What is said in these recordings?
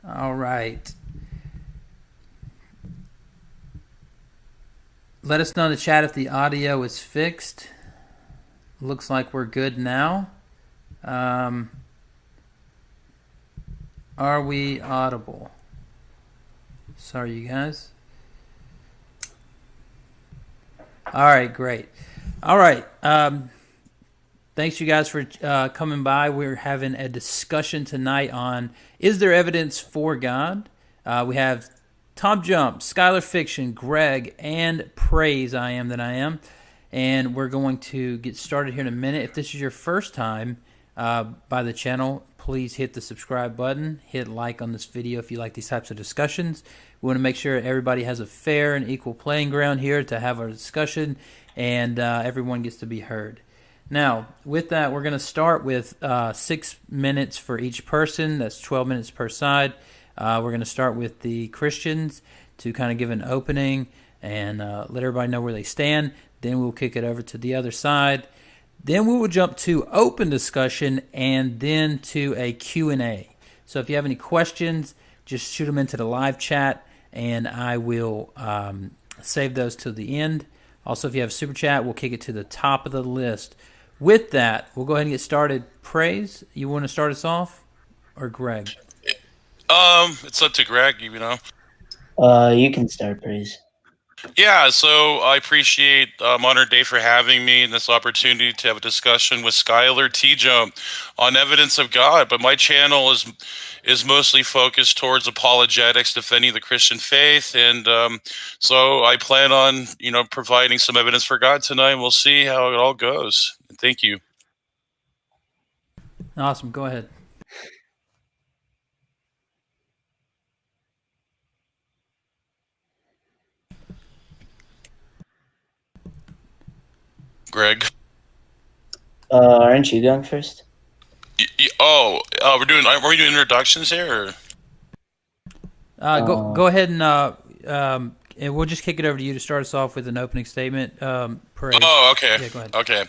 All right. Let us know in the chat if the audio is fixed. Looks like we're good now. Are we audible? Sorry, you guys. All right, great. All right. Thanks, you guys, for coming by. We're having a discussion tonight on is there evidence for God? We have TJump, Skylar Fiction, Greg, and Praise I Am That I Am. And we're going to get started here in a minute. If this is your first time by the channel, please hit the subscribe button. Hit like on this video if you like these types of discussions. We want to make sure everybody has a fair and equal playing ground here to have our discussion, and everyone gets to be heard. Now, with that, we're going to start with 6 minutes for each person. That's 12 minutes per side. We're going to start with the Christians to kind of give an opening and let everybody know where they stand. Then we'll kick it over to the other side. Then we will jump to open discussion and then to a Q&A. So if you have any questions, just shoot them into the live chat, and I will save those till the end. Also, if you have super chat, we'll kick it to the top of the list. With that, we'll go ahead and get started. Praise, you want to start us off, or Greg? It's up to Greg, you know. You can start, Praise. Yeah, so I appreciate Modern Day for having me and this opportunity to have a discussion with Skylar TJump on evidence of God. But my channel is mostly focused towards apologetics, defending the Christian faith, and so I plan on providing some evidence for God tonight. And we'll see how it all goes. Thank you. Awesome. Go ahead. Greg. Aren't you going first? Are we doing introductions here? Go ahead and we'll just kick it over to you to start us off with an opening statement. Praise. Oh, okay. Yeah, go ahead. Okay.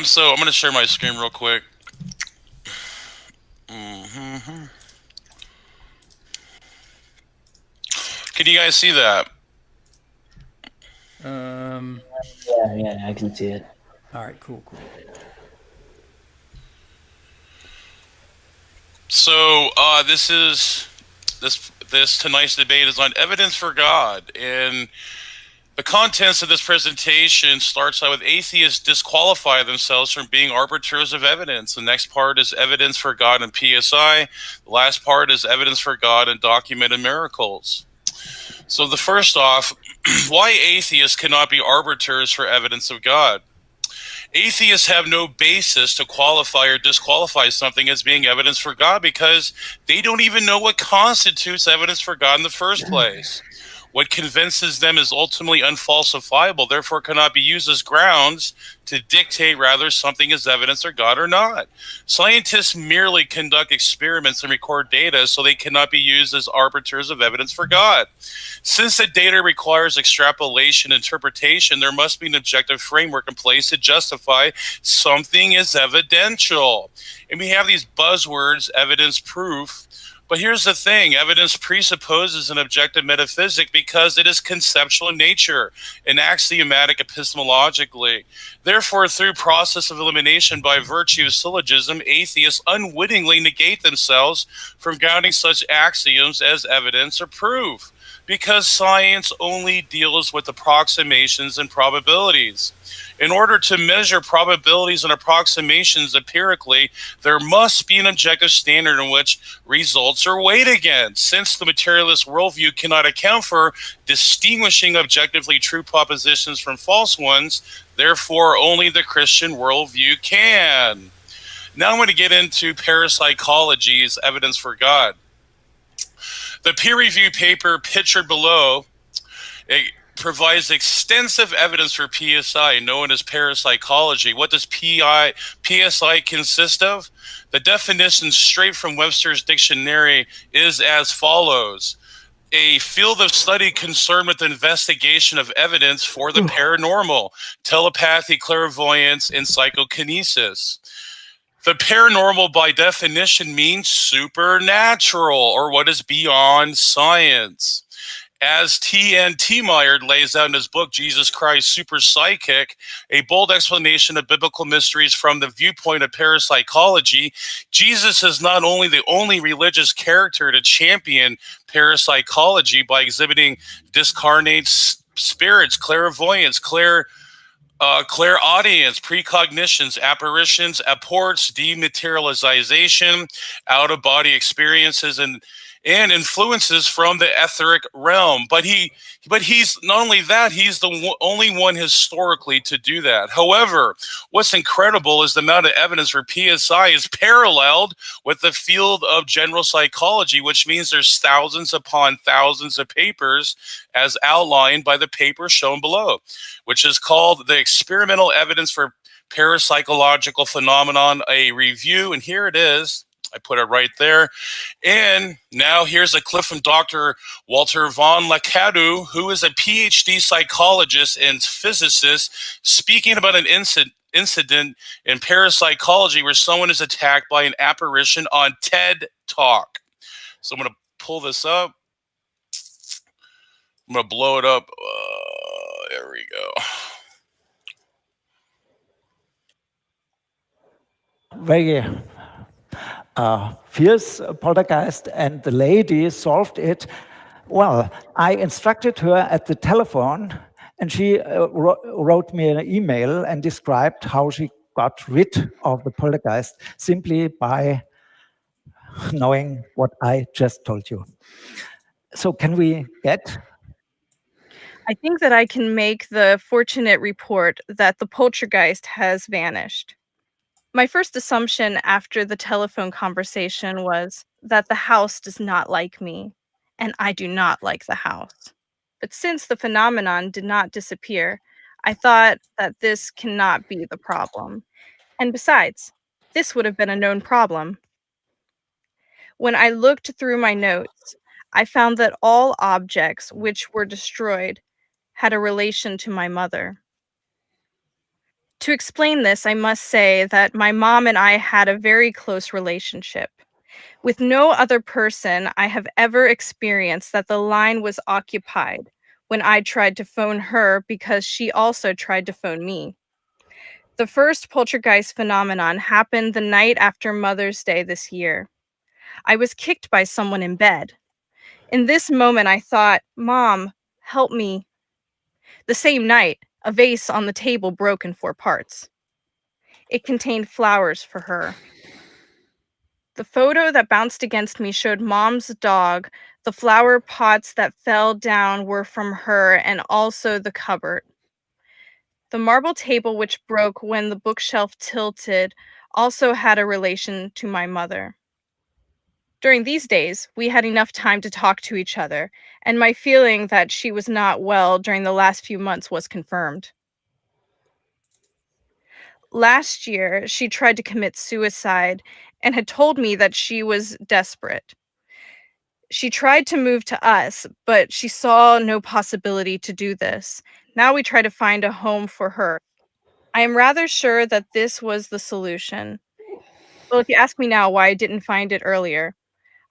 So I'm going to share my screen real quick. Can you guys see that? Yeah, I can see it. All right, cool. So this tonight's debate is on evidence for God, and the contents of this presentation starts out with atheists disqualify themselves from being arbiters of evidence. The next part is evidence for God and PSI. The last part is evidence for God and documented miracles. So the first off, why atheists cannot be arbiters for evidence of God. Atheists have no basis to qualify or disqualify something as being evidence for God because they don't even know what constitutes evidence for God in the first place. What convinces them is ultimately unfalsifiable, therefore cannot be used as grounds to dictate whether something is evidence for God or not. Scientists merely conduct experiments and record data, so they cannot be used as arbiters of evidence for God. Since the data requires extrapolation and interpretation, there must be an objective framework in place to justify something is evidential. And we have these buzzwords, evidence, proof. But here's the thing, evidence presupposes an objective metaphysic because it is conceptual in nature and axiomatic epistemologically. Therefore, through process of elimination by virtue of syllogism, atheists unwittingly negate themselves from grounding such axioms as evidence or proof, because science only deals with approximations and probabilities. In order to measure probabilities and approximations empirically, there must be an objective standard in which results are weighed against. Since the materialist worldview cannot account for distinguishing objectively true propositions from false ones, therefore only the Christian worldview can. Now I'm going to get into parapsychology's evidence for God. The peer-reviewed paper pictured below provides extensive evidence for PSI, known as parapsychology. What does PSI consist of? The definition straight from Webster's dictionary is as follows: a field of study concerned with the investigation of evidence for the paranormal, telepathy, clairvoyance, and psychokinesis. The paranormal, by definition, means supernatural, or what is beyond science. As T.N. Meyer lays out in his book, Jesus Christ, Super Psychic, a bold explanation of biblical mysteries from the viewpoint of parapsychology, Jesus is not only the only religious character to champion parapsychology by exhibiting discarnate spirits, clairvoyance, clairaudience, precognitions, apparitions, apports, dematerialization, out-of-body experiences, and influences from the etheric realm. But he's not only that, he's the only one historically to do that. However, what's incredible is the amount of evidence for PSI is paralleled with the field of general psychology, which means there's thousands upon thousands of papers as outlined by the paper shown below, which is called the Experimental Evidence for Parapsychological Phenomenon, a review. And here it is. I put it right there. And now here's a clip from Dr. Walter von Lacadu, who is a PhD psychologist and physicist, speaking about an incident in parapsychology where someone is attacked by an apparition on TED Talk. So I'm going to pull this up. I'm going to blow it up. There we go. Very fierce poltergeist, and the lady solved it. Well, I instructed her at the telephone, and she wrote me an email and described how she got rid of the poltergeist simply by knowing what I just told you. So can we get? I think that I can make the fortunate report that the poltergeist has vanished. My first assumption after the telephone conversation was that the house does not like me, and I do not like the house. But since the phenomenon did not disappear, I thought that this cannot be the problem. And besides, this would have been a known problem. When I looked through my notes, I found that all objects which were destroyed had a relation to my mother. To explain this, I must say that my mom and I had a very close relationship. With no other person I have ever experienced that the line was occupied when I tried to phone her because she also tried to phone me. The first poltergeist phenomenon happened the night after Mother's Day this year. I was kicked by someone in bed. In this moment, I thought, "Mom, help me." The same night, a vase on the table broke in 4 parts. It contained flowers for her. The photo that bounced against me showed Mom's dog. The flower pots that fell down were from her, and also the cupboard. The marble table which broke when the bookshelf tilted also had a relation to my mother. During these days, we had enough time to talk to each other, and my feeling that she was not well during the last few months was confirmed. Last year, she tried to commit suicide and had told me that she was desperate. She tried to move to us, but she saw no possibility to do this. Now we try to find a home for her. I am rather sure that this was the solution. Well, if you ask me now why I didn't find it earlier,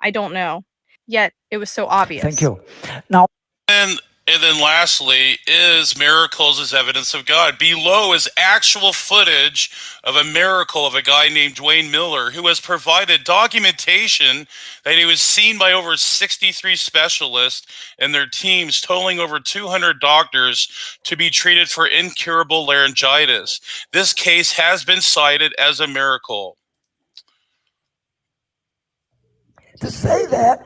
I don't know. Yet it was so obvious. Thank you. Now, And then lastly, is miracles as evidence of God? Below is actual footage of a miracle of a guy named Dwayne Miller, who has provided documentation that he was seen by over 63 specialists and their teams, totaling over 200 doctors, to be treated for incurable laryngitis. This case has been cited as a miracle. To say that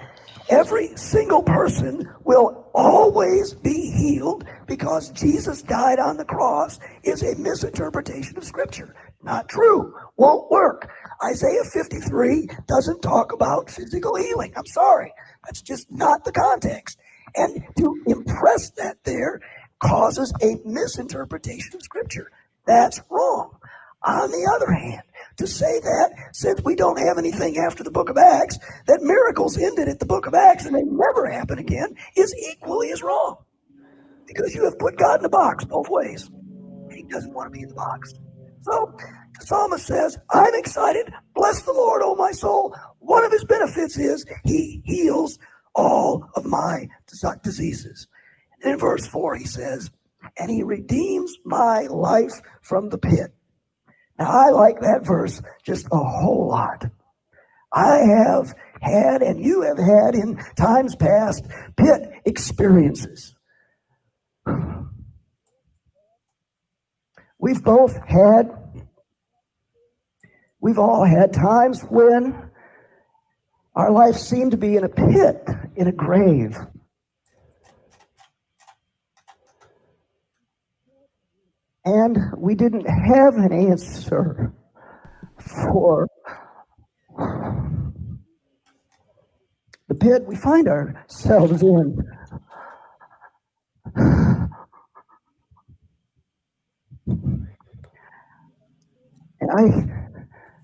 every single person will always be healed because Jesus died on the cross is a misinterpretation of Scripture. Not true. Won't work. Isaiah 53 doesn't talk about physical healing. I'm sorry. That's just not the context. And to impress that there causes a misinterpretation of Scripture. That's wrong. On the other hand, to say that, since we don't have anything after the book of Acts, that miracles ended at the book of Acts and they never happen again is equally as wrong. Because you have put God in a box both ways. And he doesn't want to be in the box. So the psalmist says, I'm excited. Bless the Lord, O my soul. One of his benefits is he heals all of my diseases. And in verse 4, he says, and he redeems my life from the pit. Now, I like that verse just a whole lot. I have had, and you have had in times past, pit experiences. We've all had times when our life seemed to be in a pit, in a grave. And we didn't have an answer for the pit we find ourselves in. And I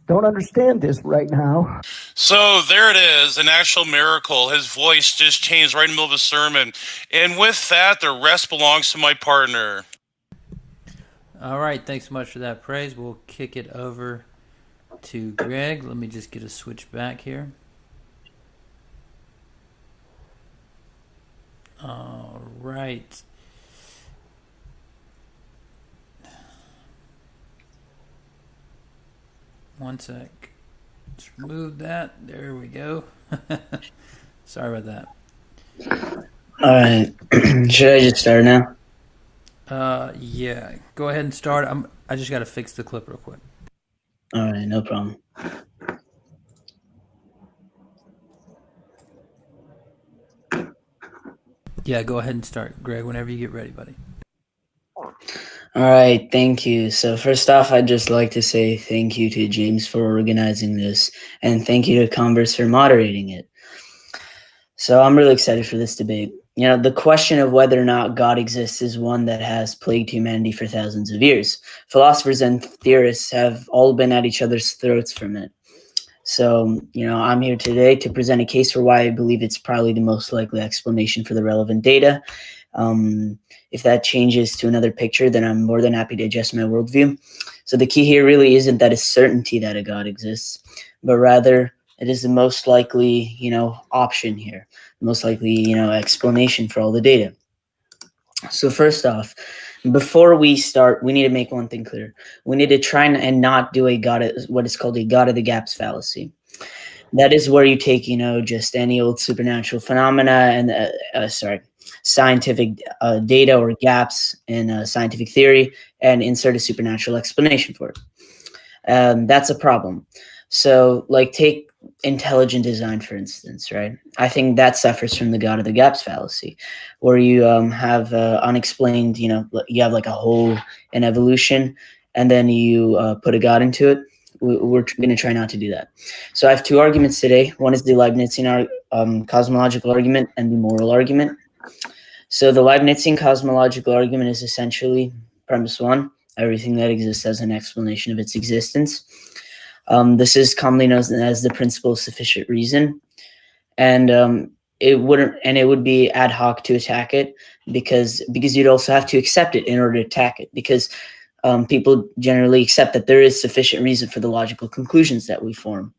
don't understand this right now. So there it is, an actual miracle. His voice just changed right in the middle of a sermon. And with that, the rest belongs to my partner. All right, thanks so much for that praise. We'll kick it over to Greg. Let me just get a switch back here. All right. One sec. Let's remove that. There we go. Sorry about that. All right. Should I just start now? Yeah. Go ahead and start. I just got to fix the clip real quick. All right, no problem. Yeah, go ahead and start, Greg, whenever you get ready, buddy. All right, thank you. So first off, I'd just like to say thank you to James for organizing this, and thank you to Converse for moderating it. So I'm really excited for this debate. You know, the question of whether or not God exists is one that has plagued humanity for thousands of years. Philosophers and theorists have all been at each other's throats from it. So, you know, I'm here today to present a case for why I believe it's probably the most likely explanation for the relevant data. If that changes to another picture, then I'm more than happy to adjust my worldview. So the key here really isn't that it's certainty that a God exists, but rather it is the most likely, option here, the most likely, explanation for all the data. So first off, before we start, we need to make one thing clear. We need to try and not do what is called a God of the gaps fallacy. That is where you take, just any old supernatural phenomena and, scientific data or gaps in scientific theory and insert a supernatural explanation for it. That's a problem. So, take intelligent design, for instance, right? I think that suffers from the God of the gaps fallacy, where you have unexplained, you have like a hole in evolution, and then you put a God into it. We're going to try not to do that. So I have two arguments today. One is the Leibnizian cosmological argument and the moral argument. So the Leibnizian cosmological argument is essentially premise one: everything that exists has an explanation of its existence. This is commonly known as the principle of sufficient reason, and it would be ad hoc to attack it because you'd also have to accept it in order to attack it, because people generally accept that there is sufficient reason for the logical conclusions that we form.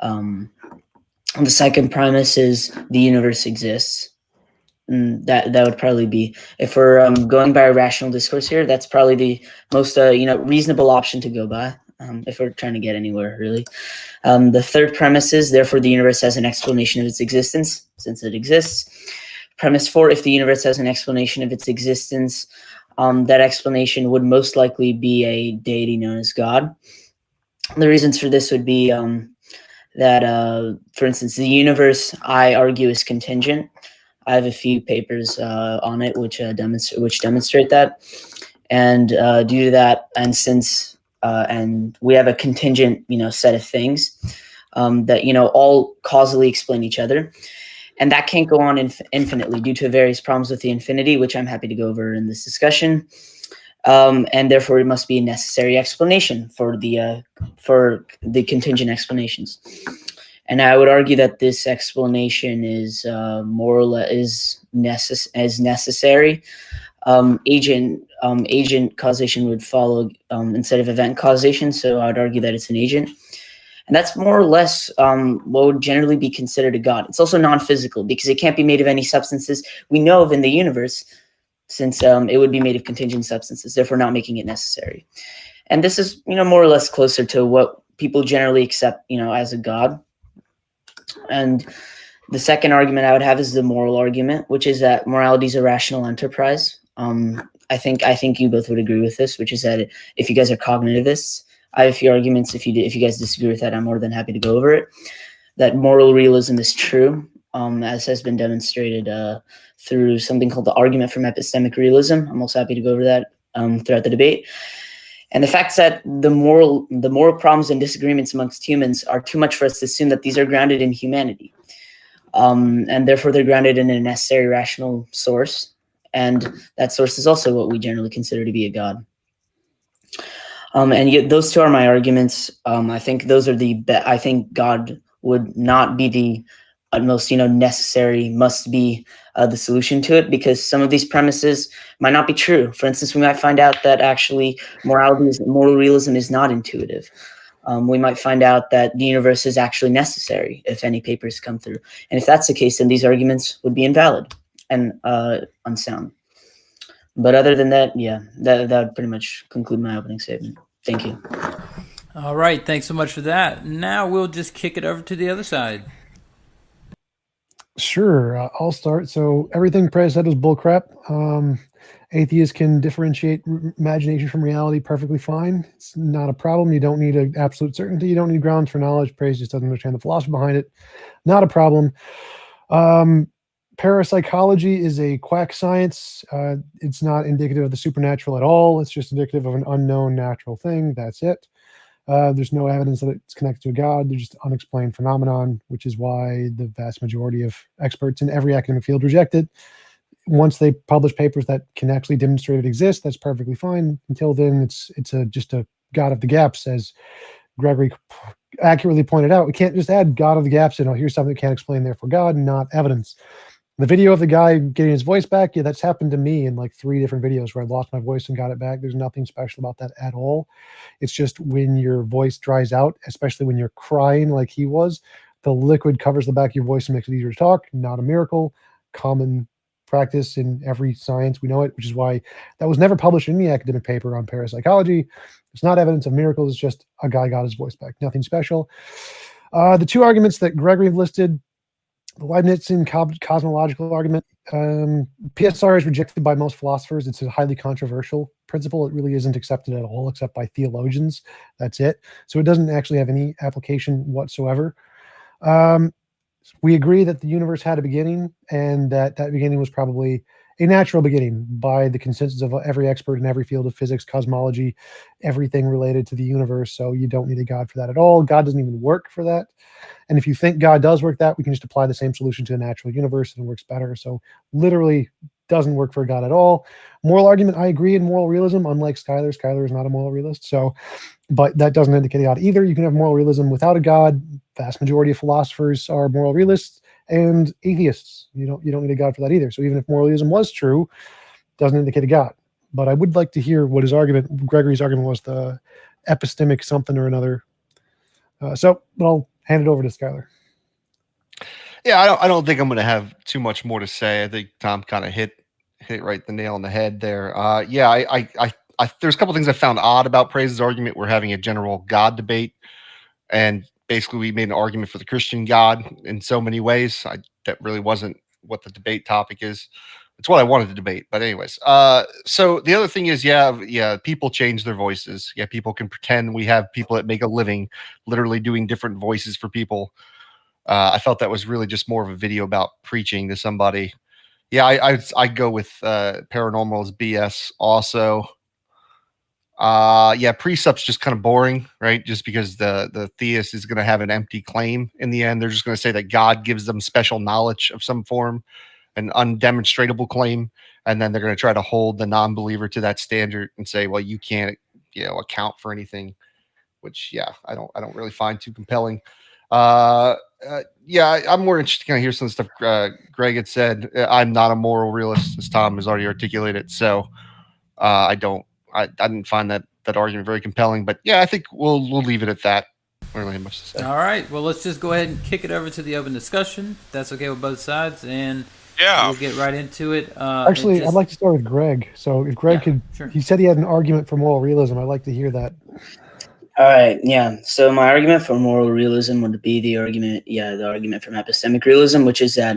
The second premise is the universe exists. That would probably be, if we're going by a rational discourse here, that's probably the most reasonable option to go by, if we're trying to get anywhere, really. The third premise is, therefore, the universe has an explanation of its existence, since it exists. Premise 4, if the universe has an explanation of its existence, that explanation would most likely be a deity known as God. The reasons for this would be that, for instance, the universe, I argue, is contingent. I have a few papers on it which demonstrate that, and due to that, and since and we have a contingent set of things that all causally explain each other, and that can't go on infinitely due to various problems with the infinity, which I'm happy to go over in this discussion, and therefore it must be a necessary explanation for the contingent explanations. And I would argue that this explanation is more or less necessary agent causation would follow instead of event causation. So I would argue that it's an agent. And that's more or less what would generally be considered a God. It's also non-physical because it can't be made of any substances we know of in the universe, since it would be made of contingent substances, therefore not making it necessary. And this is, more or less closer to what people generally accept, as a God. And the second argument I would have is the moral argument, which is that morality is a rational enterprise. I think you both would agree with this, which is that if you guys are cognitivists, I have a few arguments. If you guys disagree with that, I'm more than happy to go over it. That moral realism is true, as has been demonstrated through something called the argument from epistemic realism. I'm also happy to go over that throughout the debate. And the fact that the moral problems and disagreements amongst humans are too much for us to assume that these are grounded in humanity. And therefore they're grounded in a necessary rational source. And that source is also what we generally consider to be a God. And yet those two are my arguments. I think those are I think God would not be the utmost, necessary, must be the solution to it, because some of these premises might not be true. For instance, we might find out that actually moral realism is not intuitive. We might find out that the universe is actually necessary if any papers come through. And if that's the case, then these arguments would be invalid and unsound. But other than that, yeah, that would pretty much conclude my opening statement. Thank you. All right. Thanks so much for that. Now we'll just kick it over to the other side. Sure, I'll start. So everything Prez said was bullcrap. Atheists can differentiate imagination from reality perfectly fine. It's not a problem. You don't need an absolute certainty. You don't need grounds for knowledge. Prez just doesn't understand the philosophy behind it. Not a problem. Parapsychology is a quack science. It's not indicative of the supernatural at all. It's just indicative of an unknown natural thing. That's it. There's no evidence that it's connected to a God. They're just unexplained phenomenon, which is why the vast majority of experts in every academic field reject it. Once they publish papers that can actually demonstrate it exists, that's perfectly fine. Until then, it's just a God of the gaps, as Gregory accurately pointed out. We can't just add God of the gaps and here's something that can't explain, therefore God, not evidence. The video of the guy getting his voice back, yeah, that's happened to me in like 3 different videos where I lost my voice and got it back. There's nothing special about that at all. It's just when your voice dries out, especially when you're crying like he was, the liquid covers the back of your voice and makes it easier to talk. Not a miracle. Common practice in every science. We know it, which is why that was never published in any academic paper on parapsychology. It's not evidence of miracles. It's just a guy got his voice back. Nothing special. The 2 arguments that Gregory listed, the Leibnizian cosmological argument, PSR is rejected by most philosophers. It's a highly controversial principle. It really isn't accepted at all, except by theologians. That's it. So it doesn't actually have any application whatsoever. We agree that the universe had a beginning, and that beginning was probably a natural beginning by the consensus of every expert in every field of physics, cosmology, everything related to the universe. So you don't need a God for that at all. God doesn't even work for that. And if you think God does work that, we can just apply the same solution to a natural universe and it works better. So literally doesn't work for God at all. Moral argument, I agree in moral realism, unlike Skylar. Skylar is not a moral realist. So, but that doesn't indicate a God either. You can have moral realism without a God. Vast majority of philosophers are moral realists and atheists. You don't need a God for that either. So even if moralism was true, doesn't indicate a God. But I would like to hear what Gregory's argument was, the epistemic something or another. So I'll hand it over to Skylar. Yeah, I don't think I'm going to have too much more to say. I think Tom kind of hit right the nail on the head there. Yeah, I there's a couple things I found odd about Praise's argument. We're having a general God debate, and basically we made an argument for the Christian God in so many ways. That really wasn't what the debate topic is. It's what I wanted to debate, but anyways. So the other thing is, yeah, people change their voices. Yeah, people can pretend. We have people that make a living literally doing different voices for people. I felt that was really just more of a video about preaching to somebody. Yeah, I go with paranormal as BS also. Yeah, precept's just kind of boring, right? Just because the theist is going to have an empty claim in the end. They're just going to say that God gives them special knowledge of some form, an undemonstratable claim, and then they're going to try to hold the non-believer to that standard and say, well, you can't, account for anything, which, yeah, I don't really find too compelling. Yeah, I'm more interested to kind of hear some stuff Greg had said. I'm not a moral realist, as Tom has already articulated. So I didn't find that argument very compelling. But yeah, I think we'll leave it at that. I don't really have much to say. All right. Well, let's just go ahead and kick it over to the open discussion. If that's okay with both sides, and we'll get right into it. Actually, I'd like to start with Greg. So if Greg could, sure. He said he had an argument for moral realism. I'd like to hear that. All right, yeah. So my argument for moral realism would be the argument from epistemic realism, which is that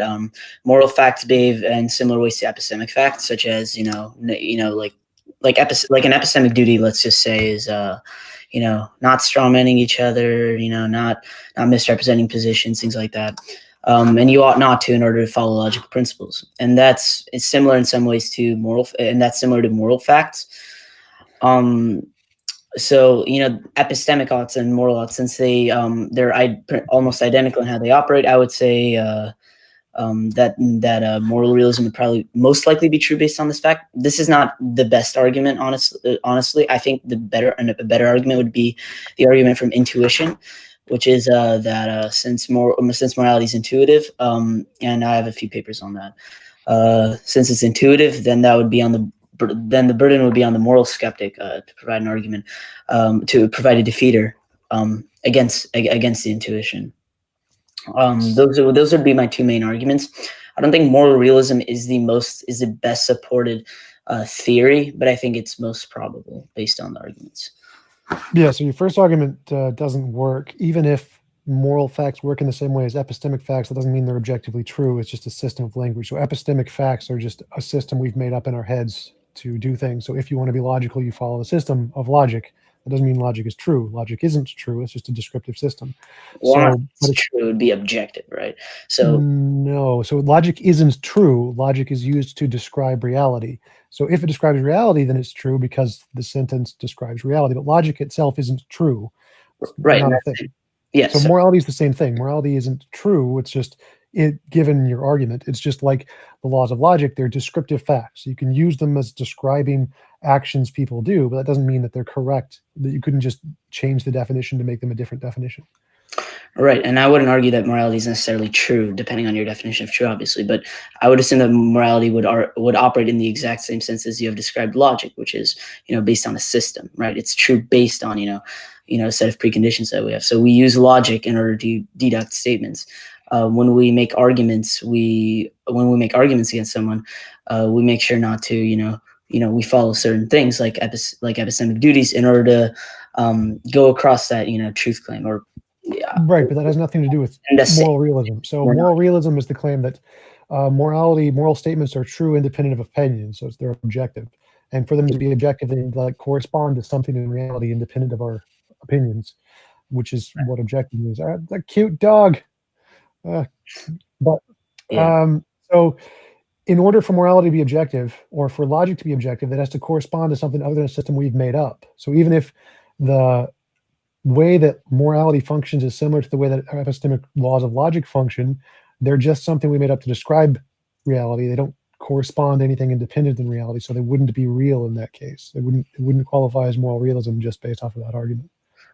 moral facts behave in similar ways to epistemic facts, such as like an epistemic duty. Let's just say is not strawmanning each other, not misrepresenting positions, things like that. And you ought not to in order to follow logical principles, and it's similar in some ways to moral facts. So, epistemic oughts and moral oughts, since they're almost identical in how they operate, I would say that moral realism would probably most likely be true based on this fact. This is not the best argument, honestly. I think a better argument would be the argument from intuition, which is that since morality is intuitive, and I have a few papers on that. Since it's intuitive, then that would be then the burden would be on the moral skeptic to provide an argument, to provide a defeater against the intuition. Those would be my two main arguments. I don't think moral realism is the best supported theory, but I think it's most probable based on the arguments. Yeah. So your first argument doesn't work, even if moral facts work in the same way as epistemic facts. That doesn't mean they're objectively true. It's just a system of language. So epistemic facts are just a system we've made up in our heads to do things. So if you want to be logical, you follow a system of logic. That doesn't mean logic is true. Logic isn't true. It's just a descriptive system. Well, so, it's true. It would be objective, right? So no. So logic isn't true. Logic is used to describe reality. So if it describes reality, then it's true because the sentence describes reality. But logic itself isn't true. It's right. Not a thing. Yes. So morality is the same thing. Morality isn't true. It's just given your argument. It's just like the laws of logic. They're descriptive facts. You can use them as describing actions people do, but that doesn't mean that they're correct. That you couldn't just change the definition to make them a different definition. Right. And I wouldn't argue that morality is necessarily true, depending on your definition of true, obviously. But I would assume that morality would operate in the exact same sense as you have described logic, which is, based on a system, right? It's true based on, a set of preconditions that we have. So we use logic in order to deduct statements. When we make arguments, against someone, we make sure not to, we follow certain things like epistemic duties in order to go across that, truth claim or. Yeah. Right, but that has nothing to do with moral realism. So moral realism is the claim that moral statements are true independent of opinion. So they're objective. And for them to be objective, they correspond to something in reality independent of our opinions, which is what objective is. That cute dog. So in order for morality to be objective, or for logic to be objective, that has to correspond to something other than a system we've made up. So even if the way that morality functions is similar to the way that epistemic laws of logic function, they're just something we made up to describe reality. They don't correspond to anything independent in reality, so they wouldn't be real in that case. It wouldn't qualify as moral realism just based off of that argument.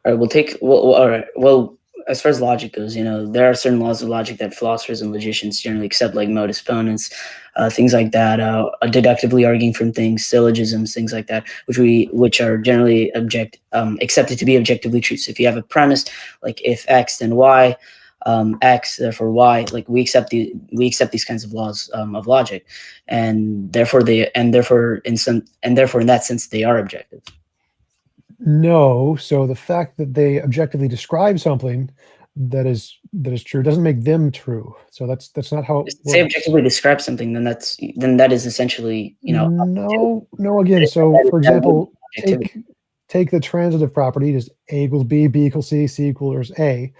All right, all right. Well, as far as logic goes, there are certain laws of logic that philosophers and logicians generally accept, like modus ponens, things like that, deductively arguing from things, syllogisms, things like that, which are generally accepted to be objectively true. So if you have a premise, like if X then Y, X therefore Y, like we accept these kinds of laws of logic, and therefore in that sense they are objective. No, so the fact that they objectively describe something that is true doesn't make them true. So that's not how it works. Say objectively describe something, then that is essentially No. Again, so for example, take the transitive property, just A equals B, B equals C, C equals A.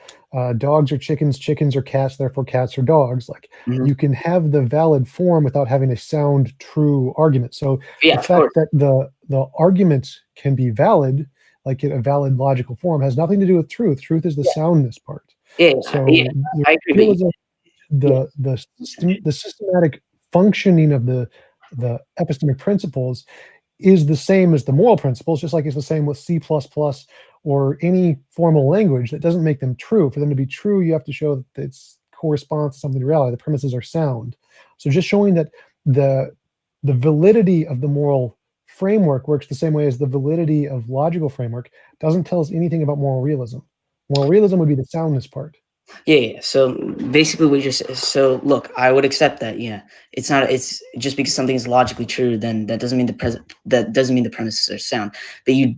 Dogs are chickens, chickens are cats, therefore cats are dogs. You can have the valid form without having a sound, true argument. So the fact that the argument can be valid, like a valid logical form, has nothing to do with truth. Truth is the soundness part. So I agree. The systematic functioning of the epistemic principles is the same as the moral principles, just like it's the same with C++ or any formal language. That doesn't make them true. For them to be true, you have to show that it corresponds to something to reality. The premises are sound. So just showing that the validity of the moral framework works the same way as the validity of logical framework doesn't tell us anything about moral realism. Moral realism would be the soundness part. Yeah. So basically, look, I would accept that. Yeah, it's just because something is logically true, then that doesn't mean the premises are sound. But you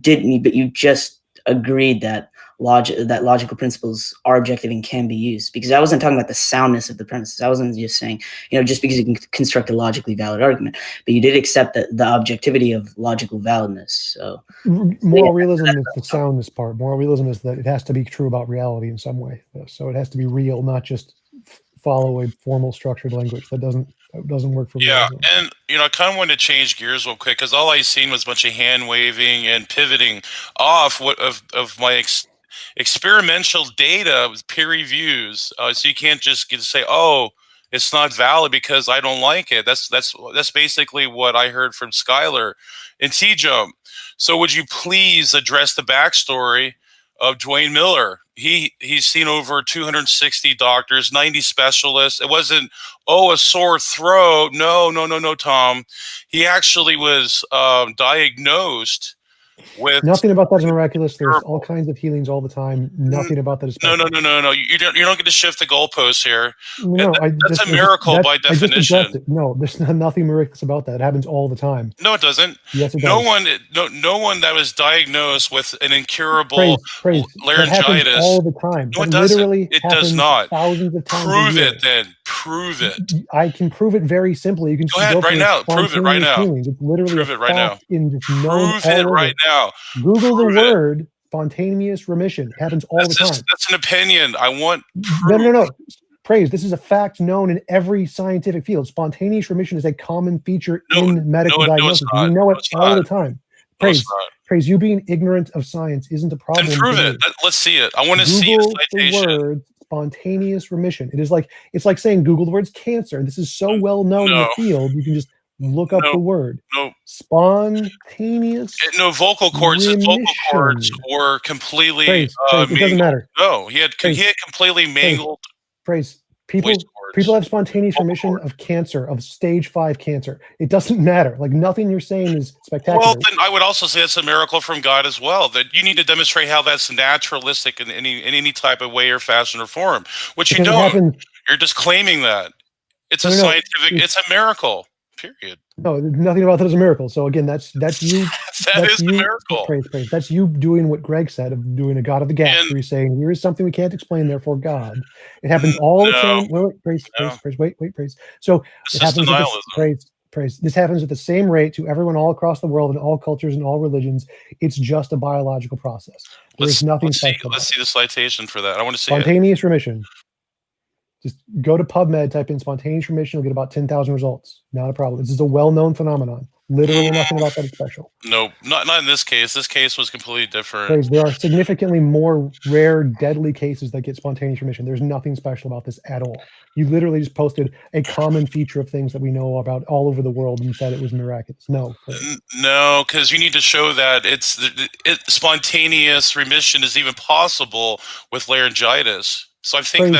just agreed that logical principles are objective and can be used, because I wasn't talking about the soundness of the premises. I wasn't just saying, just because you can construct a logically valid argument, but you did accept the objectivity of logical validness. So moral realism is the soundness part. Moral realism is that it has to be true about reality in some way. So it has to be real, not just follow a formal structured language. That doesn't work for realism. And I kind of wanted to change gears real quick, because all I seen was a bunch of hand waving and pivoting off of my experimental data with peer reviews. So you can't just say, "Oh, it's not valid because I don't like it." That's basically what I heard from Skylar in TJump. So would you please address the backstory of Dwayne Miller? He's seen over 260 doctors, 90 specialists. It wasn't, a sore throat. No, Tom. He actually was diagnosed with nothing about that is miraculous. There's all kinds of healings all the time. Nothing about that is no. You don't get to shift the goalposts here. No, that's a miracle by definition. No, there's nothing miraculous about that. It happens all the time. No, it doesn't. Yes, it does. No one that was diagnosed with an incurable laryngitis all the time. No, it doesn't. Literally It does not. Thousands of times. Prove it then. Prove it. I can prove it very simply. You can go ahead right now. Prove it right now. It's literally prove it right now. Prove it right now. Google the word spontaneous remission. It happens all the time. That's an opinion. I want proof. No. Praise. This is a fact known in every scientific field. Spontaneous remission is a common feature in medical diagnosis. We know it all the time. Praise. You being ignorant of science isn't a problem. Then prove it. Let's see it. I want to see a citation. The word spontaneous remission. It's like saying Google the words cancer. This is so well known in the field. You can just look up the word. Spontaneous. No, vocal cords. His vocal cords were completely. It doesn't matter. No, he had completely mangled. People have spontaneous remission of cancer, of stage 5 cancer. It doesn't matter. Like, nothing you're saying is spectacular. Well, then I would also say that's a miracle from God as well. That you need to demonstrate how that's naturalistic in any type of way or fashion or form. Which you don't. You're just claiming that it's a scientific. It's a miracle. Period. No, nothing about that is a miracle. So again, that's you. That is a miracle. Praise. That's you doing what Greg said of doing a God of the gaps, where you're saying here is something we can't explain, therefore God. It happens all the same. Wait, praise. So it happens. Praise. This happens at the same rate to everyone all across the world in all cultures and all religions. It's just a biological process. There's nothing special. Let's see the citation for that. I want to see spontaneous remission. Just go to PubMed, type in spontaneous remission, you'll get about 10,000 results. Not a problem. This is a well-known phenomenon. Literally nothing about that is special. No, not in this case. This case was completely different. There are significantly more rare, deadly cases that get spontaneous remission. There's nothing special about this at all. You literally just posted a common feature of things that we know about all over the world and said it was miraculous. No, because you need to show that spontaneous remission is even possible with laryngitis. So I think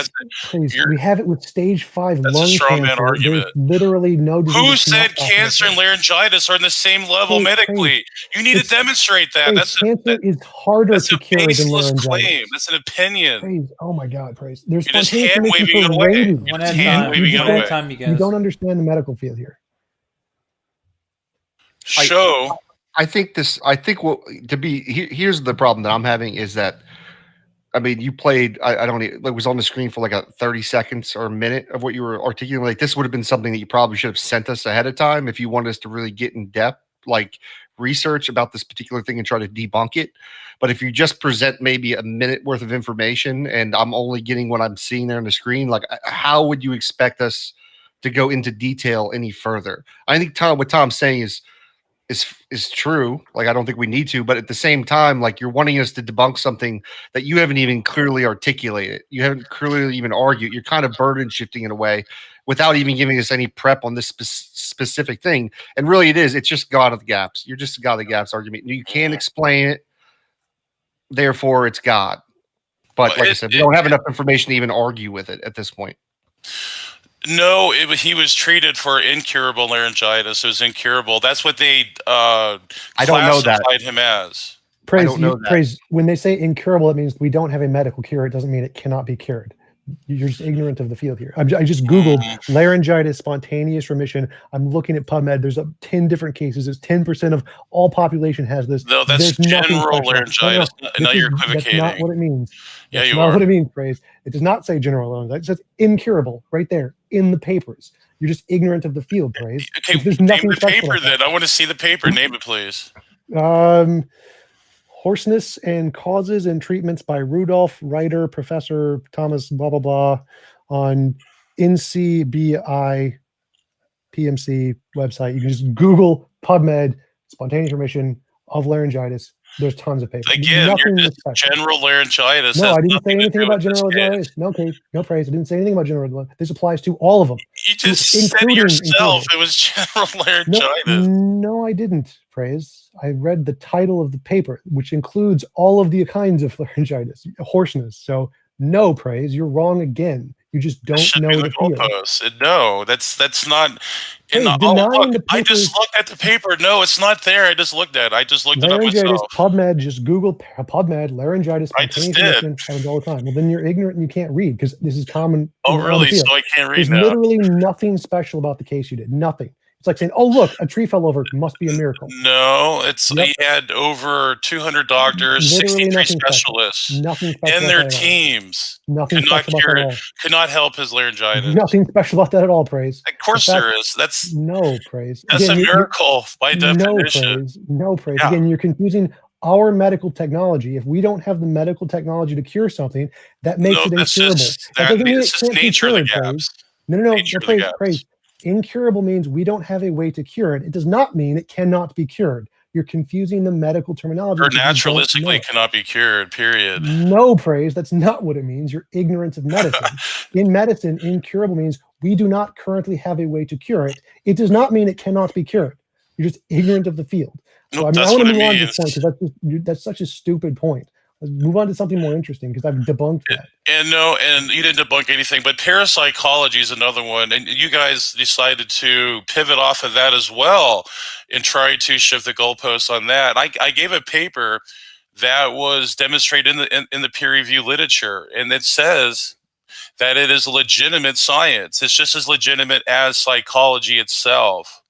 we have it with stage 5 lung cancer. That's a straw man argument. There's literally no disease. Who said cancer and laryngitis are on the same level medically? You need to demonstrate that. Cancer is harder to cure than laryngitis. Claim. That's an opinion. Oh my God, praise. There's You're just hand waving it away. You don't understand the medical field here. Here's the problem that I'm having is that, I mean, you played, it was on the screen for like a 30 seconds or a minute of what you were articulating. Like, this would have been something that you probably should have sent us ahead of time if you wanted us to really get in depth, like research about this particular thing and try to debunk it. But if you just present maybe a minute worth of information and I'm only getting what I'm seeing there on the screen, like, how would you expect us to go into detail any further? I think what Tom's saying is, is true. Like, I don't think we need to, but at the same time, like, you're wanting us to debunk something that you haven't even clearly articulated. You haven't clearly even argued. You're kind of burden shifting in a way without even giving us any prep on this specific thing. And really it's just God of the gaps. You're just a God of the gaps argument. You can't explain it. Therefore it's God. But like I said, we don't have enough information to even argue with it at this point. No, he was treated for incurable laryngitis. It was incurable. That's what they I don't know that. classified him as. Praise. When they say incurable, it means we don't have a medical cure. It doesn't mean it cannot be cured. You're just ignorant of the field here. I just Googled laryngitis spontaneous remission. I'm looking at PubMed. There's 10 different cases. It's 10% of all population has this. No, that's general laryngitis. Now you're equivocating. That's not what it means. Yeah, that's you not are. what it means, Praise. It does not say general laryngitis. It says incurable right there in the papers. You're just ignorant of the field, Praise. Okay, there's name nothing the special paper about then. I want to see the paper. Name it, please. Hoarseness and Causes and Treatments by Rudolph Reiter, Professor Thomas, blah, blah, blah, on NCBI PMC website. You can just Google PubMed, spontaneous remission of laryngitis. There's tons of papers. Again, you're just general laryngitis. No, I didn't say anything about general laryngitis. No, okay, no Praise. I didn't say anything about general laryngitis. This applies to all of them. You just said yourself it was general laryngitis. No, I didn't, Praise. I read the title of the paper, which includes all of the kinds of laryngitis, hoarseness. So no, Praise, you're wrong again. You just don't know the field. No, that's not. Hey, I just looked at the paper. No, it's not there. I just looked at it. I just looked it up myself. PubMed, just Google PubMed, laryngitis. I just did. Happens all the time. Well, then you're ignorant and you can't read because this is common. Oh, really? So I can't read now. There's literally nothing special about the case you did. Nothing. It's like saying, "Oh, look, a tree fell over. It must be a miracle." No, he had over 200 doctors, literally 63 specialists, and their teams could not help his laryngitis. Nothing special about that at all, Praise. Of course there is. That's no Praise. That's again, a miracle by definition. No Praise. Yeah. Again, you're confusing our medical technology. If we don't have the medical technology to cure something, that makes it incurable. It's nature of the gaps. No. Praise. Incurable means we don't have a way to cure it. It does not mean it cannot be cured. You're confusing the medical terminology. Or naturalistically cannot be cured, period. No, Praise. That's not what it means. You're ignorant of medicine. In medicine, incurable means we do not currently have a way to cure it. It does not mean it cannot be cured. You're just ignorant of the field. So I want to move on to this point because that's such a stupid point. Let's move on to something more interesting because I've debunked that. And you didn't debunk anything, but parapsychology is another one. And you guys decided to pivot off of that as well and try to shift the goalposts on that. I gave a paper that was demonstrated in the peer review literature, and it says that it is legitimate science. It's just as legitimate as psychology itself.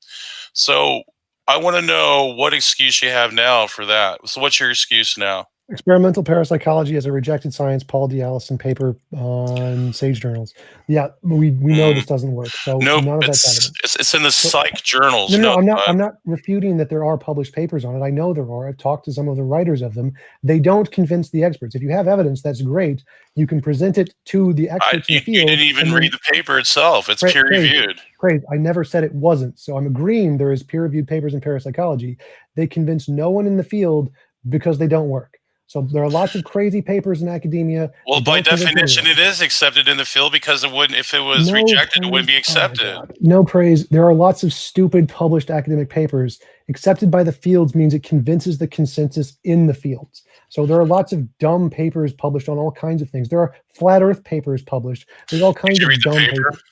So I want to know what excuse you have now for that. So what's your excuse now? Experimental Parapsychology is a rejected science, Paul D. Allison paper on Sage Journals. Yeah, we know this doesn't work. So none of that's evidence. It's in the psych journals. No, I'm not refuting that there are published papers on it. I know there are. I've talked to some of the writers of them. They don't convince the experts. If you have evidence, that's great. You can present it to the experts in the field. You didn't even read the paper itself. It's peer reviewed. Great. I never said it wasn't. So I'm agreeing there is peer reviewed papers in parapsychology. They convince no one in the field because they don't work. So there are lots of crazy papers in academia. Well, by definition, it is accepted in the field because it wouldn't. If it was rejected, it wouldn't be accepted. No Praise. There are lots of stupid published academic papers. Accepted by the fields means it convinces the consensus in the fields. So there are lots of dumb papers published on all kinds of things. There are flat Earth papers published. There's all kinds of dumb papers.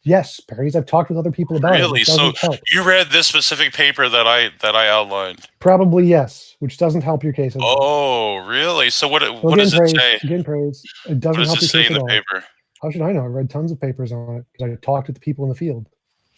Yes, Perry's. I've talked with other people about it. Really? So you read this specific paper that I outlined? Probably yes, which doesn't help your case. Oh, really? So what does it say? Again, Praise. It doesn't help your case at all. Paper? How should I know? I read tons of papers on it because I talked with the people in the field.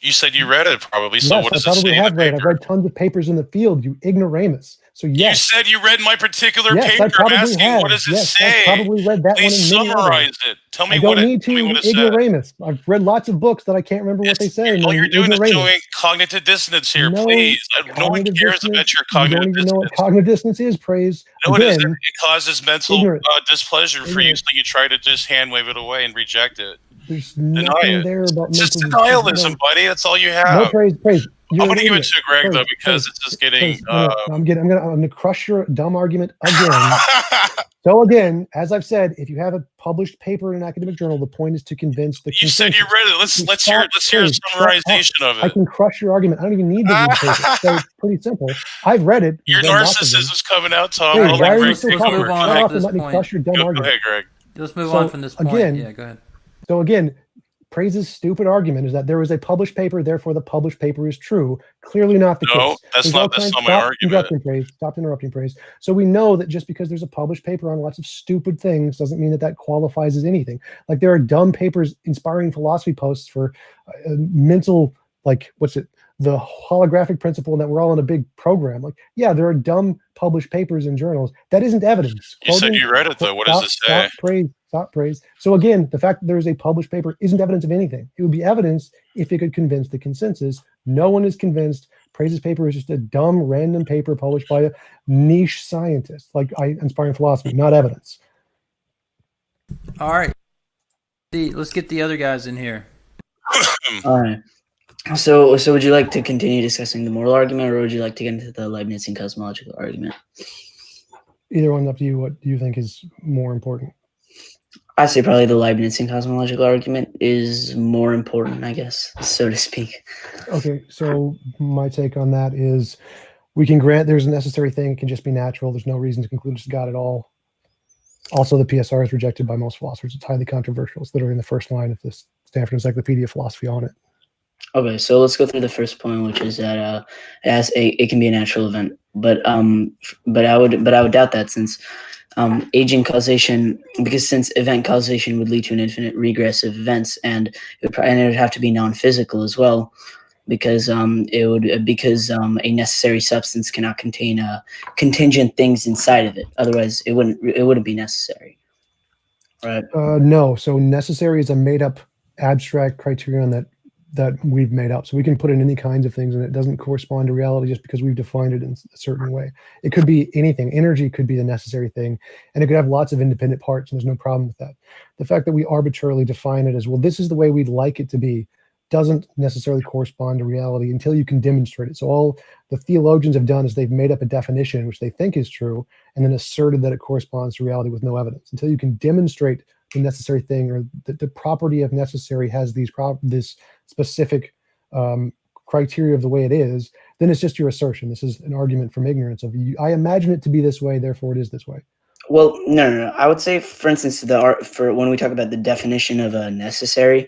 You said you read it probably. So yes, what does I it say? I've read tons of papers in the field. You ignoramus. So yes. You said you read my particular paper. I'm asking, what does it say? I probably read that Please one. Summarize it. Tell me what it says. Ignoramus. I've read lots of books that I can't remember what they say. All you're doing is doing cognitive dissonance here. Please. No one cares about your cognitive dissonance. You don't even know what cognitive dissonance is, Praise. No, it isn't. It causes mental displeasure for you, so you try to just hand wave it away and reject it. There's nothing there about it's just denialism, buddy. That's all you have. No Praise. You're I'm going an to give it idiot. to Greg, though, Praise, because praise, this is getting... praise. I'm gonna crush your dumb argument again. So again, as I've said, if you have a published paper in an academic journal, the point is to convince the You said you consensus. read it. Let's hear a summarization of I it. can crush your argument. I don't even need to read the paper. So it's pretty simple. I've read it. Your read lots of them. narcissism's coming out, Tom. Hey, I'll why let are you Greg still take talking? over. Move on Shut at up and this let me point. crush your dumb Go argument. ahead, Greg. Let's move So, on from this point. again, Yeah, go ahead. So again, Praise's stupid argument is that there was a published paper, therefore the published paper is true. Clearly not the No, case. that's not my Stop argument. interrupting, Praise. Stop interrupting, Praise. So we know that just because there's a published paper on lots of stupid things doesn't mean that that qualifies as anything. Like there are dumb papers, inspiring philosophy posts for mental, like the holographic principle, and that we're all in a big program. Like, yeah, there are dumb published papers in journals. That isn't evidence. You said you read it, though. What does it say? Stop praise. So again, the fact that there is a published paper isn't evidence of anything. It would be evidence if it could convince the consensus. No one is convinced. Praise's paper is just a dumb, random paper published by a niche scientist, like inspiring philosophy, not evidence. All right. Let's get the other guys in here. All right. So would you like to continue discussing the moral argument, or would you like to get into the Leibnizian cosmological argument? Either one's up to you. What do you think is more important? I say probably the Leibnizian cosmological argument is more important, I guess, so to speak. Okay, so my take on that is we can grant there's a necessary thing. It can just be natural. There's no reason to conclude it's God at all. Also, the PSR is rejected by most philosophers. It's highly controversial. It's literally in the first line of this Stanford Encyclopedia of Philosophy on it. Okay, so let's go through the first point, which is that it can be a natural event, but I would doubt that, since agent causation, because since event causation would lead to an infinite regress of events, and it would have to be non-physical as well, because a necessary substance cannot contain contingent things inside of it. Otherwise, it wouldn't be necessary. Right? No. So necessary is a made-up abstract criterion that we've made up. So we can put in any kinds of things, and it doesn't correspond to reality just because we've defined it in a certain way. It could be anything. Energy could be the necessary thing, and it could have lots of independent parts, and there's no problem with that. The fact that we arbitrarily define it as, well, this is the way we'd like it to be, doesn't necessarily correspond to reality until you can demonstrate it. So all the theologians have done is they've made up a definition which they think is true, and then asserted that it corresponds to reality with no evidence. Until you can demonstrate the necessary thing, or the property of necessary has this specific criteria of the way it is, then it's just your assertion. This is an argument from ignorance of you. I imagine it to be this way, therefore it is this way. Well, no. I would say, for instance, for when we talk about the definition of a necessary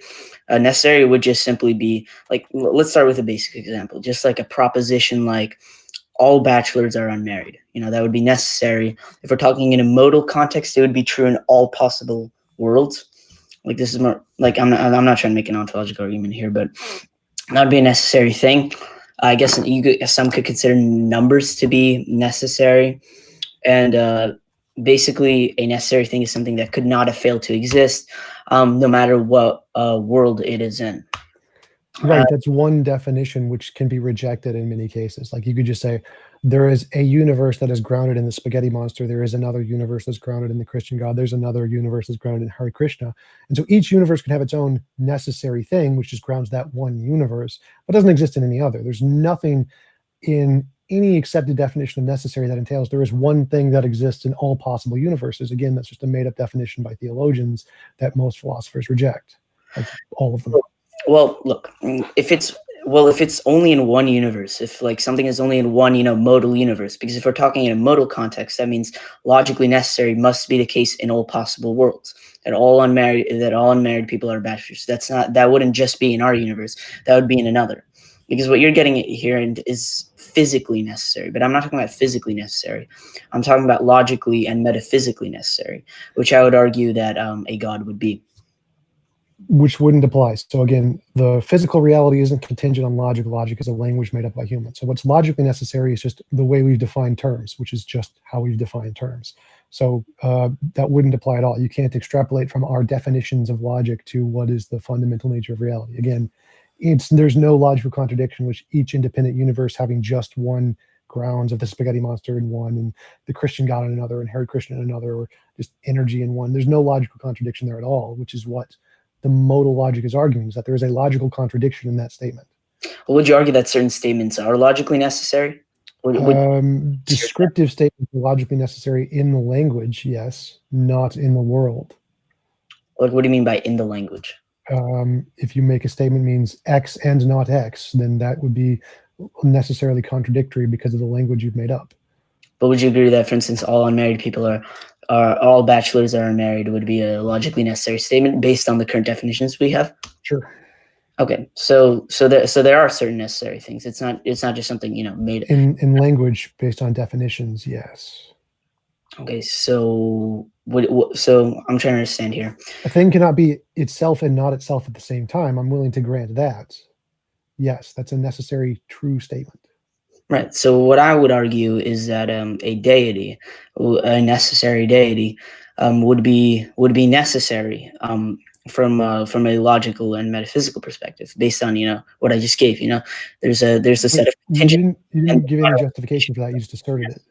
would just simply be like, let's start with a basic example, just like a proposition like all bachelors are unmarried. That would be necessary. If we're talking in a modal context, it would be true in all possible worlds. Like, this is more like, I'm not trying to make an ontological argument here, but that would be a necessary thing. I guess some could consider numbers to be necessary, and basically a necessary thing is something that could not have failed to exist, no matter what world it is in. Right, that's one definition which can be rejected in many cases. Like, you could just say there is a universe that is grounded in the spaghetti monster. There is another universe that's grounded in the Christian God. There's another universe that's grounded in Hare Krishna. And so each universe can have its own necessary thing, which just grounds that one universe, but doesn't exist in any other. There's nothing in any accepted definition of necessary that entails there is one thing that exists in all possible universes. Again, that's just a made-up definition by theologians that most philosophers reject, like all of them. Well, look, if it's only in one universe, if like something is only in one, modal universe, because if we're talking in a modal context, that means logically necessary must be the case in all possible worlds. That all unmarried people are bachelors. That wouldn't just be in our universe. That would be in another. Because what you're getting at here is physically necessary, but I'm not talking about physically necessary. I'm talking about logically and metaphysically necessary, which I would argue that a God would be. Which wouldn't apply. So again, the physical reality isn't contingent on logic. Logic is a language made up by humans. So what's logically necessary is just the way we've defined terms, which is just how we've defined terms. So that wouldn't apply at all. You can't extrapolate from our definitions of logic to what is the fundamental nature of reality. Again, there's no logical contradiction, which each independent universe having just one grounds of the spaghetti monster in one, and the Christian God in another, and Hare Krishna in another, or just energy in one. There's no logical contradiction there at all, which is what the modal logic is arguing, is that there is a logical contradiction in that statement. Well, would you argue that certain statements are logically necessary? Descriptive statements are logically necessary in the language, yes, not in the world. What do you mean by in the language? If you make a statement means X and not X, then that would be necessarily contradictory because of the language you've made up. But would you agree that, for instance, all unmarried people are all bachelors are unmarried would be a logically necessary statement based on the current definitions we have? Sure. Okay, so there are certain necessary things. It's not just something made in language based on definitions. Yes. Okay, so so I'm trying to understand here. A thing cannot be itself and not itself at the same time. I'm willing to grant that. Yes, that's a necessary, true statement. Right. So what I would argue is that a deity, a necessary deity, would be necessary from a logical and metaphysical perspective, based on what I just gave. There's a set of you didn't give any justification for that. You just asserted it.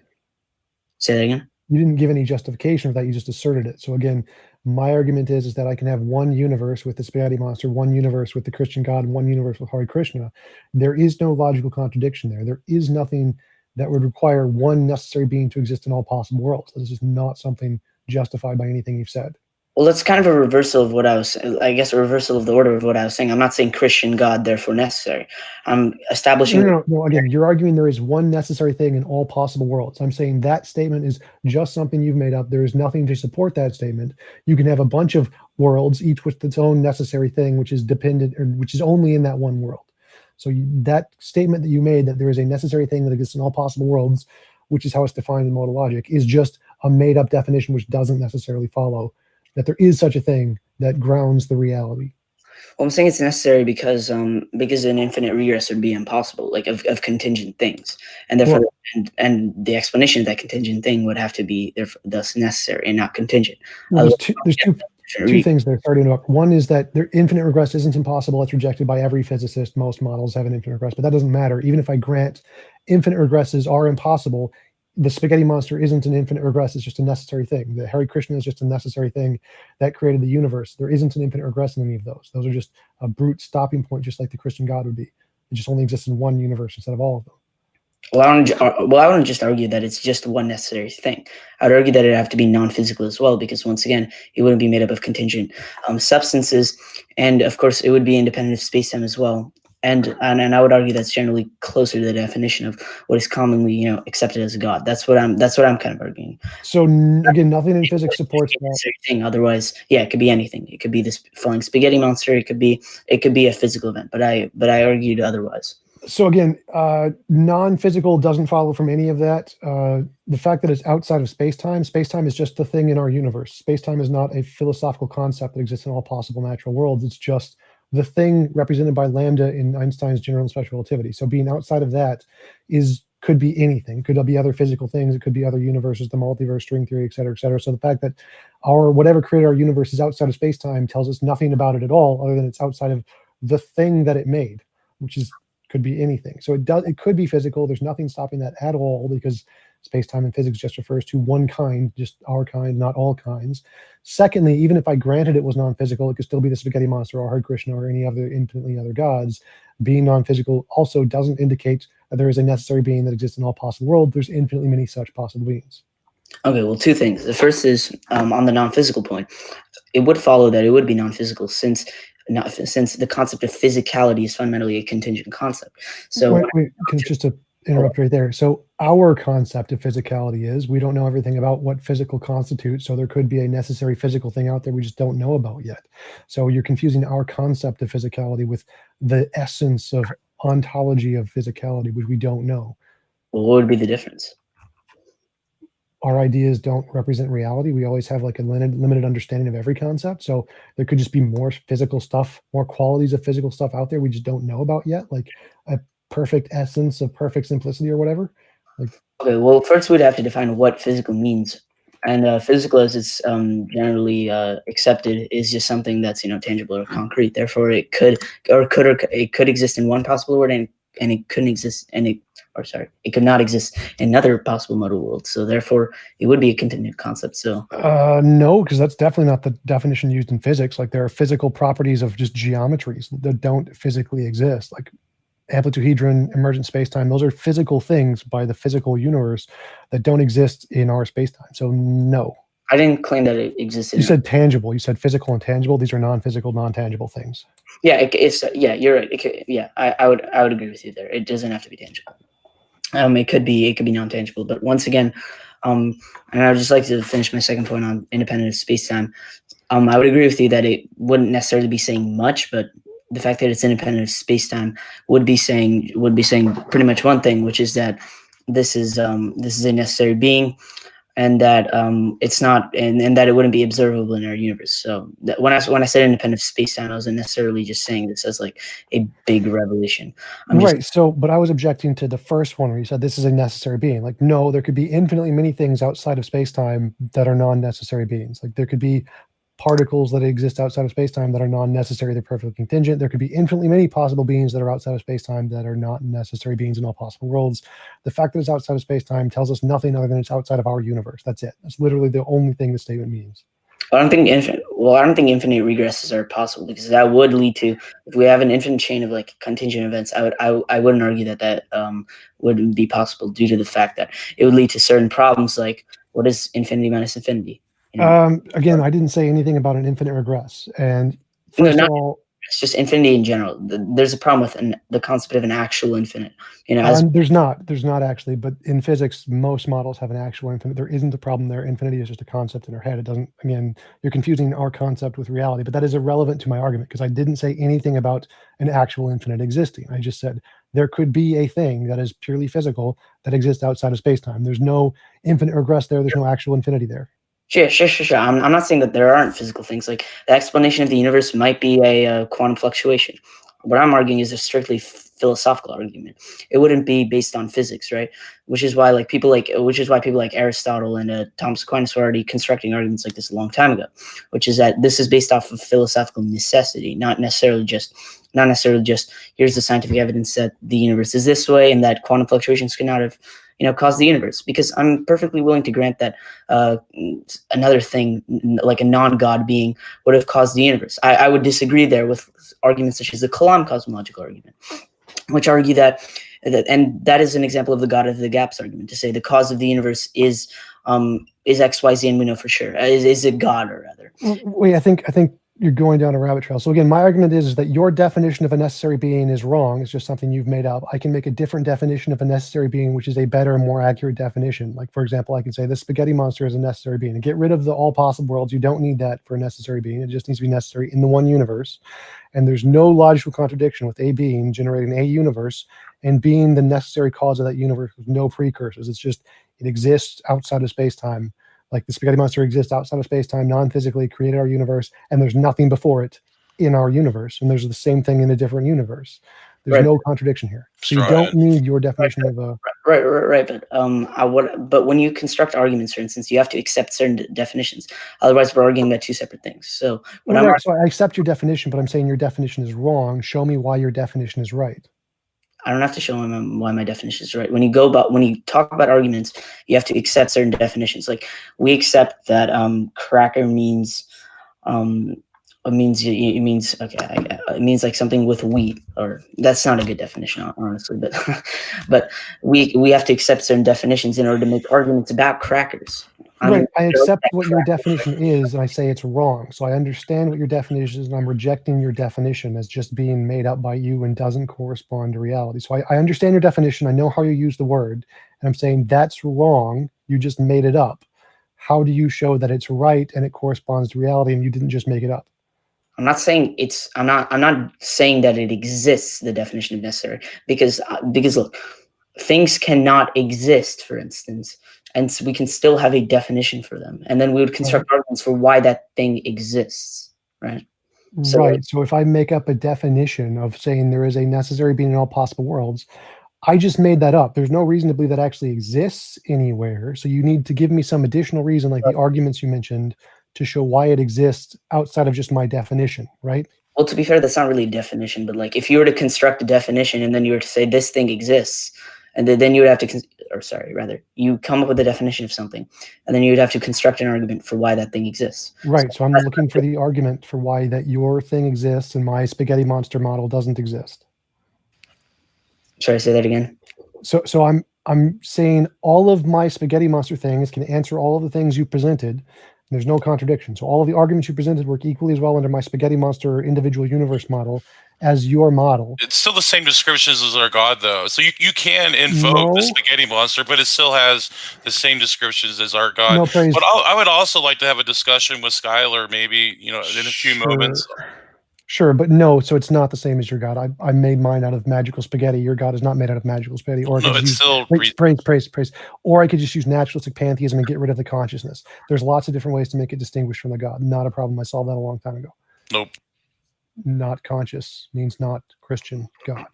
Say that again. You didn't give any justification for that. You just asserted it. So again, my argument is that I can have one universe with the spaghetti monster, one universe with the Christian God, one universe with Hare Krishna. There is no logical contradiction there. There is nothing that would require one necessary being to exist in all possible worlds. This is not something justified by anything you've said. Well, that's kind of a reversal of what I was, I guess, a reversal of the order of what I was saying. I'm not saying Christian God, therefore necessary. I'm establishing. No. Again, you're arguing there is one necessary thing in all possible worlds. I'm saying that statement is just something you've made up. There is nothing to support that statement. You can have a bunch of worlds, each with its own necessary thing, which is dependent, or which is only in that one world. So that statement that you made, that there is a necessary thing that exists in all possible worlds, which is how it's defined in modal logic, is just a made-up definition which doesn't necessarily follow that there is such a thing that grounds the reality. Well, I'm saying it's necessary because an infinite regress would be impossible, like of contingent things, and therefore, and the explanation of that contingent thing would have to be thus necessary and not contingent. Well, there's two things that are starting to up. One is that infinite regress isn't impossible. It's rejected by every physicist. Most models have an infinite regress, but that doesn't matter. Even if I grant infinite regresses are impossible, the spaghetti monster isn't an infinite regress. It's just a necessary thing. The Hare Krishna is just a necessary thing that created the universe. There isn't an infinite regress in any of those. Those are just a brute stopping point, just like the Christian God would be. It just only exists in one universe instead of all of them. Well, I wouldn't just argue that it's just one necessary thing. I'd argue that it'd have to be non-physical as well, because once again, it wouldn't be made up of contingent substances, and of course, it would be independent of space-time as well. And I would argue that's generally closer to the definition of what is commonly accepted as a God. That's what I'm kind of arguing. So again, nothing in physics supports that thing. Otherwise, yeah, it could be anything. It could be this flying spaghetti monster. It could be a physical event. But I argued otherwise. So again, non-physical doesn't follow from any of that. The fact that it's outside of space-time is just the thing in our universe. Space-time is not a philosophical concept that exists in all possible natural worlds. It's just the thing represented by lambda in Einstein's general and special relativity. So being outside of that could be anything. It could be other physical things. It could be other universes, the multiverse, string theory, et cetera, et cetera. So the fact that whatever created our universe is outside of space-time tells us nothing about it at all, other than it's outside of the thing that it made, which could be anything. So it could be physical. There's nothing stopping that at all, because space-time in physics just refers to one kind, just our kind, not all kinds. Secondly, even if I granted it was non-physical, it could still be the spaghetti monster or Hare Krishna or any other infinitely other gods. Being non-physical also doesn't indicate that there is a necessary being that exists in all possible worlds. There's infinitely many such possible beings. Okay, well, two things. The first is on the non-physical point. It would follow that it would be non-physical since the concept of physicality is fundamentally a contingent concept. So just to interrupt right there. So our concept of physicality is we don't know everything about what physical constitutes. So there could be a necessary physical thing out there we just don't know about yet. So you're confusing our concept of physicality with the essence of ontology of physicality, which we don't know. Well, what would be the difference? Our ideas don't represent reality. We always have like a limited understanding of every concept. So there could just be more physical stuff, more qualities of physical stuff out there we just don't know about yet, like a perfect essence of perfect simplicity or whatever. Okay, well, first we'd have to define what physical means. And physical, as it's generally accepted, is just something that's tangible or concrete. Therefore, it could exist in one possible world, and it couldn't exist, it could not exist in another possible modal world. So therefore, it would be a contingent concept. So no, because that's definitely not the definition used in physics. Like there are physical properties of just geometries that don't physically exist. Like amplituhedron, emergent spacetime, those are physical things by the physical universe that don't exist in our spacetime. So no. I didn't claim that it existed. You said tangible. You said physical and tangible. These are non-physical, non-tangible things. Yeah, it's you're right. I would agree with you there. It doesn't have to be tangible. It could be non-tangible. But once again, and I would just like to finish my second point on independent of space-time. I would agree with you that it wouldn't necessarily be saying much, but the fact that it's independent of space-time would be saying pretty much one thing, which is that this is a necessary being, and that it's not, and that it wouldn't be observable in our universe. So when I said independent of space-time, I wasn't necessarily just saying this as like a big revelation. But I was objecting to the first one where you said this is a necessary being. Like, no, there could be infinitely many things outside of space-time that are non-necessary beings. Like there could be particles that exist outside of space-time that are non-necessary, they're perfectly contingent. There could be infinitely many possible beings that are outside of space-time that are not necessary beings in all possible worlds. The fact that it's outside of space-time tells us nothing other than it's outside of our universe. That's it. That's literally the only thing the statement means. I don't think infinite regresses are possible, because that would lead to, if we have an infinite chain of like contingent events, I wouldn't argue that wouldn't be possible, due to the fact that it would lead to certain problems, like what is infinity minus infinity? You know? Again, I didn't say anything about an infinite regress. And first of all, it's just infinity in general. There's a problem with the concept of an actual infinite. You know, there's not actually, but in physics, most models have an actual infinite. There isn't a problem there. Infinity is just a concept in our head. It doesn't. Again, you're confusing our concept with reality, but that is irrelevant to my argument, because I didn't say anything about an actual infinite existing. I just said there could be a thing that is purely physical that exists outside of space-time. There's no infinite regress there. There's no actual infinity there. Sure. I'm not saying that there aren't physical things. Like the explanation of the universe might be a quantum fluctuation. What I'm arguing is a strictly philosophical argument. It wouldn't be based on physics, right? Which is why people like Aristotle and Thomas Aquinas were already constructing arguments like this a long time ago. Which is that this is based off of philosophical necessity, not necessarily just here's the scientific evidence that the universe is this way and that quantum fluctuations cannot have caused the universe. Because I'm perfectly willing to grant that another thing, like a non-God being, would have caused the universe. I would disagree there with arguments such as the Kalam cosmological argument, which argue that, and that is an example of the God of the gaps argument, to say the cause of the universe is X, Y, Z, and we know for sure. Is it God, or rather? Wait, I think you're going down a rabbit trail. So again, my argument is that your definition of a necessary being is wrong. It's just something you've made up. I can make a different definition of a necessary being, which is a better and more accurate definition. Like, for example, I can say the spaghetti monster is a necessary being, and get rid of the all possible worlds. You don't need that for a necessary being. It just needs to be necessary in the one universe. And there's no logical contradiction with a being generating a universe and being the necessary cause of that universe with no precursors. It's just, it exists outside of space-time. Like the spaghetti monster exists outside of space-time, non-physically, created our universe, and there's nothing before it in our universe. And there's the same thing in a different universe. There's no contradiction here. So you don't need your definition of a... Right. But when you construct arguments, for instance, you have to accept certain definitions. Otherwise, we're arguing about two separate things. So so I accept your definition, but I'm saying your definition is wrong. Show me why your definition is right. I don't have to show him why my definition is right. When you talk about arguments, you have to accept certain definitions. Like, we accept that cracker means like something with wheat, or that's not a good definition, honestly. But we have to accept certain definitions in order to make arguments about crackers. Right. I accept what your definition is, and I say it's wrong. So I understand what your definition is, and I'm rejecting your definition as just being made up by you and doesn't correspond to reality. So I understand your definition. I know how you use the word, and I'm saying that's wrong. You just made it up. How do you show that it's right and it corresponds to reality, and you didn't just make it up? I'm not saying I'm not saying that it exists, the definition of necessary, because look, things cannot exist, for instance, and so we can still have a definition for them, and then we would construct arguments for why that thing exists, right? So if I make up a definition of saying there is a necessary being in all possible worlds, I just made that up. There's no reason to believe that actually exists anywhere. So you need to give me some additional reason, like the arguments you mentioned, to show why it exists outside of just my definition, right? Well, to be fair, that's not really a definition, but like if you were to construct a definition and then you were to say this thing exists, and then you would have to, you come up with a definition of something, and then you would have to construct an argument for why that thing exists. Right. So I'm looking for the argument for why that your thing exists and my spaghetti monster model doesn't exist. Sorry, say that again. So I'm saying all of my spaghetti monster things can answer all of the things you presented. There's no contradiction. So all of the arguments you presented work equally as well under my spaghetti monster individual universe model as your model. It's still the same descriptions as our God, though. So you can invoke the spaghetti monster, but it still has the same descriptions as our God. No praise. But I would also like to have a discussion with Skylar, maybe, in a few moments. Sure, but no, so it's not the same as your God. I made mine out of magical spaghetti. Your God is not made out of magical spaghetti. Or No, it's still praise. Or I could just use naturalistic pantheism and get rid of the consciousness. There's lots of different ways to make it distinguished from the God. Not a problem. I solved that a long time ago. Nope. Not conscious means not Christian God.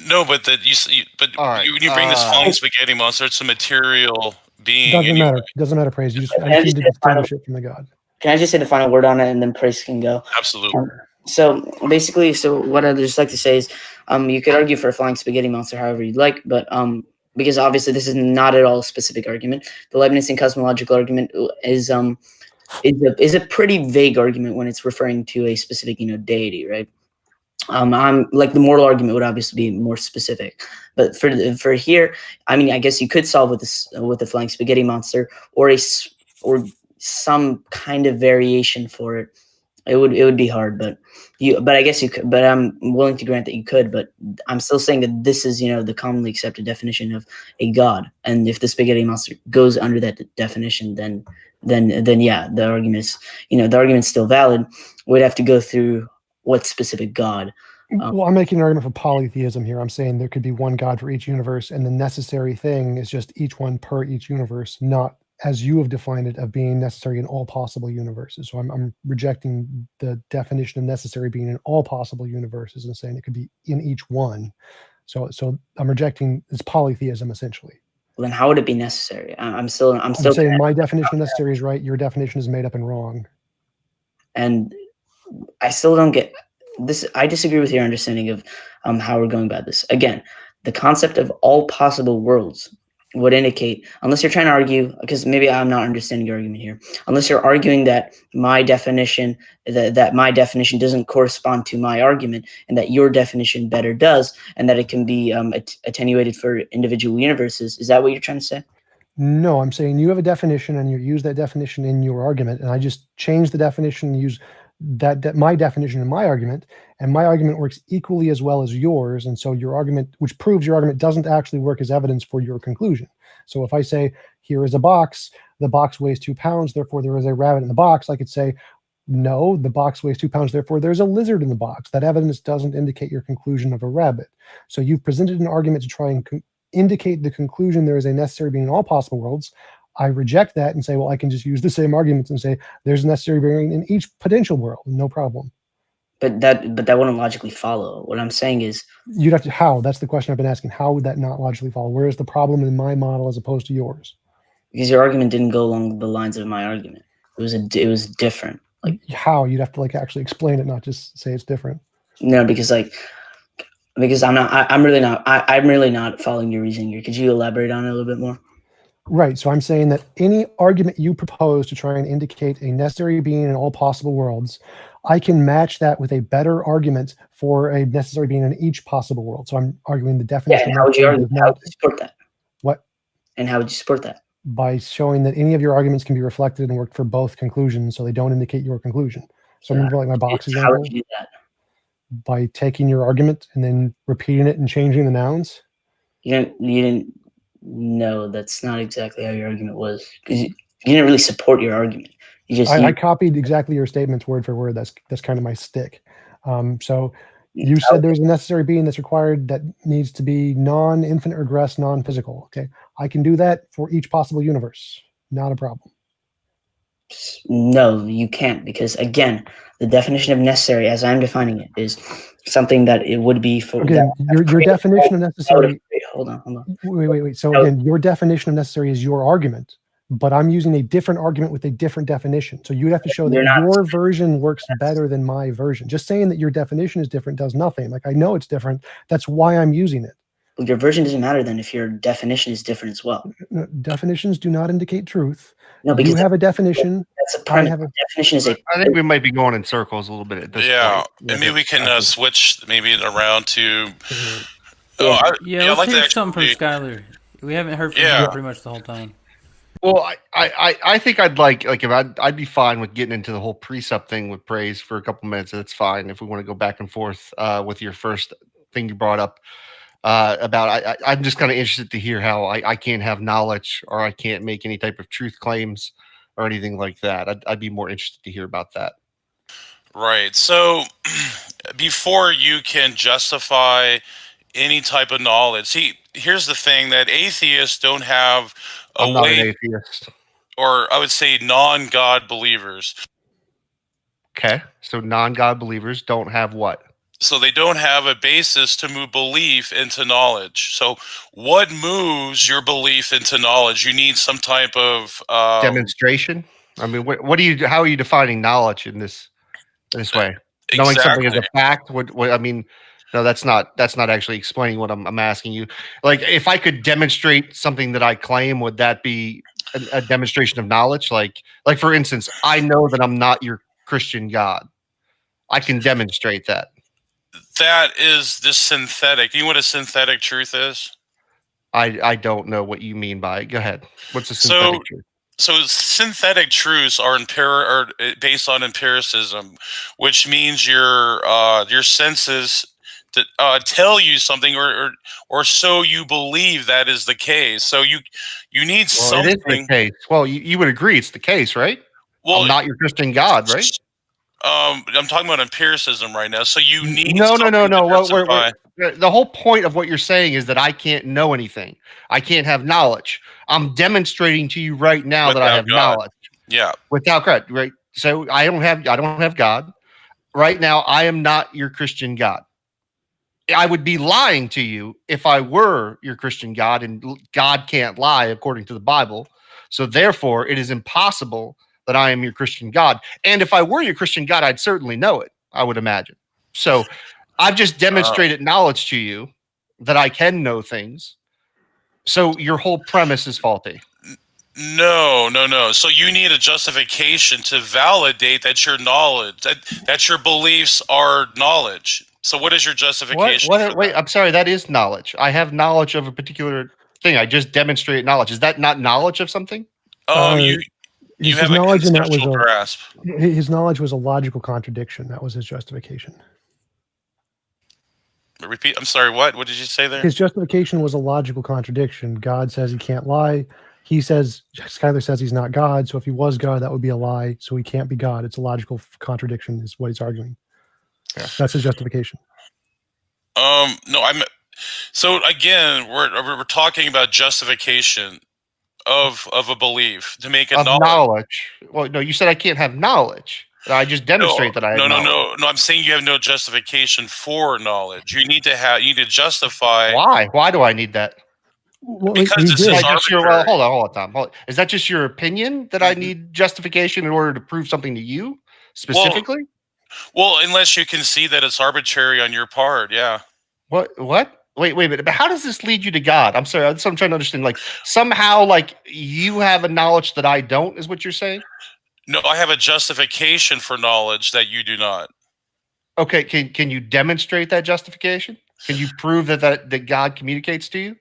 No, but when you bring this flying spaghetti monster, it's a material being. Doesn't matter, praise. I just need to distinguish it from the God. Can I just say the final word on it, and then Praise can go? Absolutely. So basically, what I'd just like to say is, you could argue for a flying spaghetti monster however you'd like, but because obviously this is not at all a specific argument. The Leibnizian cosmological argument is a pretty vague argument when it's referring to a specific deity, right? I'm like the moral argument would obviously be more specific, but for here, I mean, I guess you could solve with the flying spaghetti monster or some kind of variation for it. It would be hard, but I guess you could. But I'm willing to grant that you could. But I'm still saying that this is the commonly accepted definition of a God, and if the spaghetti monster goes under that definition, then yeah, the argument is the argument's still valid. We'd have to go through what specific God. Well, I'm making an argument for polytheism here. I'm saying there could be one God for each universe, and the necessary thing is just each one per each universe, not as you have defined it, of being necessary in all possible universes. So I'm rejecting the definition of necessary being in all possible universes and saying it could be in each one. So I'm rejecting this polytheism essentially. Well, then how would it be necessary? I'm still saying my definition of necessary is right. Your definition is made up and wrong. And I still don't get this. I disagree with your understanding of how we're going about this. Again, the concept of all possible worlds would indicate, unless you're trying to argue, because maybe I'm not understanding your argument here, unless you're arguing that my definition doesn't correspond to my argument and that your definition better does, and that it can be attenuated for individual universes. Is that what you're trying to say? No, I'm saying you have a definition and you use that definition in your argument, and I just change the definition and use that my definition in my argument, and my argument works equally as well as yours, and so your argument, which proves your argument doesn't actually work as evidence for your conclusion. So if I say here is a box, the box weighs 2 pounds, therefore there is a rabbit in the box, I could say no, the box weighs 2 pounds, therefore there's a lizard in the box. That evidence doesn't indicate your conclusion of a rabbit. So you've presented an argument to try and indicate the conclusion there is a necessary being in all possible worlds. I reject that and say, well, I can just use the same arguments and say there's a necessary being in each potential world, no problem. But that wouldn't logically follow. What I'm saying is you'd have to. How? That's the question I've been asking. How would that not logically follow? Where is the problem in my model as opposed to yours? Because your argument didn't go along the lines of my argument. It was different. Like how? You'd have to actually explain it, not just say it's different. No, because I'm really not following your reasoning here. Could you elaborate on it a little bit more? Right. So I'm saying that any argument you propose to try and indicate a necessary being in all possible worlds, I can match that with a better argument for a necessary being in each possible world. So I'm arguing the definition. Yeah, and how would you support that? What? And how would you support that? By showing that any of your arguments can be reflected and work for both conclusions, so they don't indicate your conclusion. So I'm like my box example. How would you do that? By taking your argument and then repeating it and changing the nouns. You didn't. No, that's not exactly how your argument was. Because you didn't really support your argument. I copied exactly your statements word for word. That's kind of my stick. So you said there's a necessary being that's required that needs to be non-infinite regress, non-physical. Okay, I can do that for each possible universe. Not a problem. No, you can't, because again, the definition of necessary, as I'm defining it, is something that it would be for. Again, your definition of necessary. Hold on. Wait. So again, your definition of necessary is your argument, but I'm using a different argument with a different definition. So you have to show that your version works better than my version. Just saying that your definition is different does nothing. Like, I know it's different. That's why I'm using it. Well, your version doesn't matter then if your definition is different as well. Definitions do not indicate truth. No, because you have a definition. That's a premise. Definition is a. I think we might be going in circles a little bit at this point. And maybe we can switch maybe around to. Let's hear something from Skylar. We haven't heard from him pretty much the whole time. Well, I think I'd like if I'd be fine with getting into the whole precept thing with praise for a couple minutes. That's fine if we want to go back and forth with your first thing you brought up about. I'm just kind of interested to hear how I can't have knowledge or I can't make any type of truth claims or anything like that. I'd be more interested to hear about that. Right. So before you can justify any type of knowledge, here's the thing that atheists don't have I'm not an atheist. Or I would say non-God believers. Okay. So non-God believers don't have what? So they don't have a basis to move belief into knowledge. So what moves your belief into knowledge? You need some type of demonstration. I mean, how are you defining knowledge in this way? Exactly. Knowing something is a fact. What I mean, no, that's not actually explaining what I'm asking you. Like, if I could demonstrate something that I claim, would that be a demonstration of knowledge? Like for instance, I know that I'm not your Christian God. I can demonstrate that. That is the synthetic. You know what a synthetic truth is? I don't know what you mean by it. Go ahead. What's a synthetic truth? So synthetic truths are based on empiricism, which means your senses to tell you something, or so you believe that is the case. So you need something. It is the case. Well, you would agree it's the case, right? Well, I'm not your Christian God, right? I'm talking about empiricism right now. So you need no. Well, the whole point of what you're saying is that I can't know anything. I can't have knowledge. I'm demonstrating to you right now that I have knowledge. Yeah, without God, right? So I don't have God right now. I am not your Christian God. I would be lying to you if I were your Christian God, and God can't lie according to the Bible. So therefore, it is impossible that I am your Christian God. And if I were your Christian God, I'd certainly know it, I would imagine. So I've just demonstrated knowledge to you that I can know things. So your whole premise is faulty. No. So you need a justification to validate that your knowledge, that your beliefs are knowledge. So what is your justification? Wait, I'm sorry. That is knowledge. I have knowledge of a particular thing. I just demonstrated knowledge. Is that not knowledge of something? You have a conceptual grasp. His knowledge was a logical contradiction. That was his justification. Repeat. I'm sorry. What did you say there? His justification was a logical contradiction. God says he can't lie. Skylar says he's not God. So if he was God, that would be a lie. So he can't be God. It's a logical contradiction is what he's arguing. Yeah. That's his justification. No, so again, we're talking about justification of a belief to make a knowledge. Well, no, you said I can't have knowledge. I just demonstrate that I have knowledge. No. I'm saying you have no justification for knowledge. You need to justify. Why? Why do I need that? Because this is arbitrary. Hold on, Tom. Is that just your opinion that I need justification in order to prove something to you specifically? Well, unless you can see that it's arbitrary on your part, yeah. What? Wait a minute. But how does this lead you to God? I'm sorry. That's what I'm trying to understand. Like somehow, like you have a knowledge that I don't, is what you're saying? No, I have a justification for knowledge that you do not. Okay. Can you demonstrate that justification? Can you prove that God communicates to you?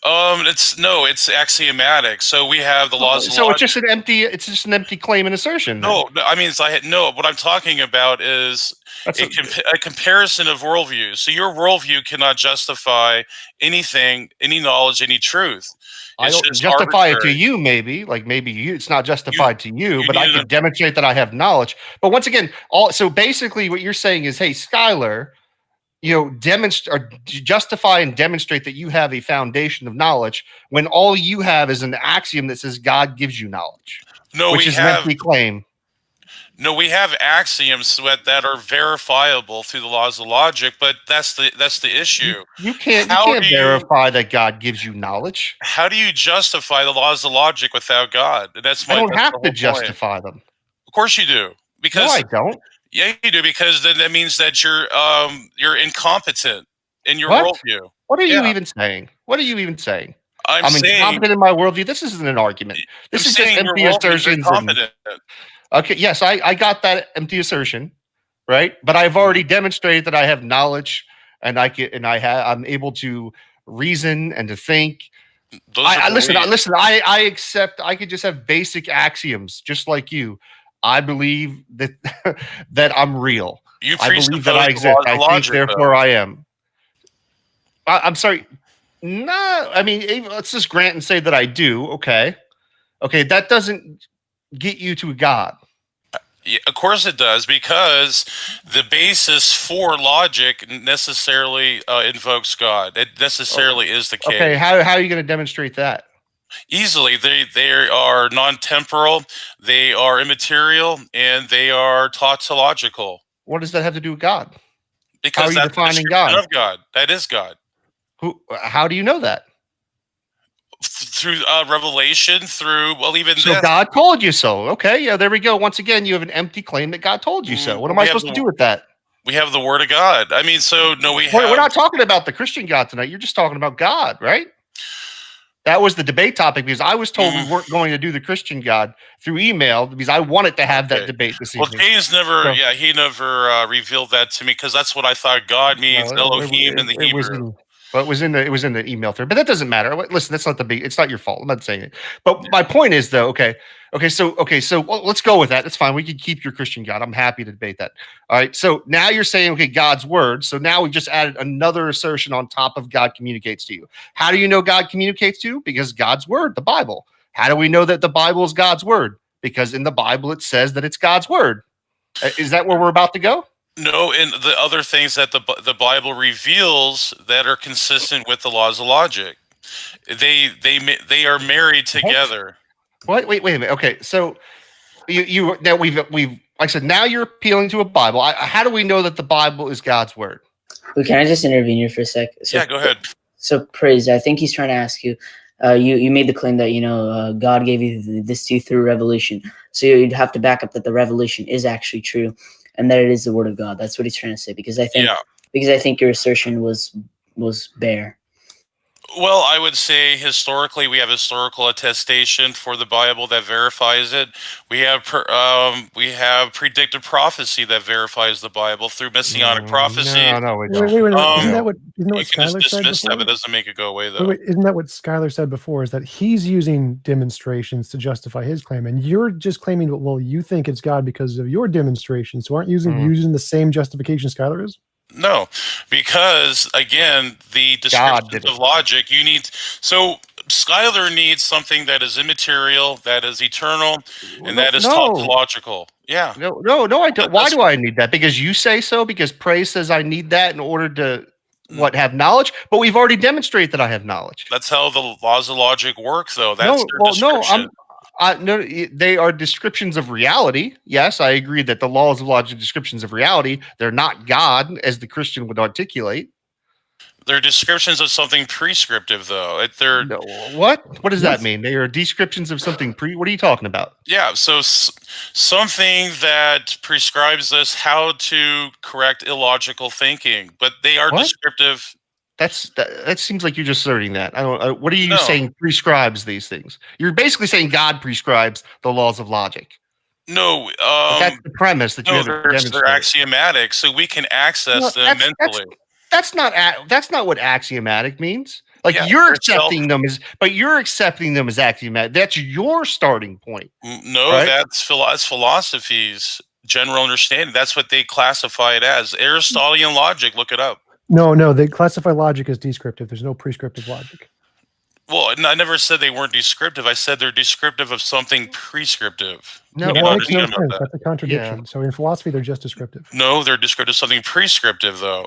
It's axiomatic. So we have the laws of logic. So it's just an empty claim and assertion. No, I mean, what I'm talking about is a comparison of worldviews. So your worldview cannot justify anything, any knowledge, any truth. I don't justify it to you, maybe. Like maybe it's not justified to you, but I can demonstrate that I have knowledge. But once again, so basically what you're saying is, hey, Skylar, justify and demonstrate that you have a foundation of knowledge when all you have is an axiom that says God gives you knowledge. No, which is an empty claim. No, we have axioms that are verifiable through the laws of logic, but that's the issue. You can't verify that God gives you knowledge. How do you justify the laws of logic without God? I don't have to justify them. Of course you do. Because no, I don't. Yeah, you do, because then that means that you're incompetent in your worldview. What are you even saying? What are you even saying? I'm I'm saying, incompetent in my worldview. This isn't an argument. This is just empty assertions. Okay, yes, I got that empty assertion, right? But I've already demonstrated that I have knowledge, and I'm able to reason and to think. Listen. I accept. I could just have basic axioms, just like you. I believe that that I'm real. I believe that I exist. I think, therefore, I am. I'm sorry. No, I mean, let's just grant and say that I do. Okay, that doesn't get you to God. Yeah, of course it does, because the basis for logic necessarily invokes God. It necessarily is the case. Okay, how are you going to demonstrate that? Easily. They are non-temporal, they are immaterial, and they are tautological. What does that have to do with God? Because that's defining God. Of God. That is God. How do you know that? Through revelation, even so this. God told you so. Okay, yeah, there we go. Once again, you have an empty claim that God told you so. What am I supposed to do with that? We have the Word of God. I mean, We're not talking about the Christian God tonight. You're just talking about God, right? That was the debate topic, because I was told we weren't going to do the Christian God through email, because I wanted to have that debate this evening. Well, James never revealed that to me, because that's what I thought God means, Elohim in the Hebrew. Well, it was in the email thread, but that doesn't matter. Listen, that's not it's not your fault. I'm not saying it. But my point is, though, so let's go with that. That's fine. We can keep your Christian God. I'm happy to debate that. All right. So now you're saying, God's word. So now we've just added another assertion on top of God communicates to you. How do you know God communicates to you? Because God's word, the Bible. How do we know that the Bible is God's word? Because in the Bible it says that it's God's word. Is that where we're about to go? No, and the other things that the Bible reveals that are consistent with the laws of logic, they are married together. What? Wait a minute. Okay, so you now we've like I said, now you're appealing to a Bible. How do we know that the Bible is God's word? Well, can I just intervene here for a sec? Yeah, go ahead. So, Praise, I think he's trying to ask you. You made the claim that God gave you this to you through revelation. So you'd have to back up that the revelation is actually true, and that it is the word of God. That's what he's trying to say, because I think your assertion was bare. Well, I would say historically we have historical attestation for the Bible that verifies it. We have predictive prophecy that verifies the Bible through messianic prophecy. No, we don't. Wait, isn't that what Skylar said before? That, it doesn't make it go away, though. Isn't that what Skylar said before? Is that he's using demonstrations to justify his claim, and you're just claiming that, well, you think it's God because of your demonstration. So aren't you using the same justification Skylar is? No, because again, the descriptions of logic, so Skylar needs something that is immaterial, that is eternal, and that is tautological. Yeah. No, I don't. Why do I need that? Because you say so? Because Praise says I need that in order to have knowledge? But we've already demonstrated that I have knowledge. That's how the laws of logic work, though. That's no, they are descriptions of reality. Yes, I agree that the laws of logic are descriptions of reality. They're not God, as the Christian would articulate. They're descriptions of something prescriptive, though. What does that mean? They are descriptions of something What are you talking about? Yeah, so something that prescribes us how to correct illogical thinking, but they are descriptive. That seems like you're just asserting that. I don't. What are you saying prescribes these things? You're basically saying God prescribes the laws of logic. No, that's the premise that you have to demonstrate. They're axiomatic, so we can access them mentally. That's not what axiomatic means. Like you're accepting them as axiomatic. That's your starting point. No, right? That's philosophy's general understanding. That's what they classify it as. Aristotelian logic. Look it up. No, they classify logic as descriptive. There's no prescriptive logic. Well, I never said they weren't descriptive. I said they're descriptive of something prescriptive. No, that's a contradiction. Yeah. So in philosophy, they're just descriptive. No, they're descriptive of something prescriptive, though.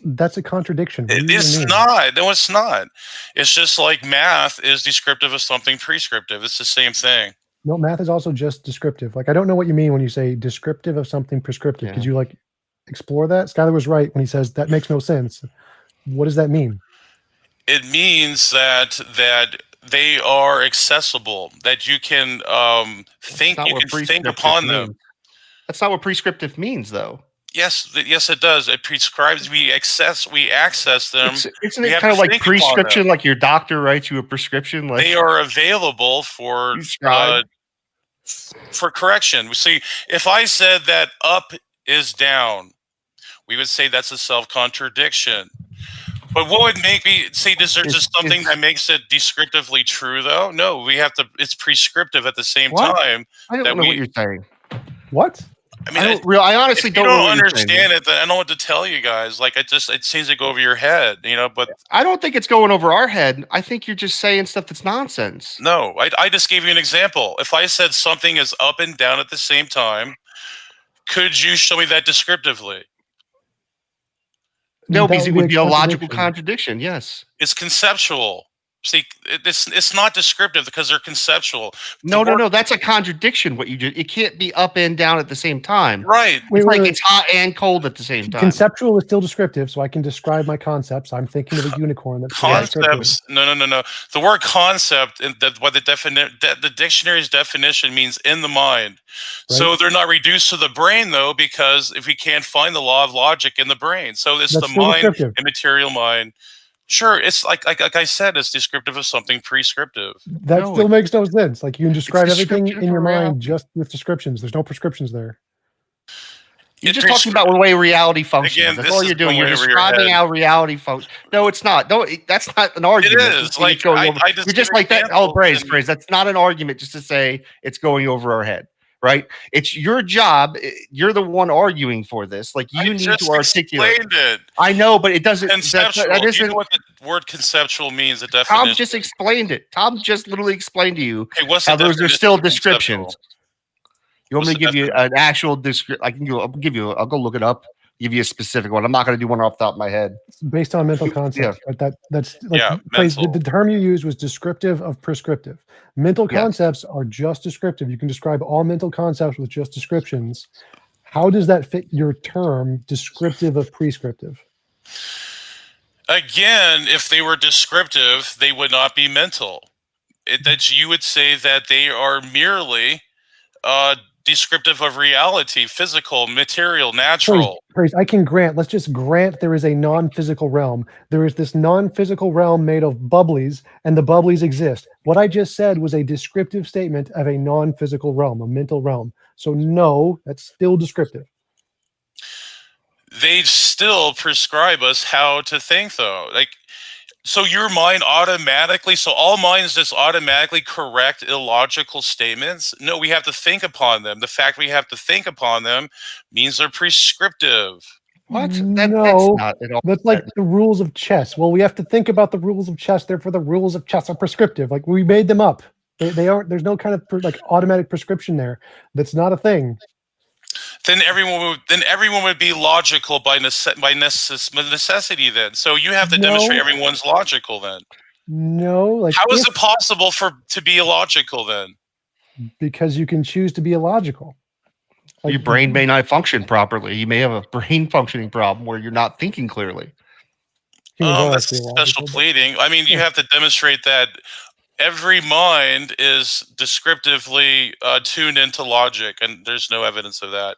That's a contradiction. It's not. No, it's not. It's just like math is descriptive of something prescriptive. It's the same thing. No, math is also just descriptive. Like, I don't know what you mean when you say descriptive of something prescriptive. Yeah. Could you explore that? Skylar was right when he says that makes no sense. What does that mean? It means that they are accessible, that you can think upon them. That's not what prescriptive means, though. Yes, it does. It prescribes. We access them. Isn't it kind of like prescription? Like your doctor writes you a prescription. Like they are available for correction. See, if I said that up is down, we would say that's a self-contradiction. But what would make me say, is there just something that makes it descriptively true, though? No, we have to. It's prescriptive at the same time. I don't know what you're saying. What? I mean, I honestly don't understand it. Then I don't know what to tell you guys. Like, it seems to go over your head, But I don't think it's going over our head. I think you're just saying stuff that's nonsense. No, I just gave you an example. If I said something is up and down at the same time, could you show me that descriptively? No, because it would be a logical contradiction. Yes, it's conceptual. See, it's not descriptive because they're conceptual. No. That's a contradiction. What you did, it can't be up and down at the same time. Right. It's hot and cold at the same time. Conceptual is still descriptive, so I can describe my concepts. I'm thinking of a unicorn. That's concepts. No. The word concept, what the dictionary's definition means in the mind. Right. So they're not reduced to the brain, though, because if we can't find the law of logic in the brain, so it's the mind, immaterial mind. Sure, it's like I said, it's descriptive of something prescriptive. That still makes no sense. Like, you can describe everything in your mind just with descriptions. There's no prescriptions there. You're just talking about the way reality functions. Again, that's all you're doing. You're describing how reality functions. No, it's not. No, that's not an argument. It is. Like, you're just like that. Oh, praise. That's not an argument just to say it's going over our head. Right? It's your job. You're the one arguing for this. Like, you need to articulate. It. I know, but it doesn't. Conceptual. Do you know what the word conceptual means? The definition. Tom just explained it. Tom just literally explained to you how those are still descriptions. You want me to give you an actual description? I'll go look it up. Give you a specific one. I'm not going to do one off the top of my head. It's based on mental concepts. Yeah. But that's like, the term you used was descriptive of prescriptive. Mental concepts are just descriptive. You can describe all mental concepts with just descriptions. How does that fit your term descriptive of prescriptive? Again, if they were descriptive, they would not be mental. That you would say that they are merely descriptive of reality, physical, material, natural. Praise, I can grant. Let's just grant there is a non-physical realm. There is this non-physical realm made of bubblies, and the bubblies exist. What I just said was a descriptive statement of a non-physical realm, a mental realm. So no, that's still descriptive. They still prescribe us how to think, though. So your mind automatically, so all minds just automatically correct illogical statements? No, we have to think upon them. The fact we have to think upon them means they're prescriptive. What? No, that's not at all. That's like the rules of chess. Well, we have to think about the rules of chess. Therefore, the rules of chess are prescriptive. Like, we made them up. They aren't. There's no kind of automatic prescription there. That's not a thing. Then everyone would be logical by necessity. Then, so you have to demonstrate everyone's logical. Then, no. How is it possible to be illogical then? Because you can choose to be illogical. Your brain may not function properly. You may have a brain functioning problem where you're not thinking clearly. That's special pleading. I mean, you have to demonstrate that every mind is descriptively tuned into logic, and there's no evidence of that.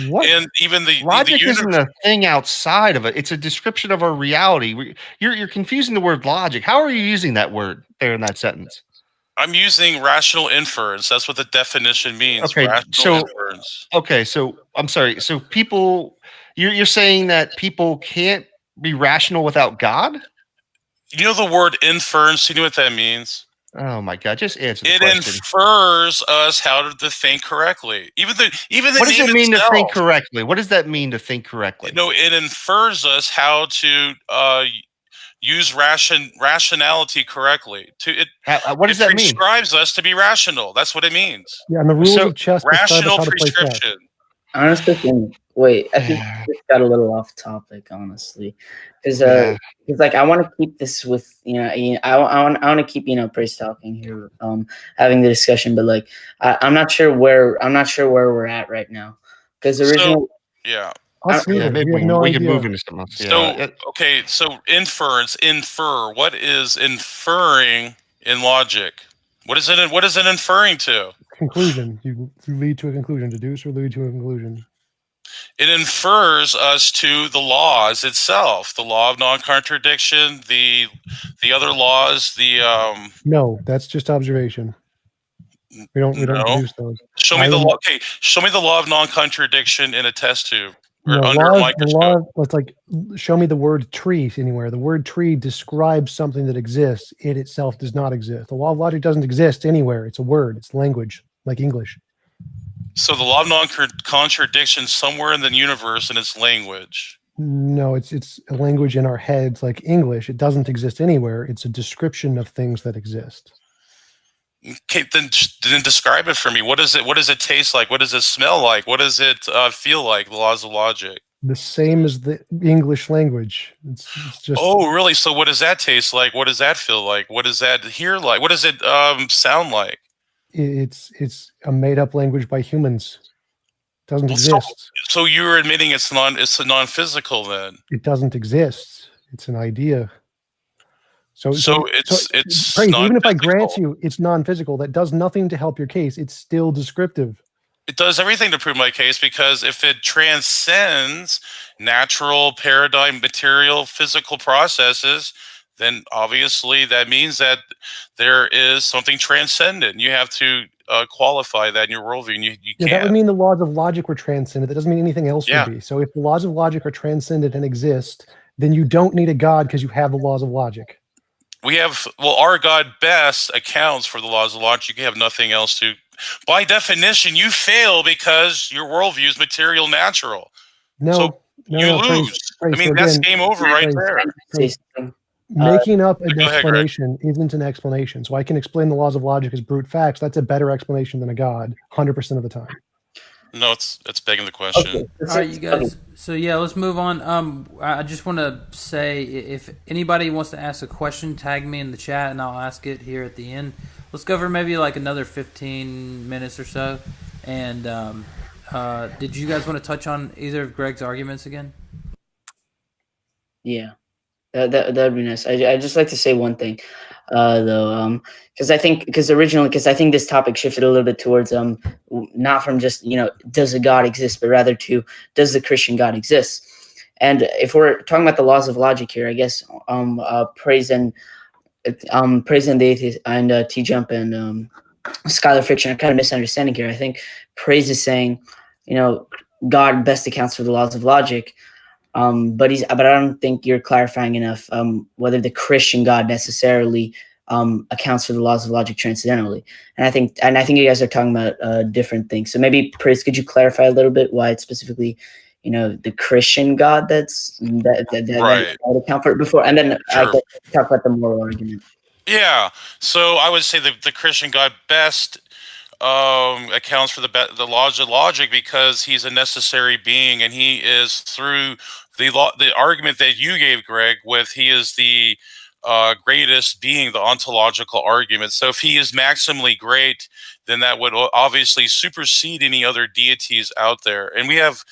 What? And even logic isn't a thing outside of it. It's a description of our reality. You're confusing the word logic. How are you using that word there in that sentence? I'm using rational inference. That's what the definition means. Okay, inference. Okay, so I'm sorry. So you're saying that people can't be rational without God? You know the word inference? You know what that means? Oh my God! Just answer the question. It infers us how to think correctly. Even the what does it mean to think correctly? What does that mean to think correctly? No, it infers us how to use rationality correctly. What does that mean? It prescribes us to be rational. That's what it means. Yeah, and the rules of chess. Rational prescription. Honestly, wait, I think this got a little off topic, honestly, because I want to keep this with I want to keep Praise talking here, having the discussion, but I'm not sure where we're at right now, because original maybe we can move into something else. So infer. What is inferring in logic? What is it inferring to? Conclusion. You lead to a conclusion. Deduce or lead to a conclusion. It infers us to the laws itself, the law of non-contradiction, the other laws, No, that's just observation. We don't no. produce those. Show me the law. Okay, show me the law of non-contradiction in a test tube or No, under a microscope. it's like, show me the word tree anywhere. The word tree describes something that exists. It itself does not exist. The law of logic doesn't exist anywhere. It's a word. It's language, like English. So the law of non-contradiction somewhere in the universe in its language. No, it's a language in our heads, like English. It doesn't exist anywhere. It's a description of things that exist. Okay, then describe it for me. What does it taste like? What does it smell like? What does it feel like? The laws of logic. The same as the English language. It's just. Oh, really? So what does that taste like? What does that feel like? What does that hear like? What does it sound like? It's a made-up language by humans. It doesn't exist. So you're admitting it's a non-physical then? It doesn't exist. It's an idea. So it's Praise, even if I grant you it's non-physical, that does nothing to help your case. It's still descriptive. It does everything to prove my case, because if it transcends natural paradigm, material, physical processes, then obviously that means that there is something transcendent. You have to qualify that in your worldview, and you can't. That would mean the laws of logic were transcendent. That doesn't mean anything else would be. So if the laws of logic are transcendent and exist, then you don't need a God because you have the laws of logic. Our God best accounts for the laws of logic. You have nothing else to. By definition, you fail because your worldview is material natural. You lose. That's game over right there. Making up an explanation isn't an explanation. So I can explain the laws of logic as brute facts. That's a better explanation than a God, 100% of the time. No, it's begging the question. Okay. All right, you guys. So yeah, let's move on. I just want to say, if anybody wants to ask a question, tag me in the chat, and I'll ask it here at the end. Let's go for maybe like another 15 minutes or so. And did you guys want to touch on either of Greg's arguments again? Yeah, that'd be nice. I just like to say one thing, though, because I think this topic shifted a little bit towards not from just does a God exist, but rather to does the Christian God exist? And if we're talking about the laws of logic here, I guess Praise and the Atheist and TJump and Skylar Fiction are kind of misunderstanding here. I think Praise is saying, God best accounts for the laws of logic. But I don't think you're clarifying enough whether the Christian God necessarily accounts for the laws of logic transcendentally. And I think you guys are talking about different things. So maybe, Praise, could you clarify a little bit why it's specifically, the Christian God that account for it before, and then I can talk about the moral argument. Yeah. So I would say the Christian God best accounts for the laws of logic because he's a necessary being, and he is through the argument that you gave, Greg, with he is the greatest being, the ontological argument. So if he is maximally great, then that would obviously supersede any other deities out there. And we have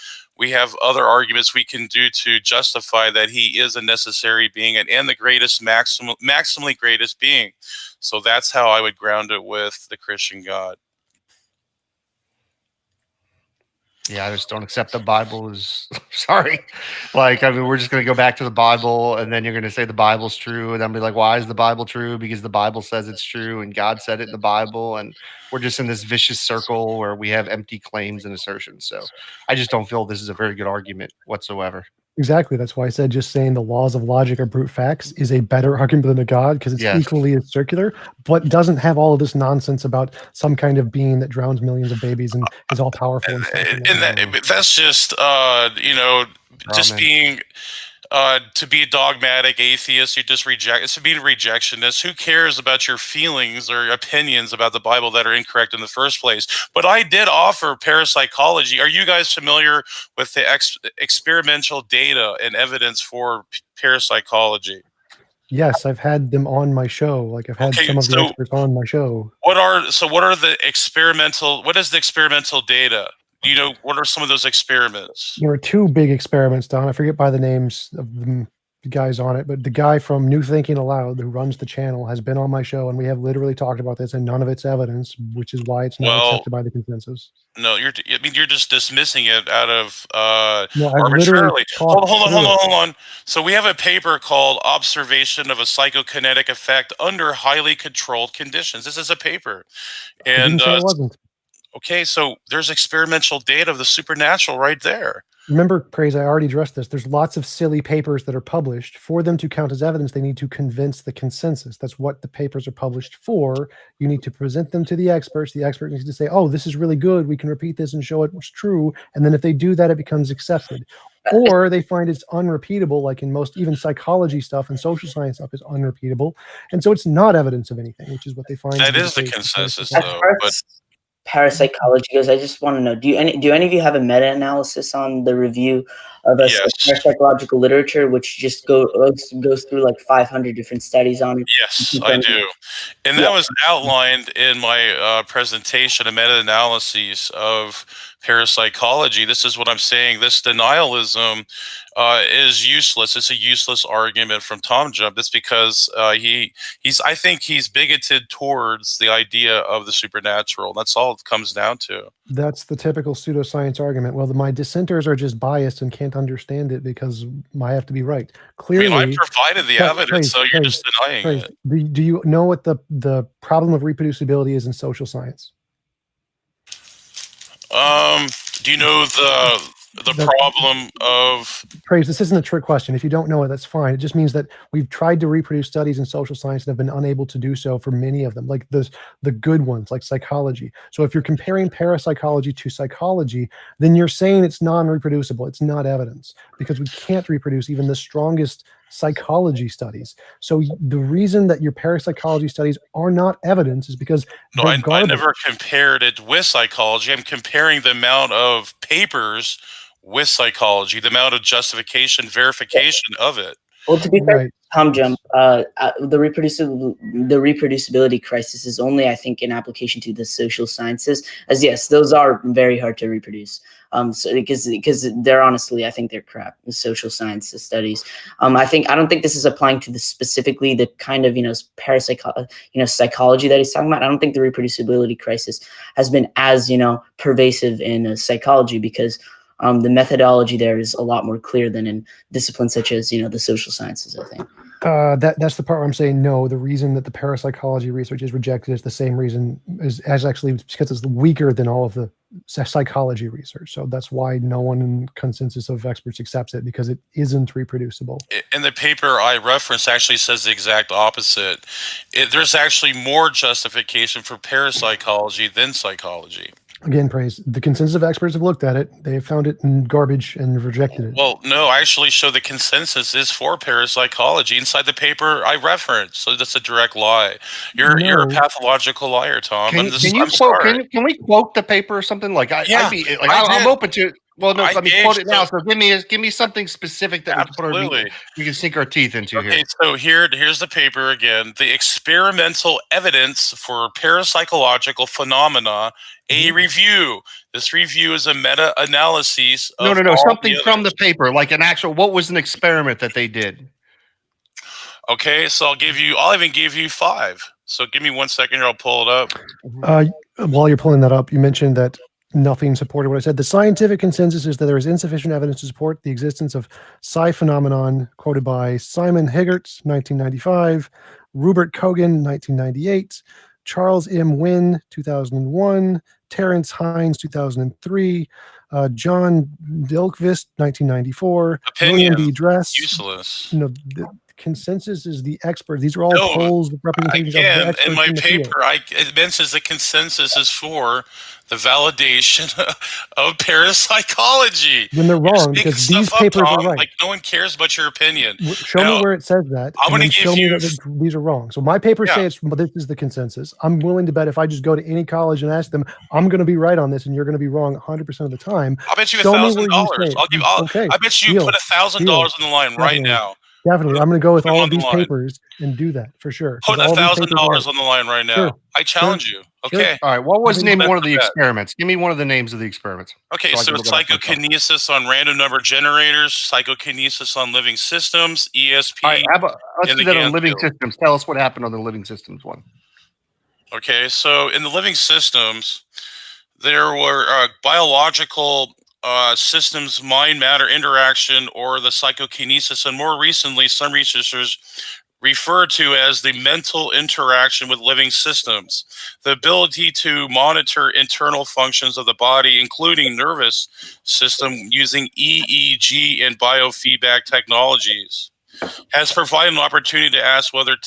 other arguments we can do to justify that he is a necessary being and the greatest, maximally greatest being. So that's how I would ground it with the Christian God. Yeah, I just don't accept the Bible is sorry. We're just going to go back to the Bible, and then you're going to say the Bible's true, and then be like, why is the Bible true? Because the Bible says it's true, and God said it in the Bible, and we're just in this vicious circle where we have empty claims and assertions. So I just don't feel this is a very good argument whatsoever. Exactly. That's why I said just saying the laws of logic are brute facts is a better argument than a God, because it's equally as circular, but doesn't have all of this nonsense about some kind of being that drowns millions of babies and is all powerful. That's just, just being, to be a dogmatic atheist, you just reject. It's to be a rejectionist. Who cares about your feelings or opinions about the Bible that are incorrect in the first place? But I did offer parapsychology. Are you guys familiar with the experimental data and evidence for parapsychology? Yes, I've had them on my show. I've had some of the experts on my show. What is the experimental data? What are some of those experiments? There were two big experiments done. I forget by the names of them guys on it, but the guy from New Thinking Aloud who runs the channel has been on my show, and we have literally talked about this, and none of it's evidence, which is why it's not accepted by the consensus. No, you're just dismissing it out of No, I've arbitrarily. literally talked Hold on. So we have a paper called "Observation of a Psychokinetic Effect Under Highly Controlled Conditions." This is a paper, I and didn't say it wasn't. okay, so there's experimental data of the supernatural right there. Remember, Praise, I already addressed this. There's lots of silly papers that are published. For them to count as evidence, they need to convince the consensus. That's what the papers are published for. You need to present them to the experts. The expert needs to say, oh, this is really good. We can repeat this and show it was true. And then if they do that, it becomes accepted. Or they find it's unrepeatable, like in most, even psychology stuff and social science stuff is unrepeatable. And so it's not evidence of anything, which is what they find. That is the consensus, though. But Parapsychology goes, I just want to know, do any of you have a meta-analysis on the review of a parapsychological literature, which just goes through like 500 different studies on it? Yes, I do. And that was outlined in my presentation, a meta-analysis of parapsychology. This is what I'm saying. This denialism is useless. It's a useless argument from TJump. It's because I think he's bigoted towards the idea of the supernatural. That's all it comes down to. That's the typical pseudoscience argument. Well, my dissenters are just biased and can't understand it because I have to be right. Clearly, I provided the evidence, so you're just denying it. Do you know what the problem of reproducibility is in social science? Do you know the problem of Praise? This isn't a trick question. If you don't know it, that's fine. It just means that we've tried to reproduce studies in social science and have been unable to do so for many of them, like the good ones, like psychology. So if you're comparing parapsychology to psychology, then you're saying it's non-reproducible. It's not evidence because we can't reproduce even the strongest psychology studies. So the reason that your parapsychology studies are not evidence is because I never compared it with psychology. I'm comparing the amount of papers with psychology, the amount of justification, verification of it. Well, to be fair, TJump, the reproducibility crisis is only, I think, in application to the social sciences. As yes, those are very hard to reproduce. So because they're honestly, I think they're crap. The social sciences studies. I don't think this is applying to specifically the kind of psychology that he's talking about. I don't think the reproducibility crisis has been as pervasive in psychology because the methodology there is a lot more clear than in disciplines such as the social sciences, I think. That's the part where I'm saying no. The reason that the parapsychology research is rejected is the same reason as actually because it's weaker than all of the psychology research. So that's why no one in consensus of experts accepts it, because it isn't reproducible. And the paper I referenced actually says the exact opposite. There's actually more justification for parapsychology than psychology. Again, Praise, the consensus of experts have looked at it. They have found it in garbage and rejected it. Well, no, I actually show the consensus is for parapsychology inside the paper I referenced. So that's a direct lie. You're a pathological liar, Tom. Can we quote the paper or something? Like I'm open to. Well, no, let me quote it now. So give me something specific that we can sink our teeth into here. Okay, so here's the paper again. The experimental evidence for parapsychological phenomena, a review. This review is a meta-analysis of something from the paper, like an actual. What was an experiment that they did? Okay, so I'll even give you 5. So give me 1 second here. I'll pull it up. While you're pulling that up, you mentioned that nothing supported what I said. The scientific consensus is that there is insufficient evidence to support the existence of psi phenomenon, quoted by Simon Higgert, 1995, Rupert Kogan, 1998, Charles M. Wynne, 2001, Terence Hines, 2003, John Dilkvist, 1994, William B. Dress. Useless. The consensus is the expert. These are all polls with representations of the experts in my paper. field. It mentions the consensus is for the validation of parapsychology. When they're wrong, because these papers are right. Like no one cares about your opinion. Show me where it says that. I'm going to give you. These are wrong. So my papers say this is the consensus. I'm willing to bet if I just go to any college and ask them, I'm going to be right on this, and you're going to be wrong 100% of the time. I'll bet you $1,000. I bet you put $1,000 on the line right now. Definitely. I'm going to go with Put all them of on the these line. papers and do that for sure. 'Cause Put all these papers are $1,000 right. on the line right now. Sure. I challenge you. Sure. Okay. All right. What was the name of one of the Bet. experiments? Give me one of the names of the experiments. Okay, So I so can it's look it up myself. psychokinesis on random number generators, psychokinesis on living systems, ESP. All right, let's in do the that on GAN living field. systems. Tell us what happened on the living systems one. Okay, so in the living systems, there were biological systems, mind-matter interaction, or the psychokinesis, and more recently, some researchers refer to as the mental interaction with living systems, the ability to monitor internal functions of the body, including nervous system, using EEG and biofeedback technologies, has provided an opportunity to ask whether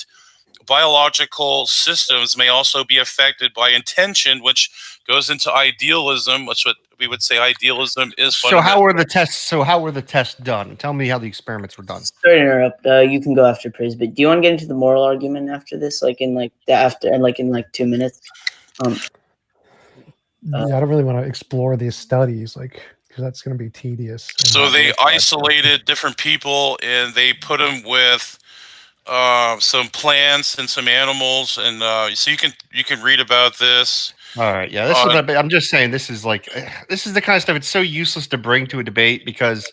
biological systems may also be affected by intention, which goes into idealism, which what we would say idealism is So how were the tests? So how were the tests done? Tell me how the experiments were done. Sorry to interrupt. You can go after Praise, but do you want to get into the moral argument after this, like in like the after and like in like 2 minutes? Yeah, I don't really want to explore these studies, like, because that's going to be tedious. So they isolated different people and they put them with some plants and some animals, and so you can read about this. All right, yeah, this is. I'm just saying, this is the kind of stuff. It's so useless to bring to a debate because,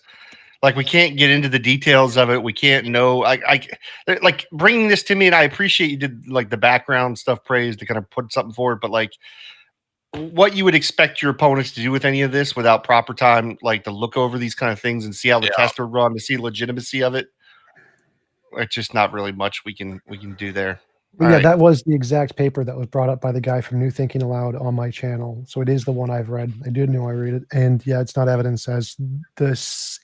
like, we can't get into the details of it. We can't know. Like bringing this to me, and I appreciate you did like the background stuff, Praise, to kind of put something forward. But like, what you would expect your opponents to do with any of this without proper time, like to look over these kind of things and see how the tests were run, to see legitimacy of it. It's just not really much we can do there. But yeah, that was the exact paper that was brought up by the guy from New Thinking Aloud on my channel. So it is the one I've read. I did know I read it. And yeah, it's not evidence as the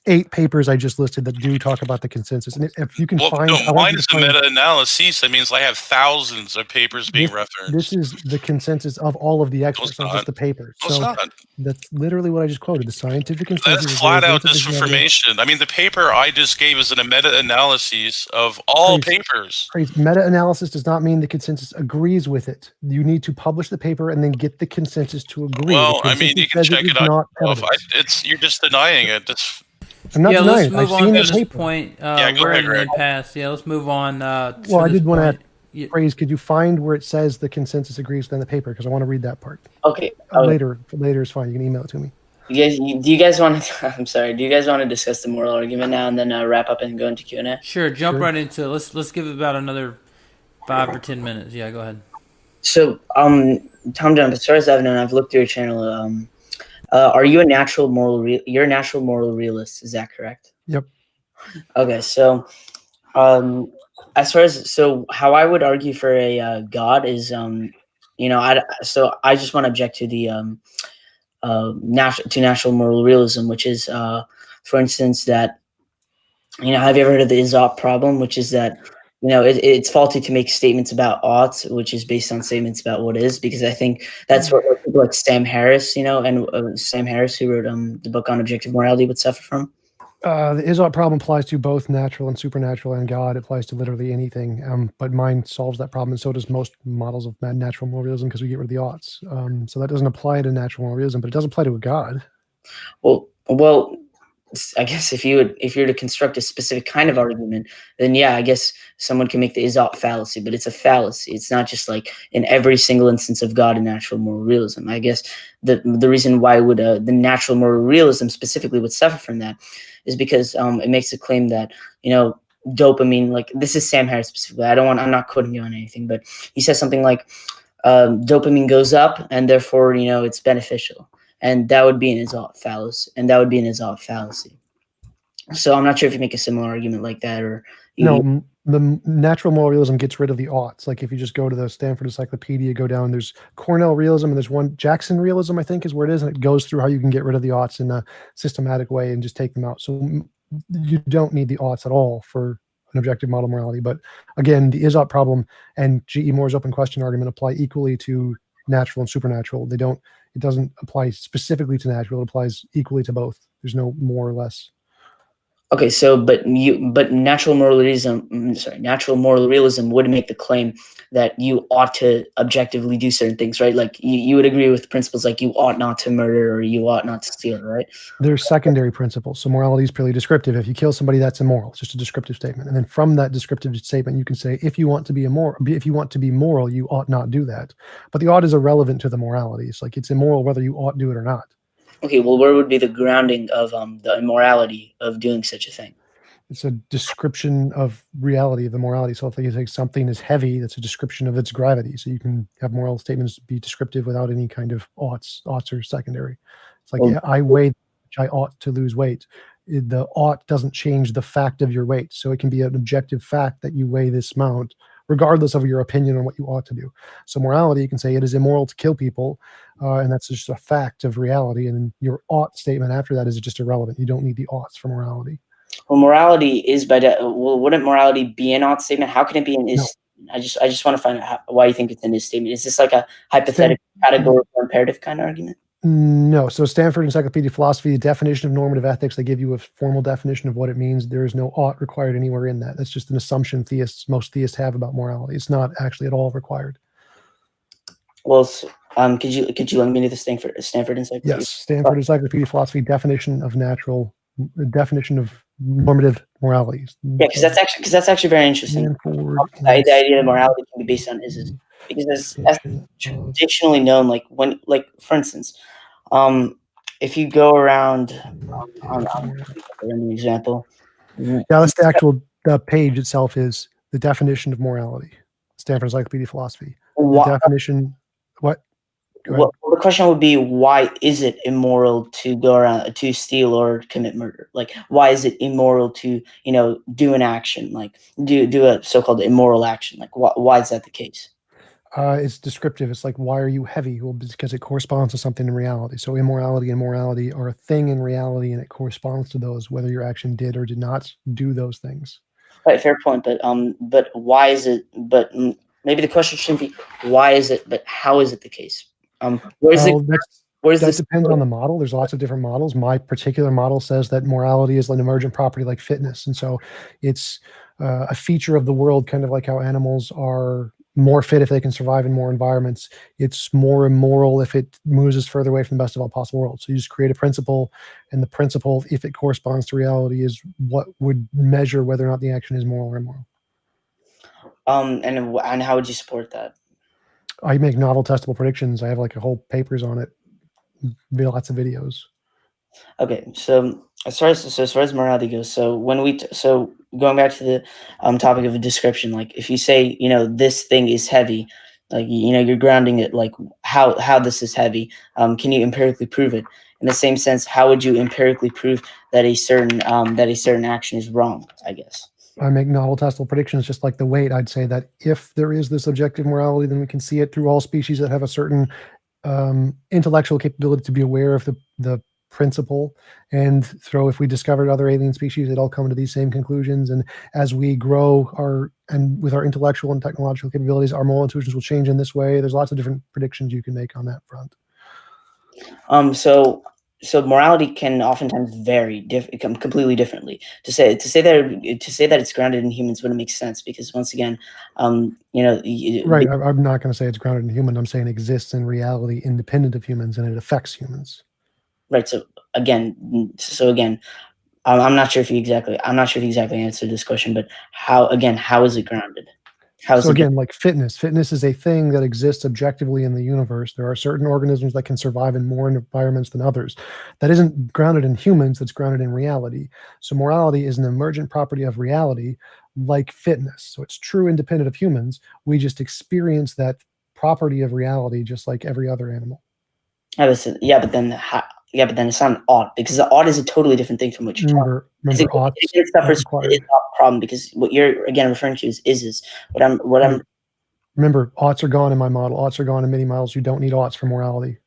8 papers I just listed that do talk about the consensus. And if you can find... No, mine is a meta-analysis. That means I have thousands of papers being referenced. This is the consensus of all of the experts, not just the papers. So that's literally what I just quoted. The scientific consensus. That's flat-out disinformation. I mean, the paper I just gave is a meta-analysis of all papers. Meta-analysis does not mean the consensus agrees with it. You need to publish the paper and then get the consensus to agree. Well, I mean, you can check it out. You're just denying it. I'm not denying let's move I've on seen to the this point. Go we're ahead, in Greg. impasse. Yeah, let's move on. Well, I did want to Praise, could you find where it says the consensus agrees with the paper? Because I want to read that part. Okay. Later is fine. You can email it to me. Do you guys want to? I'm sorry. Do you guys want to discuss the moral argument now and then wrap up and go into Q&A? Sure. Jump right into it. Let's give it about another 5 or 10 minutes. Yeah, go ahead. So, TJump, as far as I've known, I've looked through your channel. Are you a natural moral? You're a natural moral realist. Is that correct? Yep. Okay. So, as far as how I would argue for a God is, I just want to object to the natural moral realism, which is, for instance, that have you ever heard of the is-ought problem, which is that it's faulty to make statements about ought, which is based on statements about what is, because I think that's what people like Sam Harris, and Sam Harris, who wrote the book on objective morality, would suffer from. The is-ought problem applies to both natural and supernatural and God. It applies to literally anything. But mine solves that problem, and so does most models of natural moral realism, because we get rid of the oughts. So that doesn't apply to natural moral realism, but it does apply to a God. Well, I guess if you were to construct a specific kind of argument, then yeah, I guess someone can make the is-ought fallacy, but it's a fallacy. It's not just like in every single instance of God and natural moral realism. I guess the reason why would the natural moral realism specifically would suffer from that is because it makes a claim that dopamine, like this is Sam Harris specifically. I'm not quoting you on anything, but he says something like dopamine goes up and therefore it's beneficial. And that would be an is-ought fallacy. So I'm not sure if you make a similar argument like that, or no. The natural moral realism gets rid of the oughts. Like if you just go to the Stanford Encyclopedia, go down, there's Cornell realism, and there's one Jackson realism, I think is where it is, and it goes through how you can get rid of the oughts in a systematic way and just take them out. So you don't need the oughts at all for an objective model morality. But again, the is-ought problem and G.E. Moore's open question argument apply equally to natural and supernatural. It doesn't apply specifically to natural. It applies equally to both. There's no more or less. Okay, so but natural moral realism would make the claim that you ought to objectively do certain things, right? Like you would agree with principles like you ought not to murder or you ought not to steal, right? They're secondary principles. So morality is purely descriptive. If you kill somebody, that's immoral. It's just a descriptive statement. And then from that descriptive statement, you can say, if you want to be moral, you ought not do that. But the ought is irrelevant to the morality. It's like it's immoral whether you ought to do it or not. Okay, well, where would be the grounding of the immorality of doing such a thing? It's a description of reality, of the morality. So if you say something is heavy, that's a description of its gravity. So you can have moral statements be descriptive without any kind of oughts. Oughts are secondary. It's like, Well, I weigh, I ought to lose weight. The ought doesn't change the fact of your weight. So it can be an objective fact that you weigh this amount, regardless of your opinion on what you ought to do. So morality, you can say it is immoral to kill people, and that's just a fact of reality. And your ought statement after that is just irrelevant. You don't need the oughts for morality. Well, morality is wouldn't morality be an ought statement? How can it be an is? No. I just want to find out why you think it's an is statement. Is this like a hypothetical, categorical, imperative kind of argument? No. So Stanford Encyclopedia of Philosophy, the definition of normative ethics, they give you a formal definition of what it means. There is no ought required anywhere in that. That's just an assumption most theists have about morality. It's not actually at all required. Well, could you link me to the Stanford Encyclopedia? Yes, Stanford Encyclopedia of Philosophy, definition of normative morality. Yeah, because that's actually very interesting. The idea that morality can be based on is because as traditionally known, for instance, if you go around on an example. Yeah, that's the actual page itself is the definition of morality. Stanford Encyclopedia of Philosophy. The definition. What? Well, the question would be, why is it immoral to go around to steal or commit murder? Like, why is it immoral to, do an action, like do a so-called immoral action? Like, why is that the case? It's descriptive. It's like, why are you heavy? Well, because it corresponds to something in reality. So immorality and morality are a thing in reality, and it corresponds to those, whether your action did or did not do those things. Right, fair point. But why is it? But maybe the question shouldn't be why is it, but how is it the case? That depends on the model. There's lots of different models. My particular model says that morality is an emergent property like fitness. And so it's a feature of the world, kind of like how animals are more fit if they can survive in more environments. It's more immoral if it moves us further away from the best of all possible worlds. So you just create a principle, and the principle, if it corresponds to reality, is what would measure whether or not the action is moral or immoral. And how would you support that? I make novel testable predictions. I have like a whole papers on it, lots of videos. Okay, so as far as morality goes, so going back to the topic of a description, like if you say this thing is heavy, like you're grounding it, like how this is heavy. Can you empirically prove it? In the same sense, how would you empirically prove that a certain action is wrong? I guess. I make novel testable predictions, just like the weight. I'd say that if there is this objective morality, then we can see it through all species that have a certain intellectual capability to be aware of the principle. And if we discovered other alien species, they'd all come to these same conclusions. And as we grow with our intellectual and technological capabilities, our moral intuitions will change in this way. There's lots of different predictions you can make on that front. So morality can oftentimes vary completely differently. To say that it's grounded in humans wouldn't make sense, because once again, right. I'm not going to say it's grounded in human. I'm saying it exists in reality, independent of humans, and it affects humans. Right. So again, I'm not sure if you exactly answered this question, but how is it grounded? Like fitness is a thing that exists objectively in the universe. There are certain organisms that can survive in more environments than others. That isn't grounded in humans, that's grounded in reality. So morality is an emergent property of reality, like fitness. So it's true independent of humans. We just experience that property of reality just like every other animal. But then it's not an ought, because the ought is a totally different thing from what you're talking about. Remember, ought is not a problem, because what you're again referring to is remember, oughts are gone in my model. Oughts are gone in many models. You don't need oughts for morality.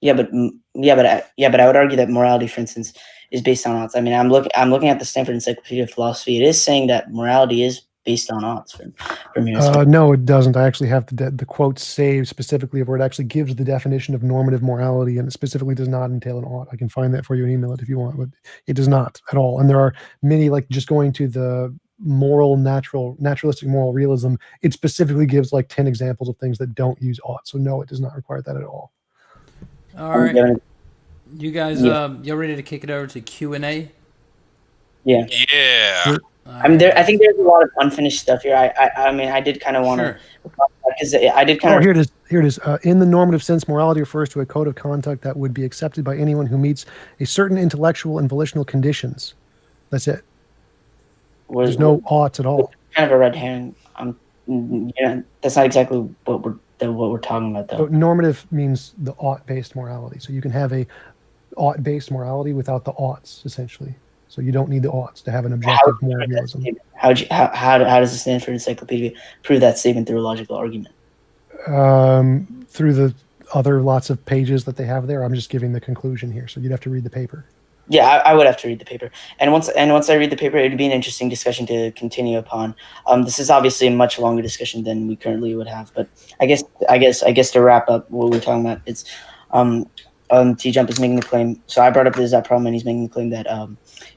But I would argue that morality, for instance, is based on oughts. I mean, I'm looking at the Stanford Encyclopedia of Philosophy. It is saying that morality is based on odds from here. No, it doesn't. I actually have the quote saved specifically of where it actually gives the definition of normative morality, and it specifically does not entail an ought. I can find that for you and email it if you want, but it does not at all. And there are many, like just going to the naturalistic moral realism, it specifically gives like 10 examples of things that don't use ought. So no, it does not require that at all. All right. You guys, y'all ready to kick it over to Q&A? Yeah. Yeah. I mean, I think there's a lot of unfinished stuff here. I mean, I did kind of want to, because I did kind of. Here it is. In the normative sense, morality refers to a code of conduct that would be accepted by anyone who meets a certain intellectual and volitional conditions. That's it. There's no oughts at all. Kind of a red herring. That's not exactly what we're talking about, though. So normative means the ought-based morality. So you can have a ought-based morality without the oughts, essentially. So you don't need the oughts to have an objective moral realism. How does the Stanford Encyclopedia prove that statement through a logical argument? Through the other lots of pages that they have there. I'm just giving the conclusion here, so you'd have to read the paper. Yeah, I would have to read the paper, and once I read the paper, it would be an interesting discussion to continue upon. This is obviously a much longer discussion than we currently would have, but I guess to wrap up what we're talking about, it's TJump is making the claim. So I brought up this problem, and he's making the claim that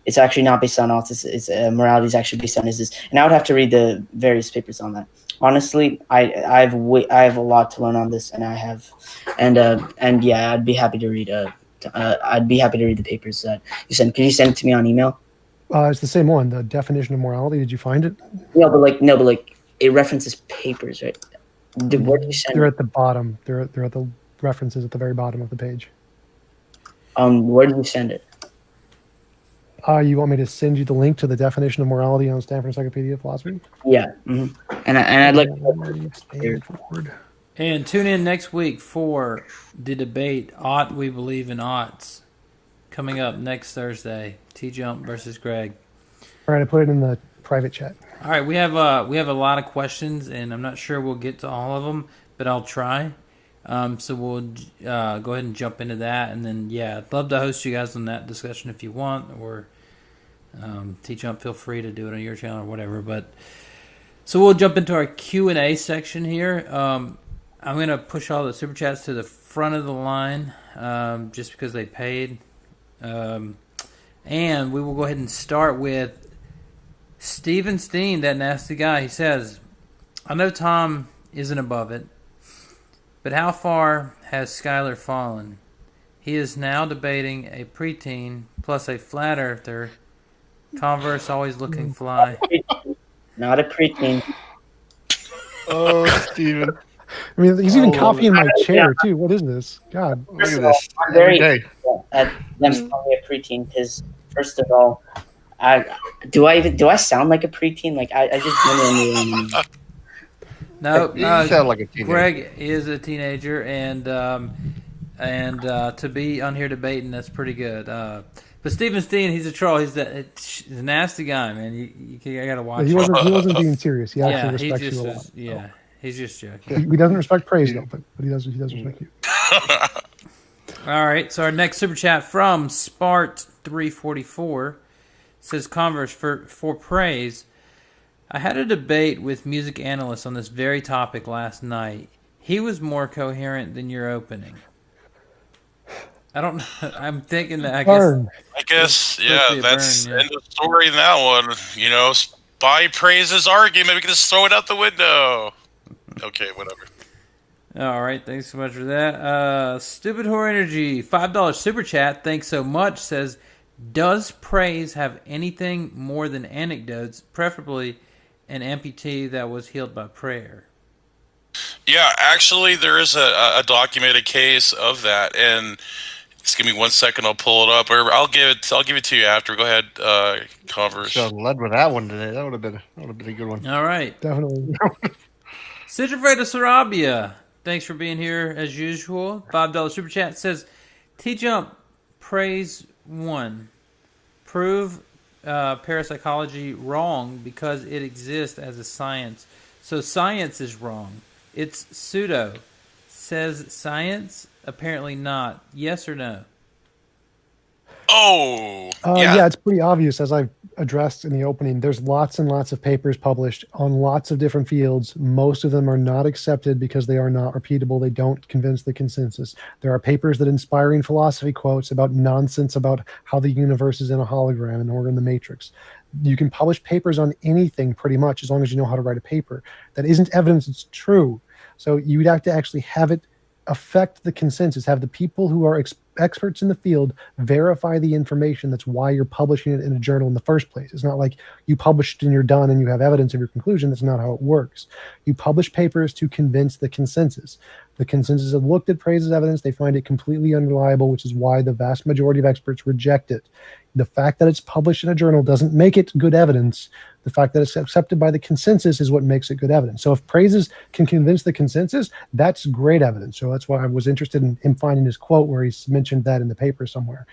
it's actually not based on odds. It's morality is actually based on is, and I would have to read the various papers on that. Honestly, I have a lot to learn on this, and yeah, I'd be happy to read the papers that you sent. Can you send it to me on email? It's the same one. The definition of morality. Did you find it? No, but it references papers, right? Where did you send? They're at the bottom. They're at the references at the very bottom of the page. Where did you send it? You want me to send you the link to the definition of morality on Stanford Encyclopedia of Philosophy? Yeah, and I'd like to Stanford. And tune in next week for the debate, Ought We Believe in Oughts, coming up next Thursday, TJump versus Greg. All right, I put it in the private chat. All right, we have a lot of questions, and I'm not sure we'll get to all of them, but I'll try. So we'll go ahead and jump into that, and then, yeah, I'd love to host you guys on that discussion if you want, or TJump, feel free to do it on your channel or whatever. But so we'll jump into our Q&A section here. I'm going to push all the Super Chats to the front of the line just because they paid. And we will go ahead and start with Steven Steen, that nasty guy. He says, I know Tom isn't above it, but how far has Skylar fallen? He is now debating a preteen plus a flat earther. Converse always looking fly. Not a preteen. Oh, Steven. I mean, he's even copying my chair, too. What is this? God. Look at this. I'm very Every day. at them calling me a preteen because, first of all, do I sound like a preteen? Like I just No, You sound like a teenager. Greg is a teenager, and to be on here debating, that's pretty good. But Steven Steen, he's a troll. He's a nasty guy, man. You gotta watch. He wasn't being serious. He yeah, actually respects you a lot. Yeah, he's just joking. He doesn't respect praise though, but he does respect you. All right, so our next super chat from Spart344 says, Converse, for praise, I had a debate with music analysts on this very topic last night. He was more coherent than your opening. I don't know. I'm thinking that, I guess, yeah, that's the end of the story in that one. You know, by praise's argument, we can just throw it out the window. Okay, whatever. All right, thanks so much for that. Stupid Horror Energy, $5 super chat, thanks so much, says, does praise have anything more than anecdotes, preferably an amputee that was healed by prayer? Yeah, actually, there is a documented case of that, and just give me 1 second, I'll pull it up, or I'll give it to you after. Go ahead, Converse. Should have led with that one today. That would have been a good one. All right, Definitely. Citrafreda Sarabia, thanks for being here as usual. $5 super chat says, TJump praise 1. Prove parapsychology wrong because it exists as a science. So science is wrong. It's pseudo. Says science? Apparently not. Yes or no? Oh, Yeah, it's pretty obvious, as I've addressed in the opening. There's lots and lots of papers published on lots of different fields. Most of them are not accepted because they are not repeatable. They don't convince the consensus. There are papers that inspiring philosophy quotes about nonsense about how the universe is in a hologram and we're in the matrix. You can publish papers on anything pretty much as long as you know how to write a paper. That isn't evidence it's true. So you'd have to actually have it affect the consensus, have the people who are experts in the field verify the information. That's why you're publishing it in a journal in the first place. It's not like you published and you're done and you have evidence of your conclusion. That's not how it works. You publish papers to convince the consensus. The consensus have looked at Praise's evidence. They find it completely unreliable, which is why the vast majority of experts reject it. The fact that it's published in a journal doesn't make it good evidence. The fact that it's accepted by the consensus is what makes it good evidence. So if Praises can convince the consensus, that's great evidence. So that's why I was interested in him finding his quote where he's mentioned that in the paper somewhere.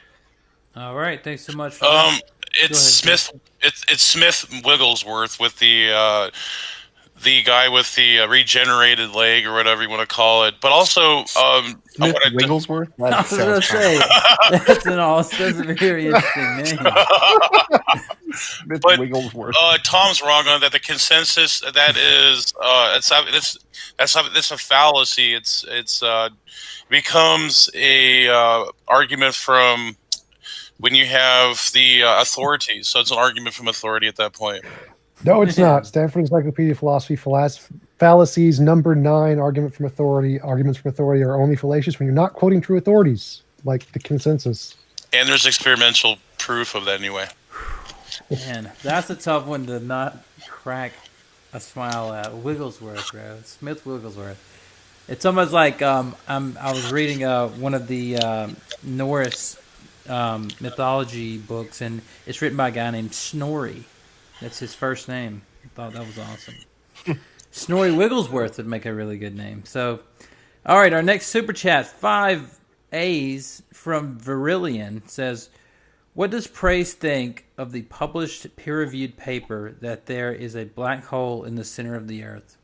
All right, thanks so much for that. It's Smith. It's Smith Wigglesworth with the guy with the regenerated leg or whatever you want to call it. But also, Smith Wigglesworth. I was going to say that's a very interesting name. Smith But, Wigglesworth. Tom's wrong on that. The consensus that is it's a fallacy. It's becomes a argument from when you have the authority. So it's an argument from authority at that point. No, it's not. Stanford Encyclopedia of Philosophy, fallacies, number 9, argument from authority. Arguments from authority are only fallacious when you're not quoting true authorities, like the consensus. And there's experimental proof of that anyway. Man, that's a tough one to not crack a smile at. Wigglesworth, bro. Smith Wigglesworth. It's almost like I was reading one of the Norse mythology books, and it's written by a guy named Snorri. That's his first name. I thought that was awesome. Snorri Wigglesworth would make a really good name. So, all right, our next super chat, 5 A's from Virillion, says, what does Praise think of the published peer-reviewed paper that there is a black hole in the center of the Earth?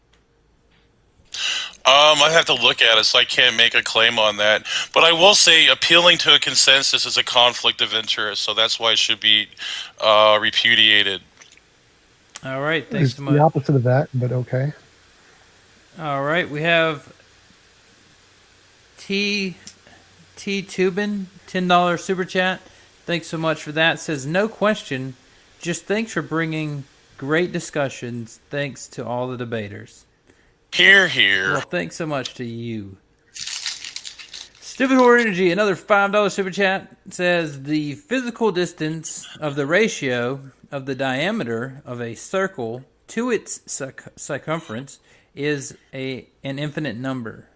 I have to look at it, so I can't make a claim on that. But I will say appealing to a consensus is a conflict of interest, so that's why it should be repudiated. All right, thanks It's so much. the opposite of that, but okay. All right, we have T Tubin, $10 super chat. Thanks so much for that. Says, no question, just thanks for bringing great discussions. Thanks to all the debaters. Hear, hear. Well, thanks so much to you. Stupid Horror Energy, another $5 super chat, says the physical distance of the ratio of the diameter of a circle to its circumference is an infinite number.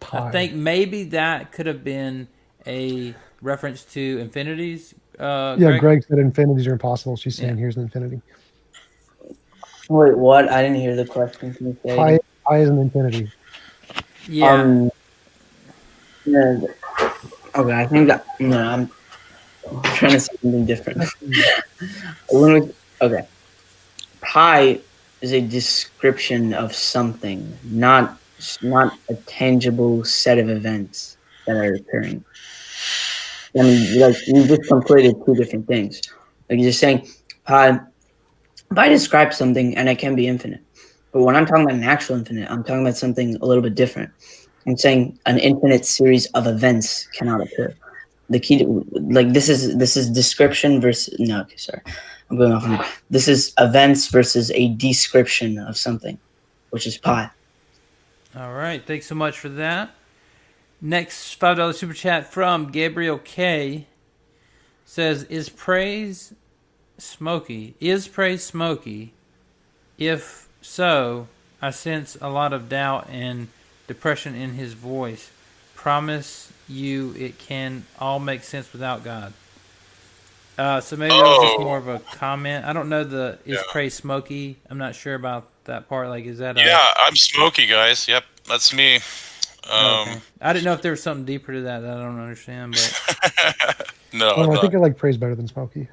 Pi. I think maybe that could have been a reference to infinities. Greg said infinities are impossible. She's saying here's an infinity. Wait, what? I didn't hear the question. Can you say it? Pi is an infinity. Yeah. Yeah. Okay, I think that. No, I'm trying to say something different. Okay. Pi is a description of something, not a tangible set of events that are occurring. I mean, like, you just conflated two different things. Like, you're saying pi describes something and it can be infinite. But when I'm talking about an actual infinite, I'm talking about something a little bit different. I'm saying an infinite series of events cannot occur. The key to, like, this is description versus, no, okay, sorry. I'm going off on that. This is events versus a description of something, which is pi. All right, thanks so much for that. Next $5 super chat from Gabriel K. says, Is praise smoky? If so, I sense a lot of doubt and depression in his voice. Promise you it can all make sense without God. So maybe that was just more of a comment. I don't know is praise smoky? I'm not sure about that part. Like, is that Yeah, I'm Smokey, guys. Yep, that's me. Okay. I didn't know if there was something deeper to that I don't understand. But No, I think I like praise better than Smokey.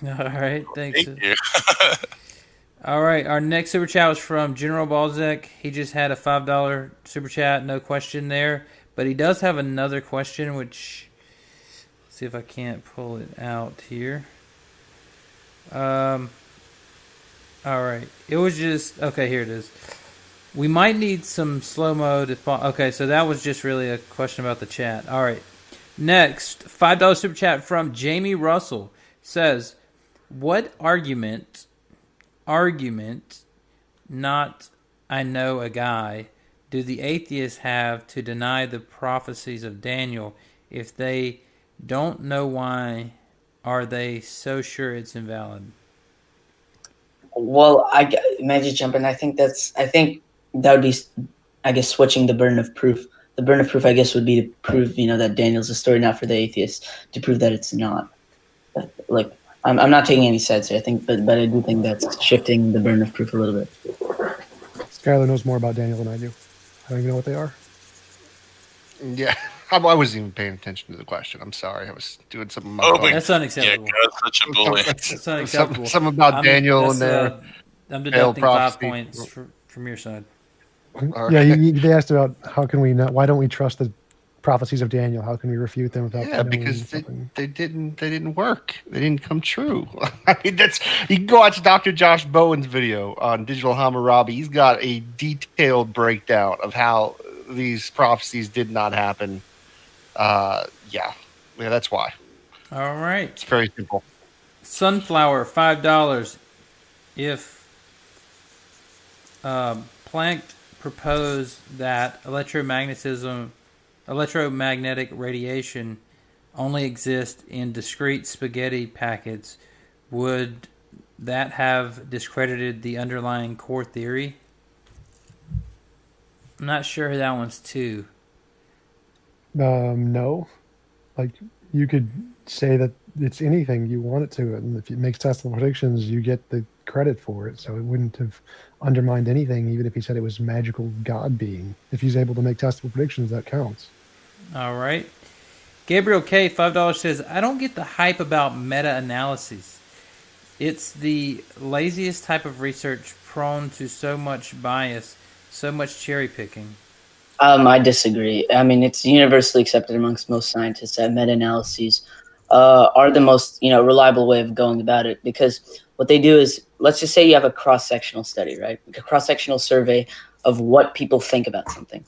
all right, thanks. Thank you. All right, our next super chat was from General Balzac. He just had a $5 super chat, no question there. But he does have another question, which See if I can't pull it out here. All right. It was just okay. Here it is. We might need some slow mo to. Okay, so that was just really a question about the chat. All right. Next, $5 super chat from Jamie Russell says, "What argument? Not I know a guy. Do the atheists have to deny the prophecies of Daniel if they don't know why? Are they so sure it's invalid?" Well, may I just jump in? I think that would be, I guess, switching the burden of proof. The burden of proof, I guess, would be to prove, that Daniel's a story not for the atheists, to prove that it's not. Like, I'm not taking any sides here. I think, but I do think that's shifting the burden of proof a little bit. Skylar knows more about Daniel than I do. I don't even know what they are. Yeah, I wasn't even paying attention to the question. I'm sorry. I was doing something. On my Oh, phone. That's unacceptable. Yeah, God's such a bully. That's unacceptable. Something about Daniel and their I'm deducting 5 prophecy. points from your side. Yeah, they asked about how can we not? Why don't we trust the prophecies of Daniel? How can we refute them without? Yeah, because they didn't work. They didn't come true. I mean, you can go watch Dr. Josh Bowen's video on Digital Hammurabi. He's got a detailed breakdown of how these prophecies did not happen. Yeah, that's why. All right. It's very simple. Sunflower, $5. If Planck proposed that electromagnetic radiation only exists in discrete spaghetti packets, would that have discredited the underlying core theory? I'm not sure that one's too. No, like you could say that it's anything you want it to, and if it makes testable predictions, you get the credit for it. So it wouldn't have undermined anything, even if he said it was magical God being. If he's able to make testable predictions, that counts. All right. Gabriel K, $5 says, "I don't get the hype about meta-analyses. It's the laziest type of research, prone to so much bias, so much cherry picking." I disagree. I mean, it's universally accepted amongst most scientists that meta-analyses are the most, reliable way of going about it, because what they do is, let's just say you have a cross-sectional study, right? Like a cross-sectional survey of what people think about something.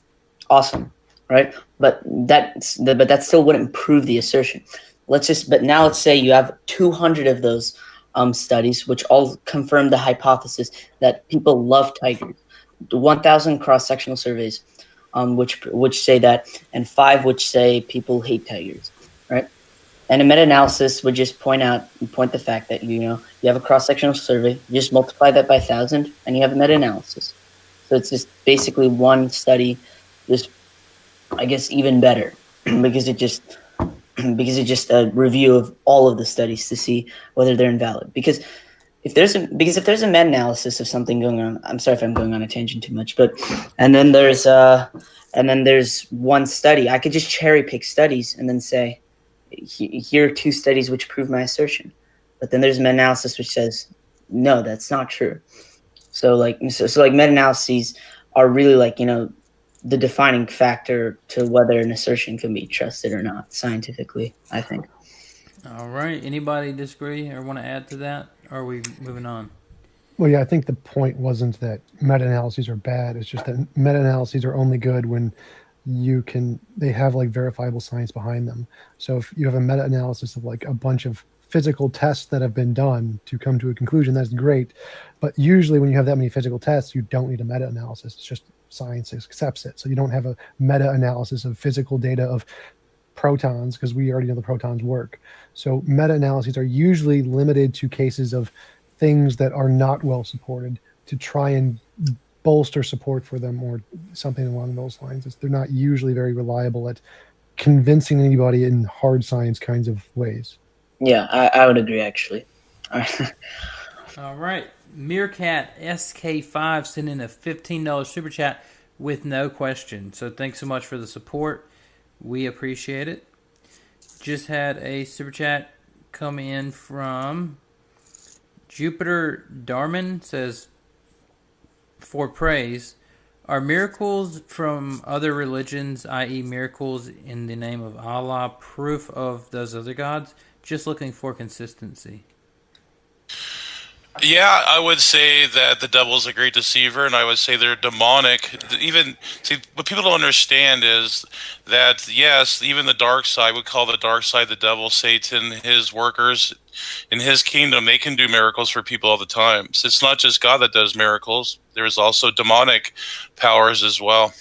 Awesome, right? But that still wouldn't prove the assertion. But now let's say you have 200 of those studies, which all confirm the hypothesis that people love tigers. 1,000 cross-sectional surveys, which say that, and 5 which say people hate tigers, right? And a meta-analysis would just point the fact that you have a cross-sectional survey, you just multiply that by 1,000, and you have a meta-analysis. So it's just basically one study, just I guess even better, because it's just a review of all of the studies to see whether they're invalid. Because if there's a meta-analysis of something going on, I'm sorry if I'm going on a tangent too much, and then there's one study, I could just cherry pick studies and then say, here are 2 studies which prove my assertion. But then there's a meta-analysis which says, no, that's not true. So meta-analyses are really the defining factor to whether an assertion can be trusted or not scientifically, I think. All right. Anybody disagree or want to add to that? Or are we moving on? Well, yeah, I think the point wasn't that meta-analyses are bad. It's just that meta-analyses are only good when they have verifiable science behind them. So if you have a meta-analysis of a bunch of physical tests that have been done to come to a conclusion, that's great. But usually when you have that many physical tests, you don't need a meta-analysis. It's just science accepts it. So you don't have a meta-analysis of physical data of protons, because we already know the protons work. So meta-analyses are usually limited to cases of things that are not well supported, to try and bolster support for them or something along those lines. They're not usually very reliable at convincing anybody in hard science kinds of ways. Yeah, I would agree, actually. All right. Meerkat SK5 sent in a $15 super chat with no question. So thanks so much for the support. We appreciate it. Just had a super chat come in from Jupiter Darman, says, for praise, Are miracles from other religions, i.e., miracles in the name of Allah, proof of those other gods? Just looking for consistency. Yeah, I would say that the devil is a great deceiver, and I would say they're demonic. Even see, what people don't understand is that yes, even the dark side, we call the dark side the devil, Satan, his workers in his kingdom, they can do miracles for people all the time. So it's not just God that does miracles. There is also demonic powers as well.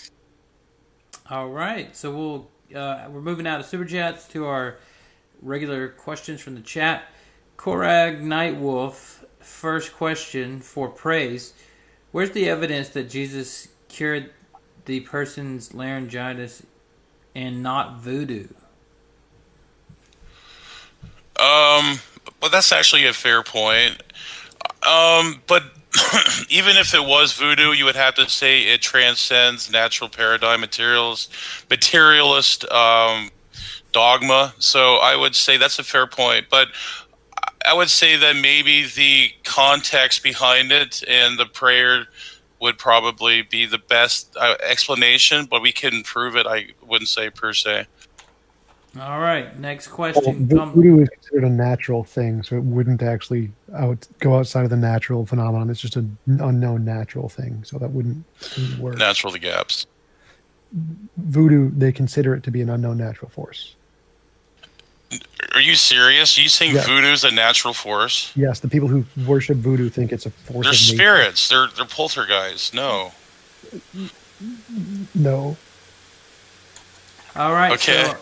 All right, so we're moving out of super chats to our regular questions from the chat. Korag Nightwolf, first question for praise. Where's the evidence that Jesus cured the person's laryngitis and not voodoo? Well, that's actually a fair point. But even if it was voodoo, you would have to say it transcends natural paradigm materialist dogma. So I would say that's a fair point. But I would say that maybe the context behind it and the prayer would probably be the best explanation, but we couldn't prove it, I wouldn't say per se. All right, next question. Voodoo is considered a natural thing, so it wouldn't actually go outside of the natural phenomenon. It's just an unknown natural thing, so that wouldn't work. Natural the gaps. Voodoo, they consider it to be an unknown natural force. Are you serious? Are you saying Yes. voodoo is a natural force? Yes, the people who worship voodoo think it's a force They're of nature. spirits. They're poltergeists. No. No. All right. Okay. So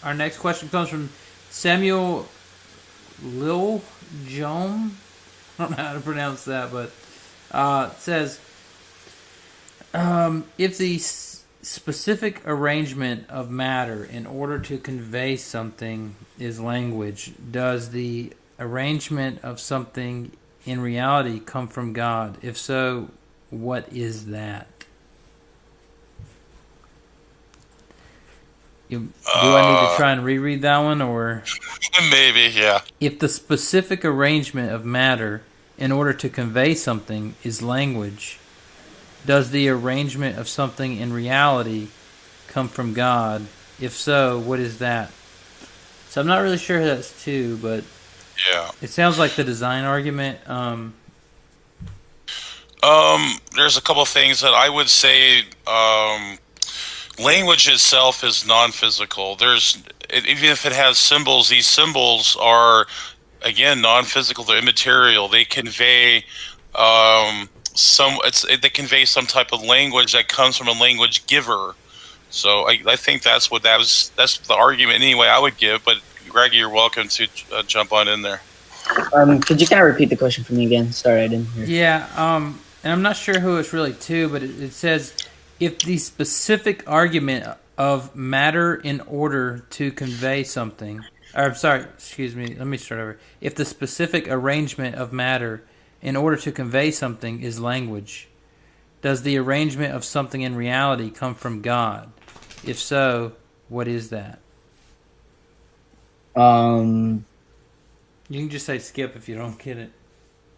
our next question comes from Samuel Lil Jom. I don't know how to pronounce that, but it says, if the specific arrangement of matter in order to convey something is language, does the arrangement of something in reality come from God? If so, what is that? Do I need to try and reread that one, or Maybe, yeah. if the specific arrangement of matter in order to convey something is language, does the arrangement of something in reality come from God? If so, what is that? So I'm not really sure who that's to, but Yeah. it sounds like the design argument. There's a couple of things that I would say. Language itself is non-physical. Even if it has symbols, these symbols are, again, non-physical. They're immaterial. They convey they convey some type of language that comes from a language giver. So I think that's the argument anyway I would give. But Greggy, you're welcome to jump on in there. Could you kind of repeat the question for me again? Sorry, I didn't hear. Yeah, and I'm not sure who it's really to, but it says, if the specific argument of matter in order to convey something, or I'm sorry, excuse me, let me start over. If the specific arrangement of matter in order to convey something is language, does the arrangement of something in reality come from God? If so, what is that? You can just say skip if you don't get it.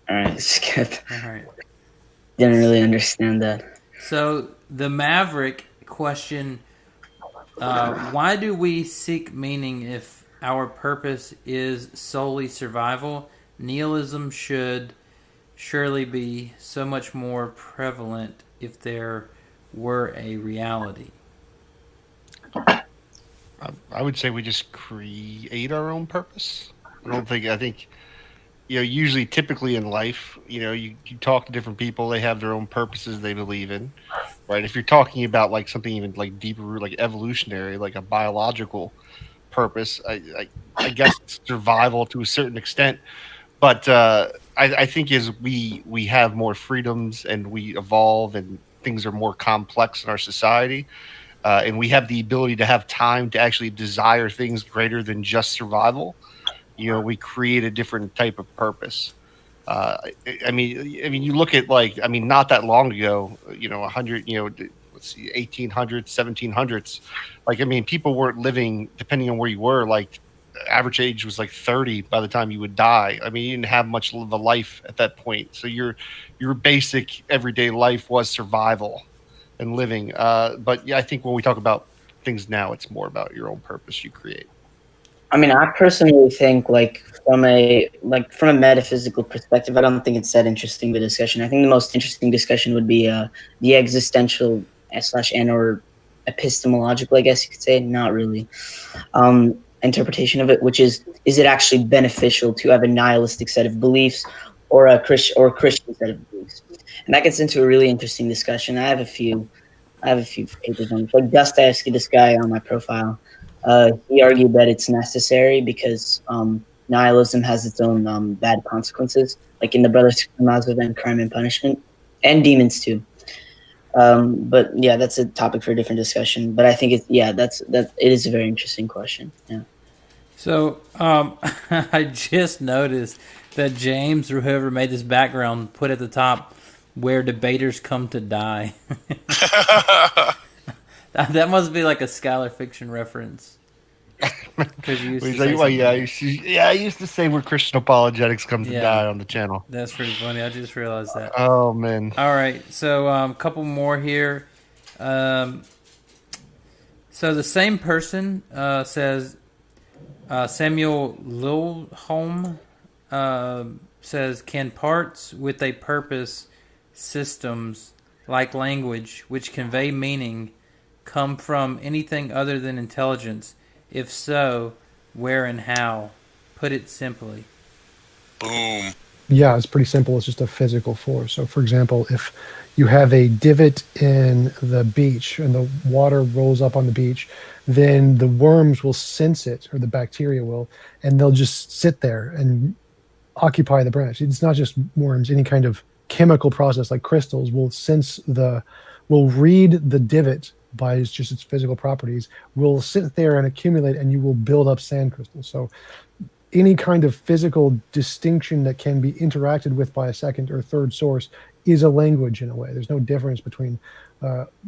All right, skip. All right. Didn't really understand that. So the Maverick question, why do we seek meaning if our purpose is solely survival? Nihilism should surely be so much more prevalent if there were a reality. I would say we just create our own purpose. I think, usually typically in life, you talk to different people, they have their own purposes they believe in, right? If you're talking about like something even like deeper, like evolutionary, like a biological purpose, I guess it's survival to a certain extent. But I think as we have more freedoms and we evolve and things are more complex in our society, and we have the ability to have time to actually desire things greater than just survival, we create a different type of purpose. I mean, you look at not that long ago, 100, let's see, 1800s, 1700s. People weren't living, depending on where you were, like average age was like 30 by the time you would die. You didn't have much of a life at that point. So your basic everyday life was survival. and living. But yeah, I think when we talk about things now, it's more about your own purpose you create. I mean, I personally think, from a metaphysical perspective, I don't think it's that interesting of a discussion. I think the most interesting discussion would be the existential / or epistemological, I guess you could say, not really, interpretation of it, which is it actually beneficial to have a nihilistic set of beliefs or a Christian set of beliefs? And that gets into a really interesting discussion. I have a few papers on it. Like Dostoevsky, this guy on my profile, he argued that it's necessary because nihilism has its own bad consequences, like in the Brothers Karamazov and Crime and Punishment, and Demons too. But yeah, that's a topic for a different discussion. But I think it is a very interesting question. Yeah. So I just noticed that James or whoever made this background put at the top where debaters come to die. That must be like a Skylar fiction reference. I used to say where Christian apologetics come to die on the channel. That's pretty funny. I just realized that. Oh man! All right, so a couple more here. So the same person says Samuel Lilholm says, can parts with a purpose systems like language which convey meaning come from anything other than intelligence? If so, where and how? Put it simply. Boom. Yeah, it's pretty simple. It's just a physical force. So, for example, if you have a divot in the beach and the water rolls up on the beach, then the worms will sense it, or the bacteria will, and they'll just sit there and occupy the branch. It's not just worms. Any kind of chemical process like crystals will read the divot by just its physical properties, will sit there and accumulate, and you will build up sand crystals. So any kind of physical distinction that can be interacted with by a second or third source is a language in a way. There's no difference between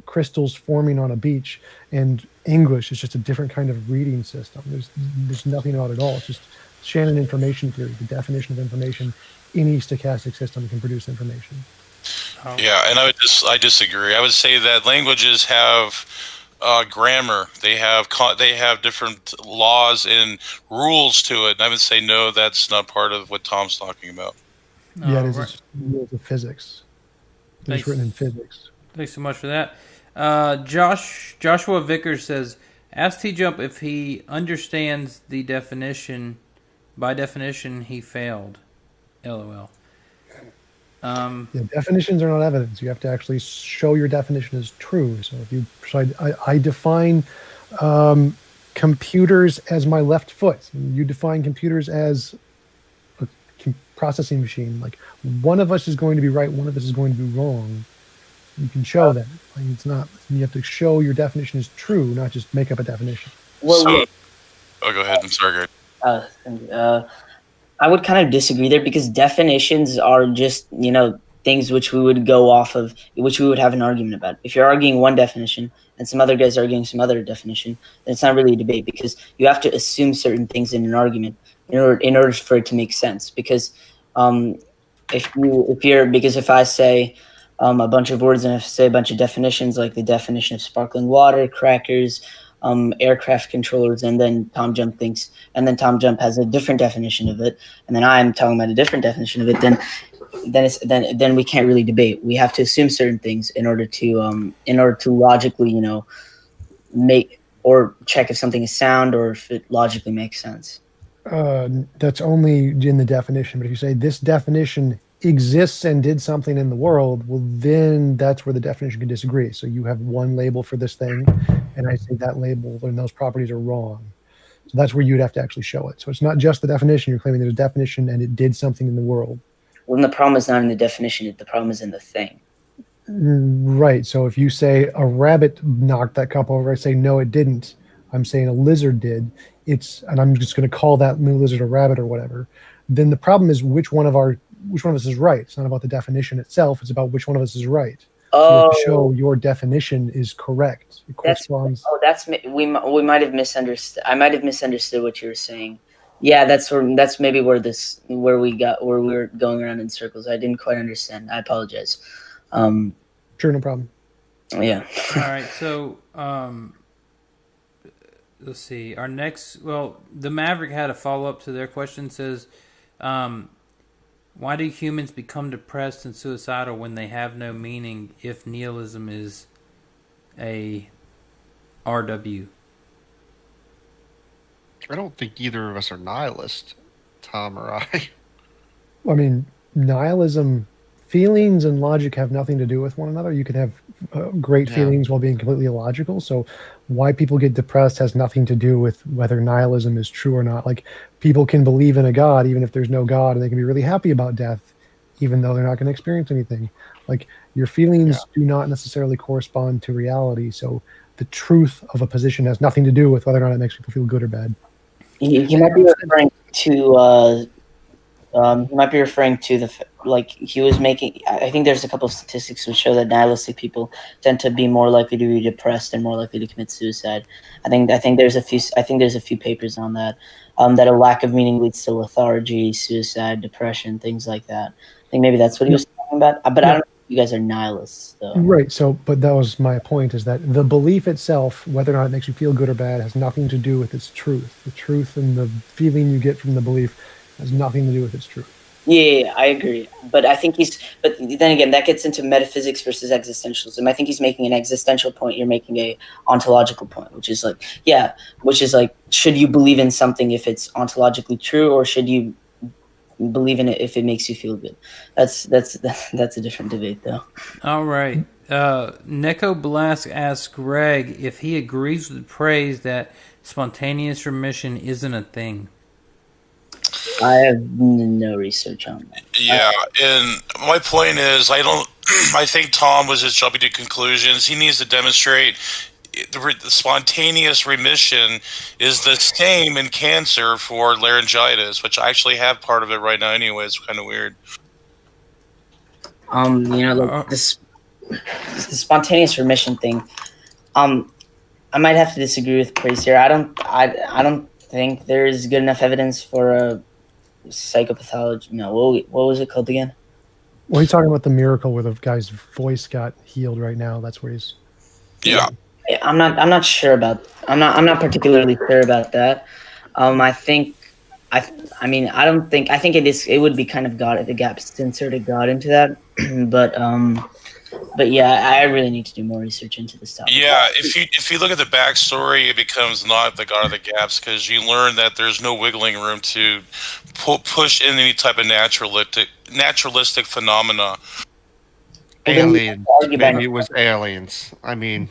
crystals forming on a beach and English. It's just a different kind of reading system. There's nothing about it at all. It's just Shannon information theory, the definition of information. Any stochastic system can produce information. Yeah, and I disagree. I would say that languages have grammar. They have different laws and rules to it. And I would say no, that's not part of what Tom's talking about. Yeah, it is. It's rules of physics. It's written in physics. Thanks so much for that. Joshua Vickers says, ask TJump if he understands the definition. By definition, he failed. LOL. Definitions are not evidence. You have to actually show your definition is true. So if you I define computers as my left foot, and you define computers as a processing machine. Like, one of us is going to be right, one of us is going to be wrong. You can show that. Like, it's not. You have to show your definition is true, not just make up a definition. Go ahead. I'm sorry, Greg. I would kind of disagree there, because definitions are just, things which we would go off of, which we would have an argument about. If you're arguing one definition and some other guy's arguing some other definition, then it's not really a debate, because you have to assume certain things in an argument in order for it to make sense. Because if I say a bunch of words and I say a bunch of definitions, like the definition of sparkling water, crackers, aircraft controllers, and then TJump has a different definition of it, and then I'm talking about a different definition of it, then we can't really debate. We have to assume certain things in order to logically, make or check if something is sound or if it logically makes sense. That's only in the definition. But if you say this definition exists and did something in the world, well, then that's where the definition can disagree. So you have one label for this thing, and I say that label and those properties are wrong. So that's where you'd have to actually show it. So it's not just the definition. You're claiming there's a definition and it did something in the world. Well, then the problem is not in the definition. The problem is in the thing. Right. So if you say a rabbit knocked that cup over, I say, no, it didn't. I'm saying a lizard did. And I'm just going to call that new lizard a rabbit or whatever. Then the problem is which one of us is right. It's not about the definition itself. It's about which one of us is right. So you have to show your definition is correct. It corresponds. We might have misunderstood. I might have misunderstood what you were saying. Yeah, that's maybe where we were going around in circles. I didn't quite understand. I apologize. Sure, no problem. Yeah. All right, so let's see. Our next, the Maverick had a follow up to their question. Says, why do humans become depressed and suicidal when they have no meaning? If nihilism is a RW. I don't think either of us are nihilists, Tom or I. I mean, nihilism, feelings and logic have nothing to do with one another. You can have great feelings while being completely illogical. So why people get depressed has nothing to do with whether nihilism is true or not. Like, people can believe in a God even if there's no God, and they can be really happy about death even though they're not going to experience anything. Like, your feelings do not necessarily correspond to reality. So the truth of a position has nothing to do with whether or not it makes people feel good or bad. He might be referring to he might be referring to he was making. I think there's a couple of statistics which show that nihilistic people tend to be more likely to be depressed and more likely to commit suicide. I think there's a few papers on that. That a lack of meaning leads to lethargy, suicide, depression, things like that. I think maybe that's what he was talking about. But I don't know if you guys are nihilists, though. Right. So, but that was my point: is that the belief itself, whether or not it makes you feel good or bad, has nothing to do with its truth. The truth and the feeling you get from the belief has nothing to do with its truth. Yeah, I agree. But I think but then again, that gets into metaphysics versus existentialism. I think he's making an existential point. You're making a ontological point, which is like, should you believe in something if it's ontologically true, or should you believe in it if it makes you feel good? That's a different debate, though. All right. Neko Blask asks Greg if he agrees with praise that spontaneous remission isn't a thing. I have no research on that. Yeah, and my point is, I think Tom was just jumping to conclusions. He needs to demonstrate the spontaneous remission is the same in cancer for laryngitis, which I actually have part of it right now anyway. It's kind of weird. The spontaneous remission thing. I might have to disagree with Praise here. I don't think there's good enough evidence for a psychopathology. No, what was it called again? Well, he's talking about the miracle where the guy's voice got healed right now. That's where he's. Yeah. I'm not sure about. I'm not particularly sure about that. I think. I think it would be kind of the gap to insert God into that, but yeah, I really need to do more research into this topic. Yeah, if you look at the backstory, it becomes not the God of the gaps, because you learn that there's no wiggling room to push in any type of naturalistic phenomena. Aliens. Maybe it was aliens. I mean,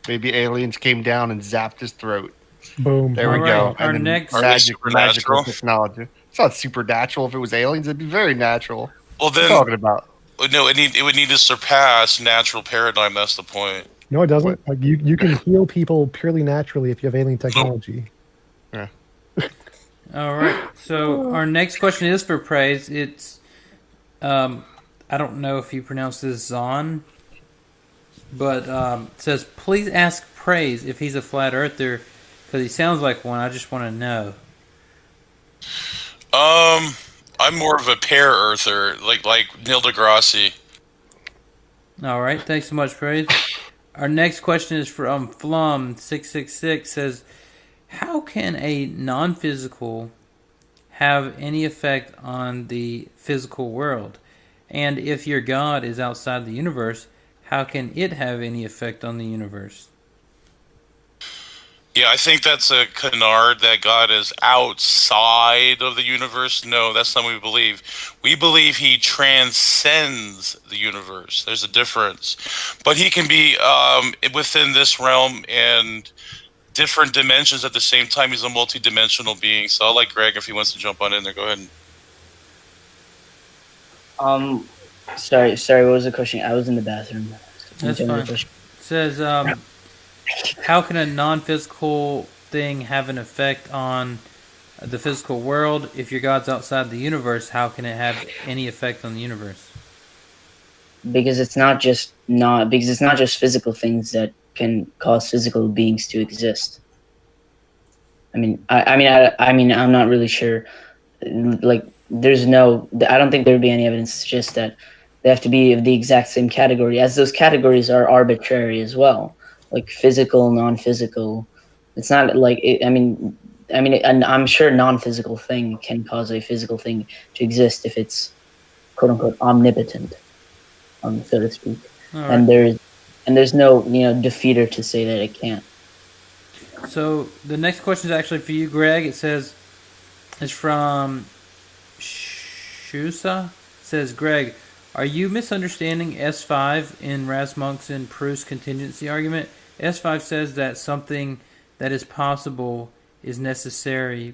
maybe aliens came down and zapped his throat. Boom. There we go. Our next magical technology. It's not supernatural. If it was aliens, it'd be very natural. Well, then, what are you talking about? No, it would need to surpass natural paradigm. That's the point. No, it doesn't. Like, you can heal people purely naturally if you have alien technology. Yeah. All right. So our next question is for praise. It's, I don't know if you pronounce this Zon, but it says, please ask praise if he's a flat earther, because he sounds like one. I just want to know. I'm more of a pear earther, like Neil deGrasse. All right, thanks so much, praise. Our next question is from Flum666. Says, how can a non-physical have any effect on the physical world? And if your God is outside the universe, how can it have any effect on the universe? Yeah, I think that's a canard that God is outside of the universe. No, that's not what we believe. We believe he transcends the universe. There's a difference. But he can be within this realm and different dimensions at the same time. He's a multi-dimensional being. So I'll let Greg, if he wants to jump on in there, go ahead. Sorry, what was the question? I was in the bathroom. That's fine. It says, how can a non-physical thing have an effect on the physical world? If your God's outside the universe, how can it have any effect on the universe? Because it's not just physical things that can cause physical beings to exist. I mean, I'm not really sure. Like, I don't think there would be any evidence to suggest that They have to be of the exact same category, as those categories are arbitrary as well, like physical, non-physical. It's not like and I'm sure a non-physical thing can cause a physical thing to exist if it's quote unquote omnipotent, so to speak. All And right. there's no defeater to say that it can't. So the next question is actually for you, Greg. It says, it's from Shusa. It says, Greg, are you misunderstanding S5 in Rasmussen Proust's contingency argument? S5 says that something that is possible is necessary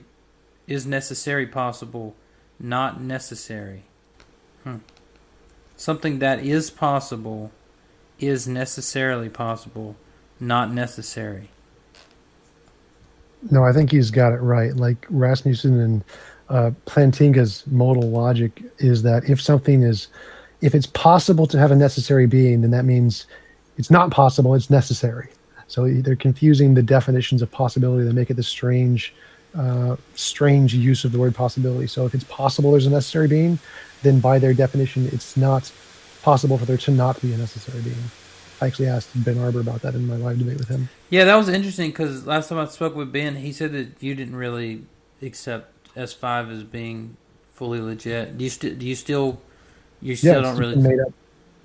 possible, not necessary. Something that is possible is necessarily possible, not necessary. No, I think he's got it right. Like Rasmussen and Plantinga's modal logic is that if it's possible to have a necessary being, then that means it's not possible, it's necessary. So they're confusing the definitions of possibility. They make it this strange use of the word possibility. So if it's possible there's a necessary being, then by their definition, it's not possible for there to not be a necessary being. I actually asked Ben Arbor about that in my live debate with him. Yeah, that was interesting because last time I spoke with Ben, he said that you didn't really accept S5 as being fully legit. You still don't really made up.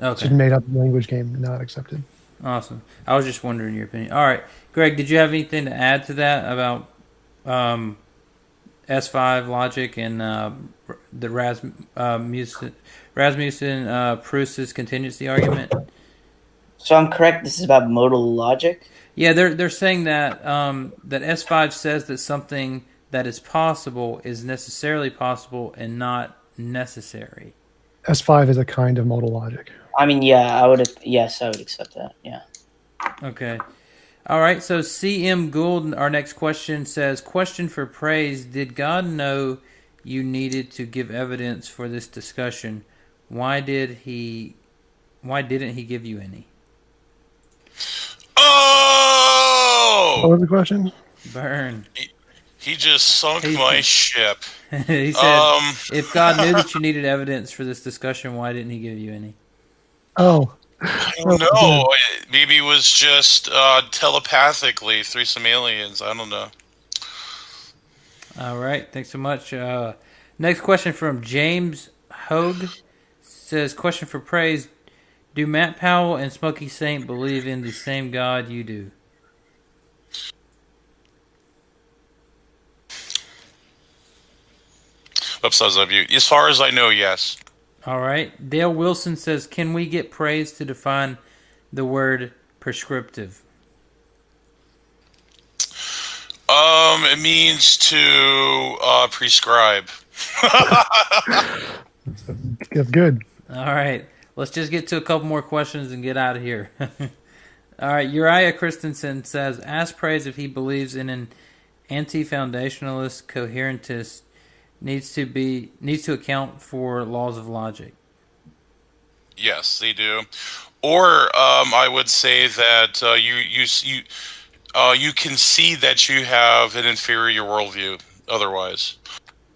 Okay. It's just made up language game, not accepted. Awesome. I was just wondering your opinion. All right, Greg, did you have anything to add to that about S5 logic and the Rasmussen Proust's contingency argument? So I'm correct. This is about modal logic. Yeah, they're saying that that S5 says that something that is possible is necessarily possible and not necessary. S5 is a kind of modal logic. I mean, yeah, I would accept that. Yeah. Okay. All right. So C.M. Gould, our next question says, question for praise. Did God know you needed to give evidence for this discussion? Why didn't he give you any? Oh! What was the question? Burn. He just sunk my ship. He said, if God knew that you needed evidence for this discussion, why didn't he give you any? Oh. I don't know. Maybe it was just telepathically through some aliens. I don't know. All right. Thanks so much. Next question from James Hogue. Says, question for praise. Do Matt Powell and Smokey Saint believe in the same God you do? Oops, I was on mute. As far as I know, yes. All right. Dale Wilson says, can we get praise to define the word prescriptive? It means to prescribe. That's good. All right. Let's just get to a couple more questions and get out of here. All right. Uriah Christensen says, ask praise if he believes in an anti-foundationalist coherentist needs to account for laws of logic. Yes, they do. Or I would say that you can see that you have an inferior worldview. Otherwise,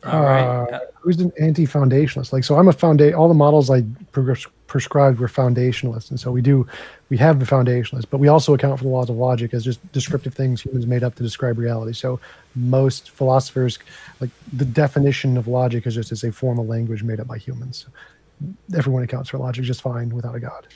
all right. Who's an anti-foundationalist? Like, so I'm all the models I prescribed were foundationalists, and so we have the foundationalists, but we also account for the laws of logic as just descriptive things humans made up to describe reality. So most philosophers, like, the definition of logic is just as a formal language made up by humans. Everyone accounts for logic just fine without a god.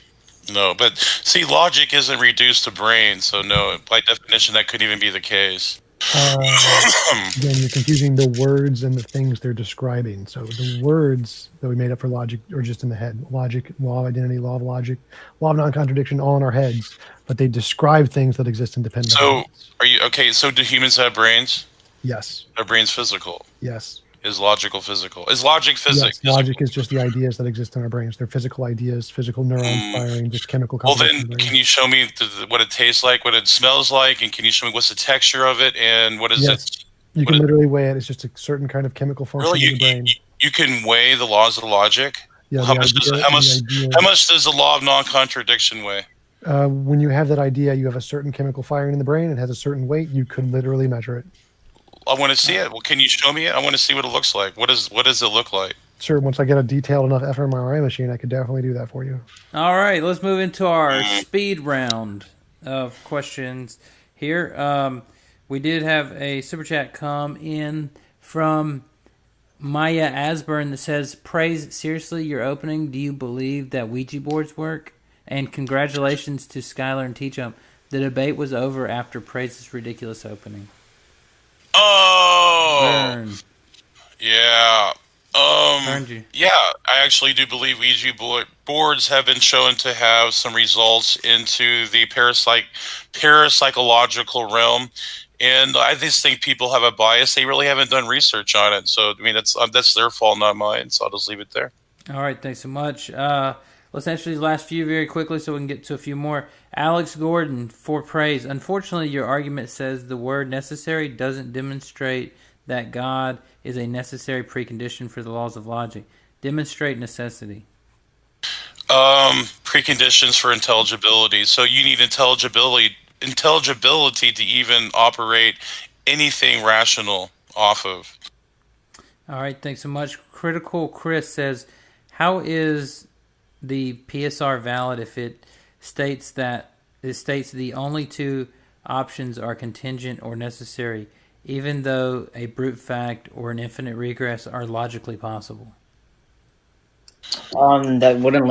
No, but see, logic isn't reduced to brain, so no, by definition, that couldn't even be the case. Again, you're confusing the words and the things they're describing. So the words that we made up for logic are just in the head. Logic, law of identity, law of logic, law of non-contradiction, all in our heads. But they describe things that exist independently. So, are you okay? So, do humans have brains? Yes. Are brains physical? Yes. Is logical physical? Is logic physics? Yes, logic is just the ideas that exist in our brains. They're physical ideas, physical neurons firing, just chemical. Well, then, can you show me what it tastes like, what it smells like, and can you show me what's the texture of it, and what is it? You can literally weigh it. It's just a certain kind of chemical function in the brain. You can weigh the laws of logic? Yeah. How much does the law of non-contradiction weigh? When you have that idea, you have a certain chemical firing in the brain. It has a certain weight. You could literally measure it. I want to see it. Well, can you show me it? I want to see what it looks like. What does it look like? sure, once I get a detailed enough fMRI machine, I could definitely do that for you. All right, let's move into our speed round of questions here. We did have a super chat come in from Maya Asburn that says, "Praise, seriously, your opening. Do you believe that Ouija boards work? And congratulations to Skylar and TJump. The debate was over after Praise's ridiculous opening." Oh, Burn. yeah. Burned you. Yeah, I actually do believe Ouija boards have been shown to have some results into the parapsychological realm, and I just think people have a bias. They really haven't done research on it, so I mean that's their fault, not mine. So I'll just leave it there. All right, thanks so much. Let's answer these last few very quickly so we can get to a few more. Alex Gordon, for praise. Unfortunately, your argument says the word necessary doesn't demonstrate that God is a necessary precondition for the laws of logic. Demonstrate necessity. Preconditions for intelligibility. So you need intelligibility to even operate anything rational off of. All right, thanks so much. Critical Chris says, how is the PSR valid if it states the only two options are contingent or necessary, even though a brute fact or an infinite regress are logically possible? That wouldn't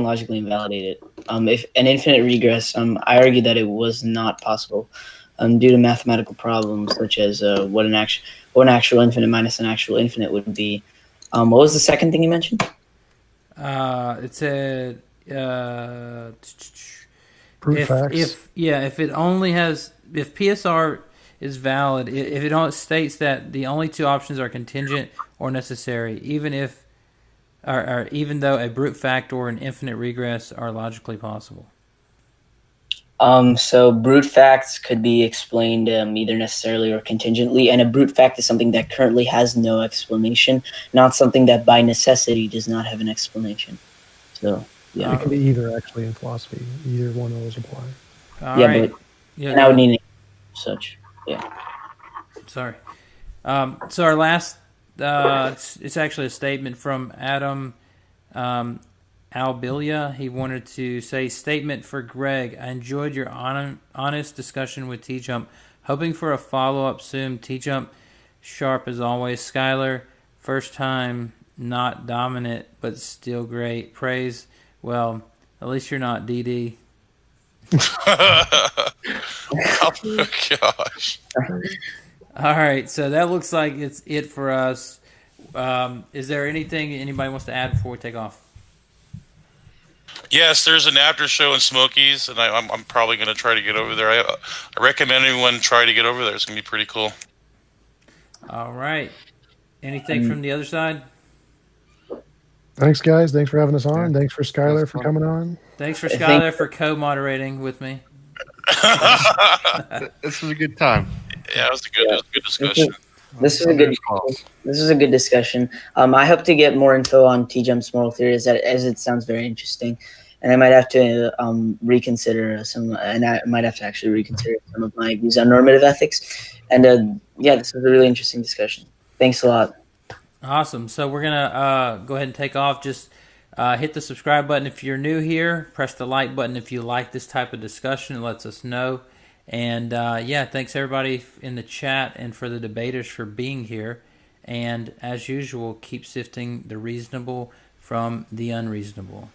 logically invalidate it. If an infinite regress, I argue that it was not possible, due to mathematical problems such as what an actual infinite minus an actual infinite would be. What was the second thing you mentioned? It said Brute facts. if it only has, if PSR is valid, if it only states that the only two options are contingent or necessary, even though a brute fact or an infinite regress are logically possible. So brute facts could be explained either necessarily or contingently, and a brute fact is something that currently has no explanation, not something that by necessity does not have an explanation. So yeah, It can be either actually in philosophy. Either one always apply. All yeah, right. but Yeah, and I would need an such. Yeah. Sorry. So our last, it's actually a statement from Adam Albilia. He wanted to say, statement for Greg. I enjoyed your honest discussion with TJump. Hoping for a follow-up soon. TJump, sharp as always. Skylar, first time, not dominant, but still great. Praise. Well, at least you're not DD. Oh gosh. All right, so that looks like it's it for us. Is there anything anybody wants to add before we take off? Yes, there's an after show in Smokies, and I'm probably going to try to get over there. I recommend anyone try to get over there. It's going to be pretty cool. All right. Anything from the other side? Thanks, guys. Thanks for having us on. Thanks for Skylar for coming on. Thanks for Skylar for co-moderating with me. This was a good time. Yeah, it was a good discussion. This is a good discussion. I hope to get more info on TJump's moral theory, as it sounds very interesting, and I might have to reconsider some of my views on normative ethics. And yeah, this was a really interesting discussion. Thanks a lot. Awesome. So we're gonna go ahead and take off. Just hit the subscribe button if you're new here. Press the like button if you like this type of discussion. It lets us know. And yeah, thanks everybody in the chat and for the debaters for being here. And as usual, keep sifting the reasonable from the unreasonable.